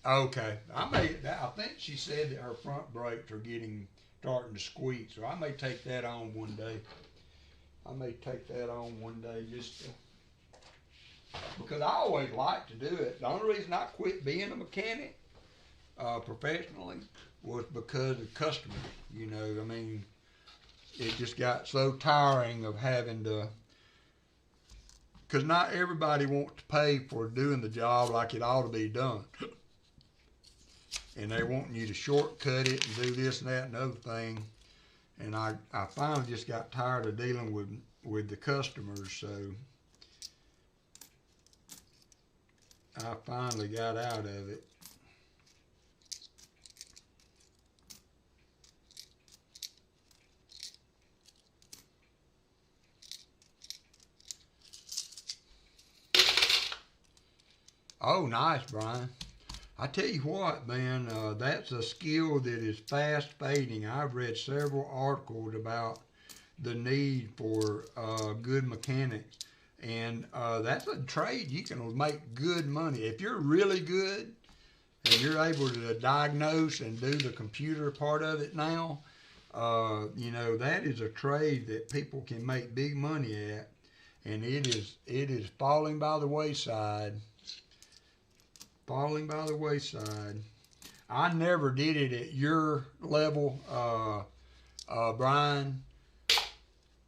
Okay, I think she said that her front brakes are starting to squeak, so I may take that on one day. Just because I always liked to do it. The only reason I quit being a mechanic professionally was because of customers. You know, I mean, it just got so tiring of having to. Because not everybody wants to pay for doing the job like it ought to be done. And they wanting you to shortcut it and do this and that and other thing. And I finally just got tired of dealing with the customers, so I finally got out of it. Oh, nice, Brian. I tell you what, man, that's a skill that is fast fading. I've read several articles about the need for good mechanics, and that's a trade you can make good money. If you're really good and you're able to diagnose and do the computer part of it now, you know, that is a trade that people can make big money at, and it is falling by the wayside. I never did it at your level, Brian.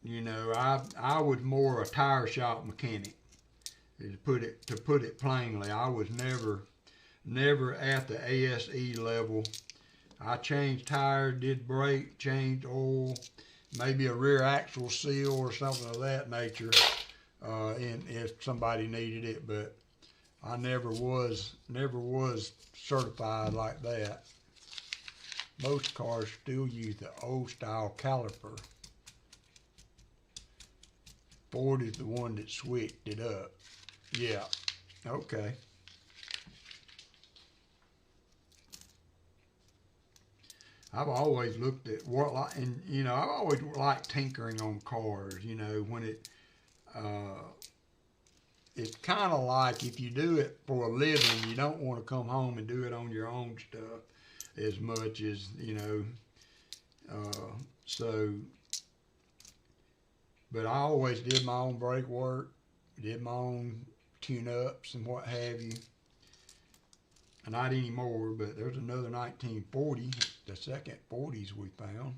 You know, I was more a tire shop mechanic. To put it plainly, I was never at the ASE level. I changed tires, did brake, changed oil, maybe a rear axle seal or something of that nature, and if somebody needed it, but I never was certified like that. Most cars still use the old style caliper. Ford is the one that switched it up. Yeah, okay. I've always looked at and you know, I've always liked tinkering on cars. You know, it's kind of like if you do it for a living, you don't want to come home and do it on your own stuff as much as, you know. So, but I always did my own brake work, did my own tune-ups and what have you. Not anymore, but there's another 1940, the second 40s we found.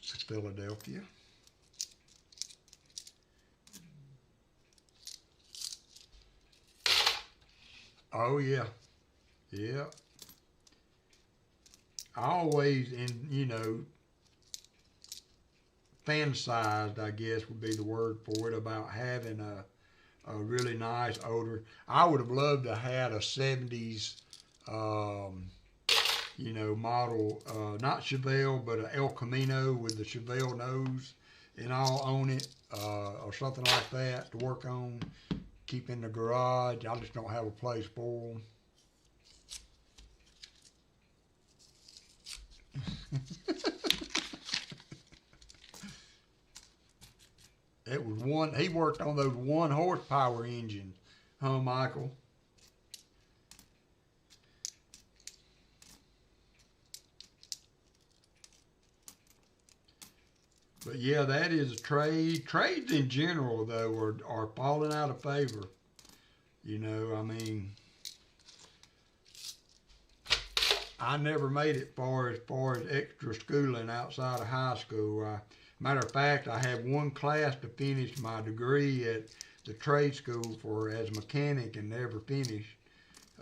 Philadelphia. Oh yeah, yeah. I always, fantasized, I guess would be the word for it, about having a really nice odor. I would have loved to have had a 70s, model, not Chevelle, but an El Camino with the Chevelle nose and all on it, or something like that to work on. Keep in the garage. I just don't have a place for them. It was one, he worked on those 1 horsepower engines, huh, Michael? But yeah, that is a trade. Trades in general, though, are falling out of favor. You know, I mean, I never made it as far as extra schooling outside of high school. Matter of fact, I had one class to finish my degree at the trade school as a mechanic and never finished.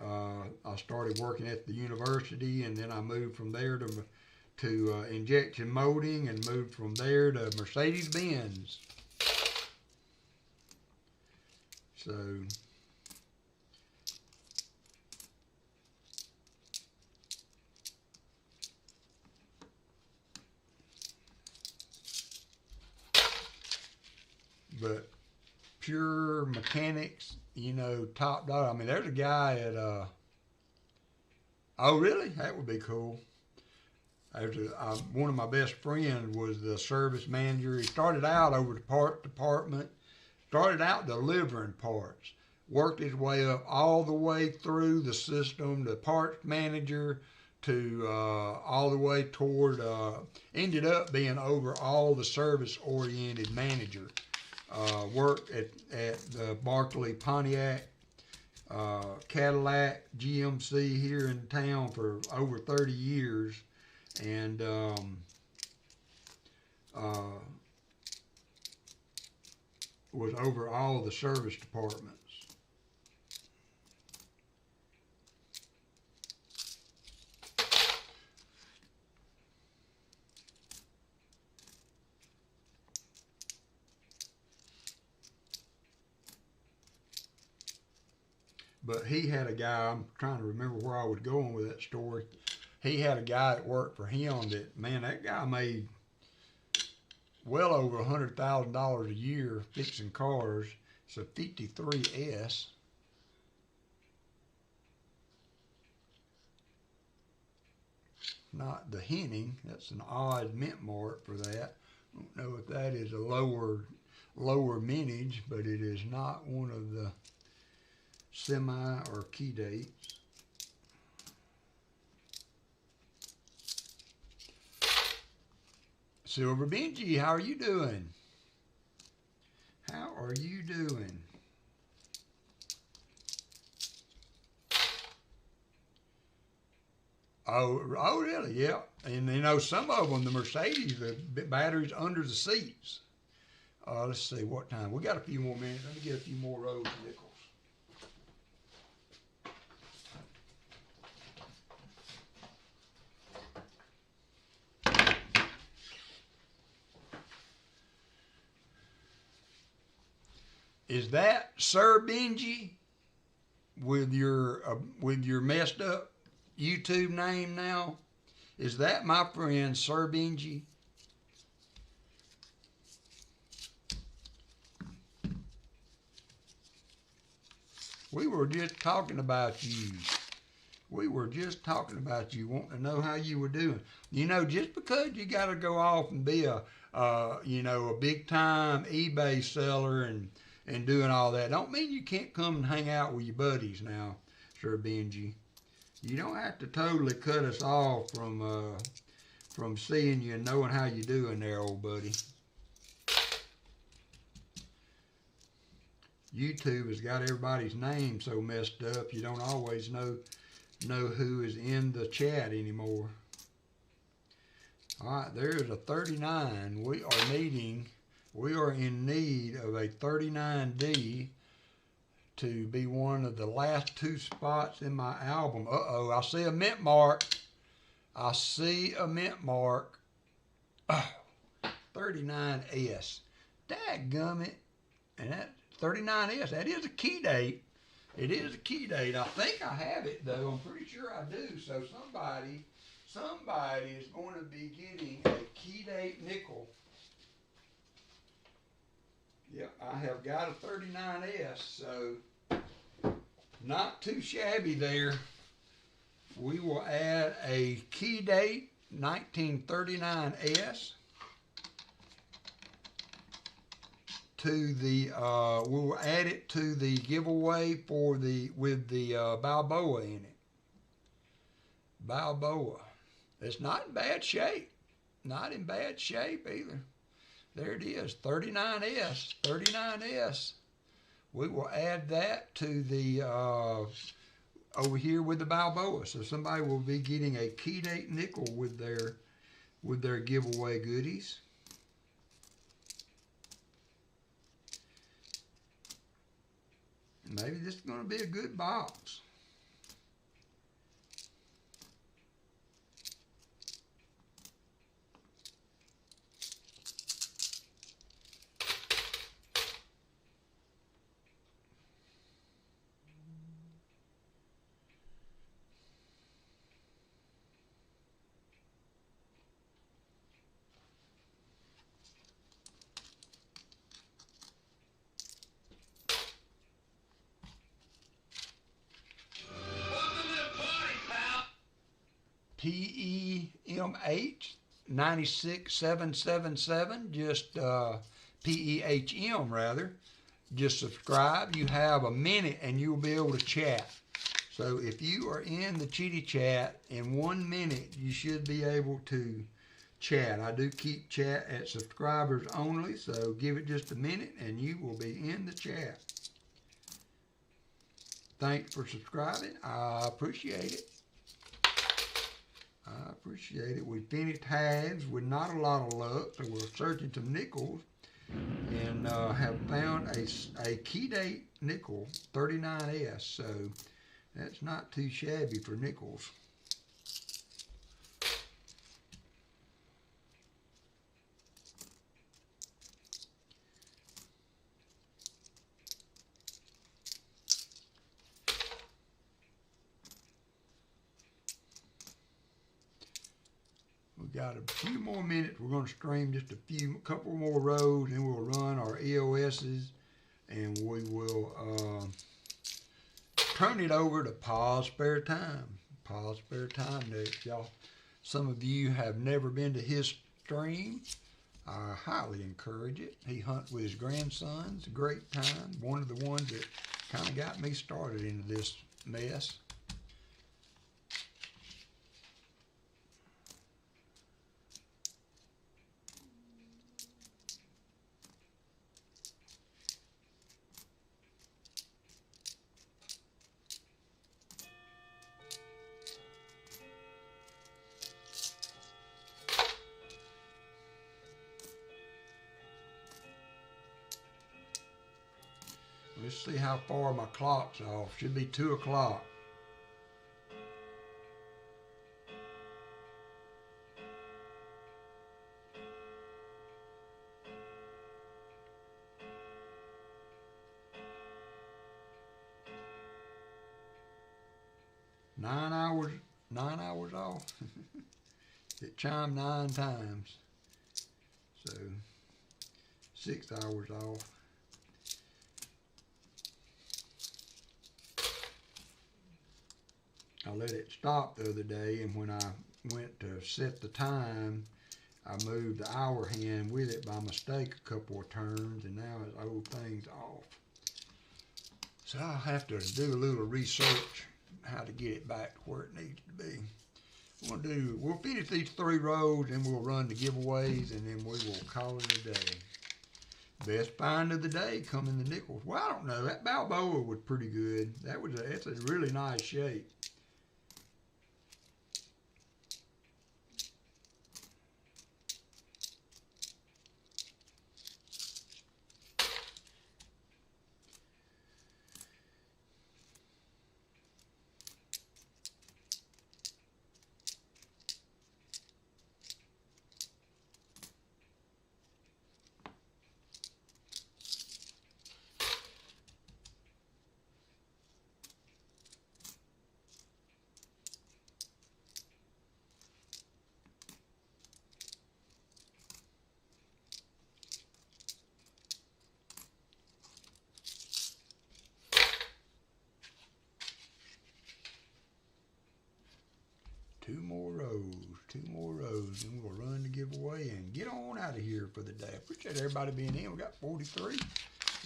I started working at the university, and then I moved from there to injection molding, and moved from there to Mercedes-Benz. So, but pure mechanics, top dog. I mean, there's a guy at, oh really? That would be cool. One of my best friends was the service manager. He started out over the part department, started out delivering parts, worked his way up all the way through the system, the parts manager, to all the way toward, ended up being over all the service-oriented manager. Worked at the Barclay Pontiac, Cadillac, GMC here in town for over 30 years. And was over all the service departments. But he had a guy, I'm trying to remember where I was going with that story. He had a guy that worked for him that guy made well over $100,000 a year fixing cars. It's a 53S. Not the Henning, that's an odd mint mark for that. I don't know if that is a lower mintage, but it is not one of the semi or key dates. Silver Benji, how are you doing? How are you doing? Oh, really? Yeah. And some of them, the Mercedes, the batteries under the seats. Let's see what time. We got a few more minutes. Let me get a few more rows of nickels. Is that Sir Benji with your messed up YouTube name now? Is that my friend Sir Benji? We were just talking about you. We were just talking about you, wanting to know how you were doing. You know, just because you got to go off and be a big time eBay seller and doing all that, don't mean you can't come and hang out with your buddies now, Sir Benji. You don't have to totally cut us off from seeing you and knowing how you're doing there, old buddy. YouTube has got everybody's name so messed up you don't always know who is in the chat anymore. All right, there's a 39. We are in need of a 39D to be one of the last two spots in my album. Uh-oh, I see a mint mark. I see a mint mark. Oh, 39S. Dadgummit. And that 39S, that is a key date. It is a key date. I think I have it, though. I'm pretty sure I do. So somebody is going to be getting a key date nickel. Yep, I have got a 39S, so not too shabby there. We will add a key date 1939S to the we'll add it to the giveaway with the Balboa in it. Balboa. It's not in bad shape. Not in bad shape either. There it is, 39S, 39S. We will add that to the over here with the Balboa. So somebody will be getting a key date nickel with their giveaway goodies. Maybe this is going to be a good box. PEMH 96777, just PEHM rather. Just subscribe. You have a minute and you'll be able to chat. So if you are in the Chitty Chat in 1 minute, you should be able to chat. I do keep chat at subscribers only, so give it just a minute and you will be in the chat. Thanks for subscribing. I appreciate it. I appreciate it. We finished halves with not a lot of luck, so we're searching some nickels and have found a key date nickel 39S, so that's not too shabby for nickels. Got a few more minutes. We're going to stream just a couple more rows, and we'll run our EOSs, and we will turn it over to Pa's Spare Time. Pa's Spare Time next, y'all. Some of you have never been to his stream. I highly encourage it. He hunts with his grandsons. A great time. One of the ones that kind of got me started into this mess. Let's see how far my clock's off. Should be 2 o'clock. Nine hours off. It chimed 9 times. So 6 hours off. I let it stop the other day, and when I went to set the time, I moved the hour hand with it by mistake a couple of turns, and now its old thing's off. So I'll have to do a little research how to get it back to where it needs to be. We'll finish these 3 rows, and we'll run the giveaways, and then we will call it a day. Best find of the day come in the nickels. Well, I don't know. That Balboa was pretty good. It's a really nice shape. Two more rows, and we'll run the giveaway and get on out of here for the day. I appreciate everybody being in. We got 43.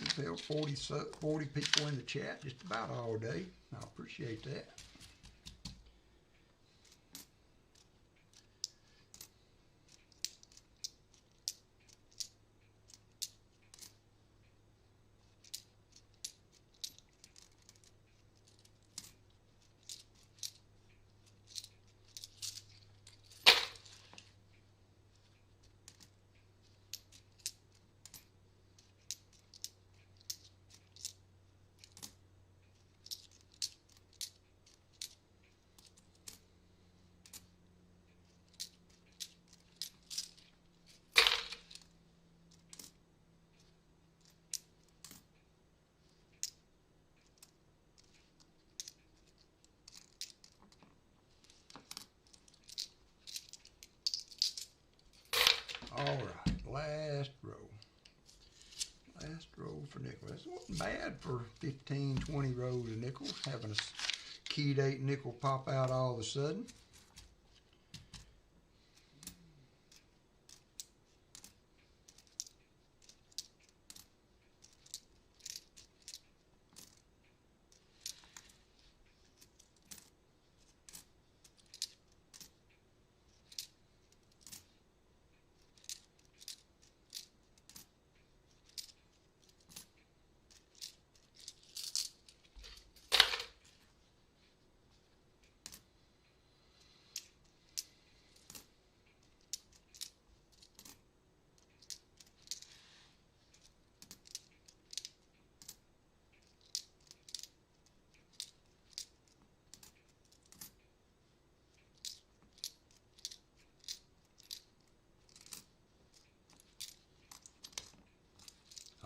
We've held 40 people in the chat just about all day. I appreciate that. All right, last row. Last row for nickels. This wasn't bad for 15, 20 rows of nickels, having a key date nickel pop out all of a sudden.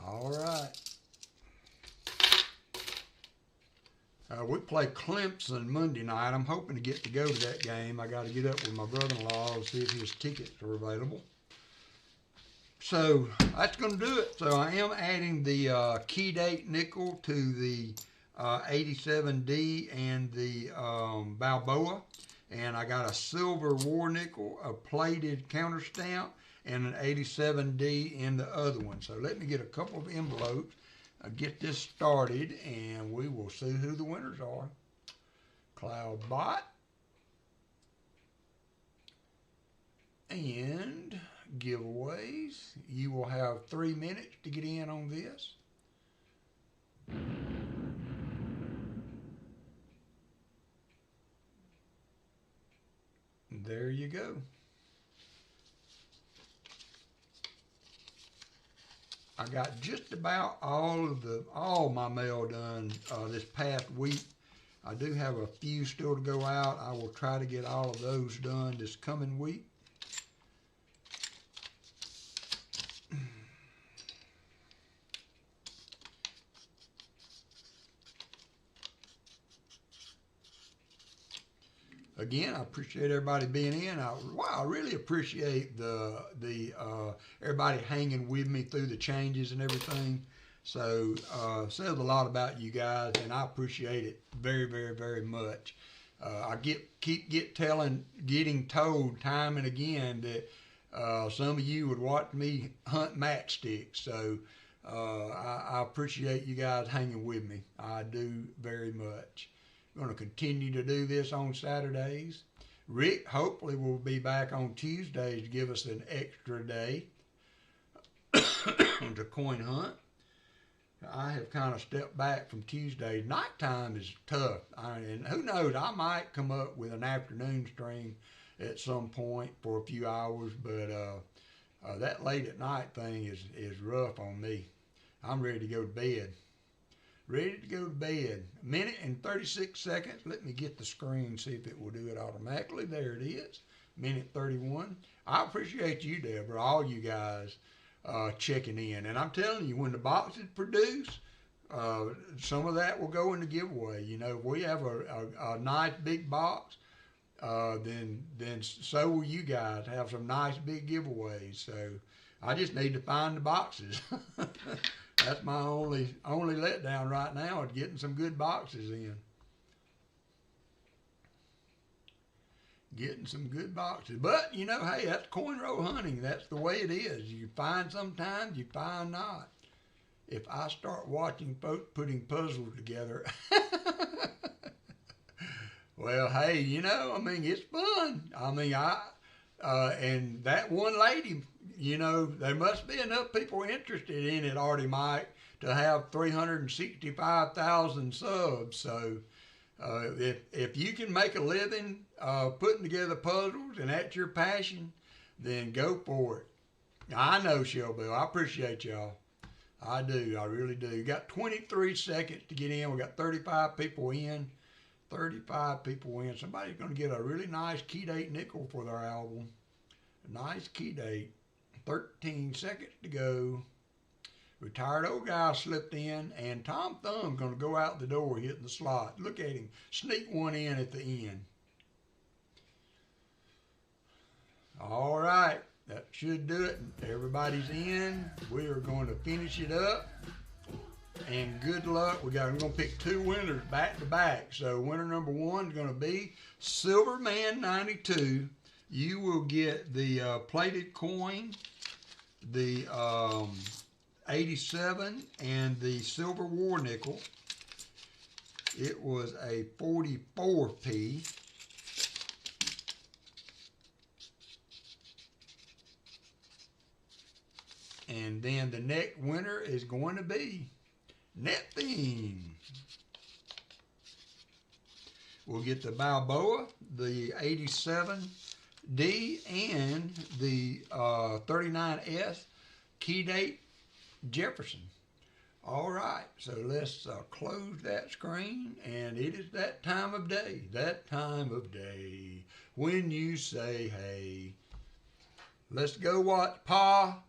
All right. We play Clemson Monday night. I'm hoping to get to go to that game. I got to get up with my brother-in-law to see if his tickets are available. So that's going to do it. So I am adding the key date nickel to the 87D and the Balboa. And I got a silver war nickel, a plated counter stamp, and an 87D in the other one. So let me get a couple of envelopes, get this started, and we will see who the winners are. Cloudbot and giveaways. You will have 3 minutes to get in on this. There you go. I got just about all my mail done this past week. I do have a few still to go out. I will try to get all of those done this coming week. Again, I appreciate everybody being in. I really appreciate the everybody hanging with me through the changes and everything. So says a lot about you guys, and I appreciate it very, very, very much. I keep getting told time and again that some of you would watch me hunt matchsticks. So I appreciate you guys hanging with me. I do very much. I'm going to continue to do this on Saturdays. Rick hopefully will be back on Tuesdays to give us an extra day to coin hunt. I have kind of stepped back from Tuesdays. Nighttime is tough. And who knows, I might come up with an afternoon stream at some point for a few hours, but that late at night thing is rough on me. I'm ready to go to bed. Ready to go to bed. A minute and 36 seconds. Let me get the screen, see if it will do it automatically. There it is. Minute 31. I appreciate you, Deborah, all you guys checking in. And I'm telling you, when the boxes produce, some of that will go in the giveaway. You know, if we have a nice big box, then so will you guys have some nice big giveaways. So I just need to find the boxes. That's my only letdown right now, is getting some good boxes in. Getting some good boxes. But, you know, hey, that's coin roll hunting. That's the way it is. You find sometimes, you find not. If I start watching folks putting puzzles together, well, hey, you know, I mean, it's fun. I mean, and that one lady, you know, there must be enough people interested in it, Artie Mike, to have 365,000 subs. So if you can make a living putting together puzzles and that's your passion, then go for it. I know, Shelby. I appreciate y'all. I do. I really do. You got 23 seconds to get in. We got 35 people in. 35 people in. Somebody's going to get a really nice key date nickel for their album. A nice key date. 13 seconds to go. Retired old guy slipped in, and Tom Thumb's going to go out the door hitting the slot. Look at him. Sneak one in at the end. All right. That should do it. Everybody's in. We are going to finish it up. And good luck. I'm going to pick two winners back to back. So winner number one is going to be Silverman 92. You will get the plated coin, the 87, and the silver war nickel. It was a 44p. And then the next winner is going to be Nettheme. We'll get the Balboa, the 87D, and the 39S key date Jefferson. All right, so let's close that screen, and it is that time of day when you say, hey, let's go watch Pa.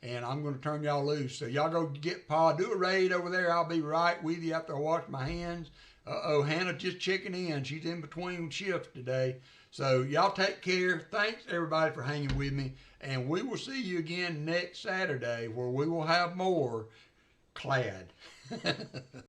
And I'm going to turn y'all loose. So y'all go get Pa. Do a raid over there. I'll be right with you after I wash my hands. Uh-oh, Hannah just checking in. She's in between shifts today. So y'all take care. Thanks, everybody, for hanging with me. And we will see you again next Saturday, where we will have more Clad.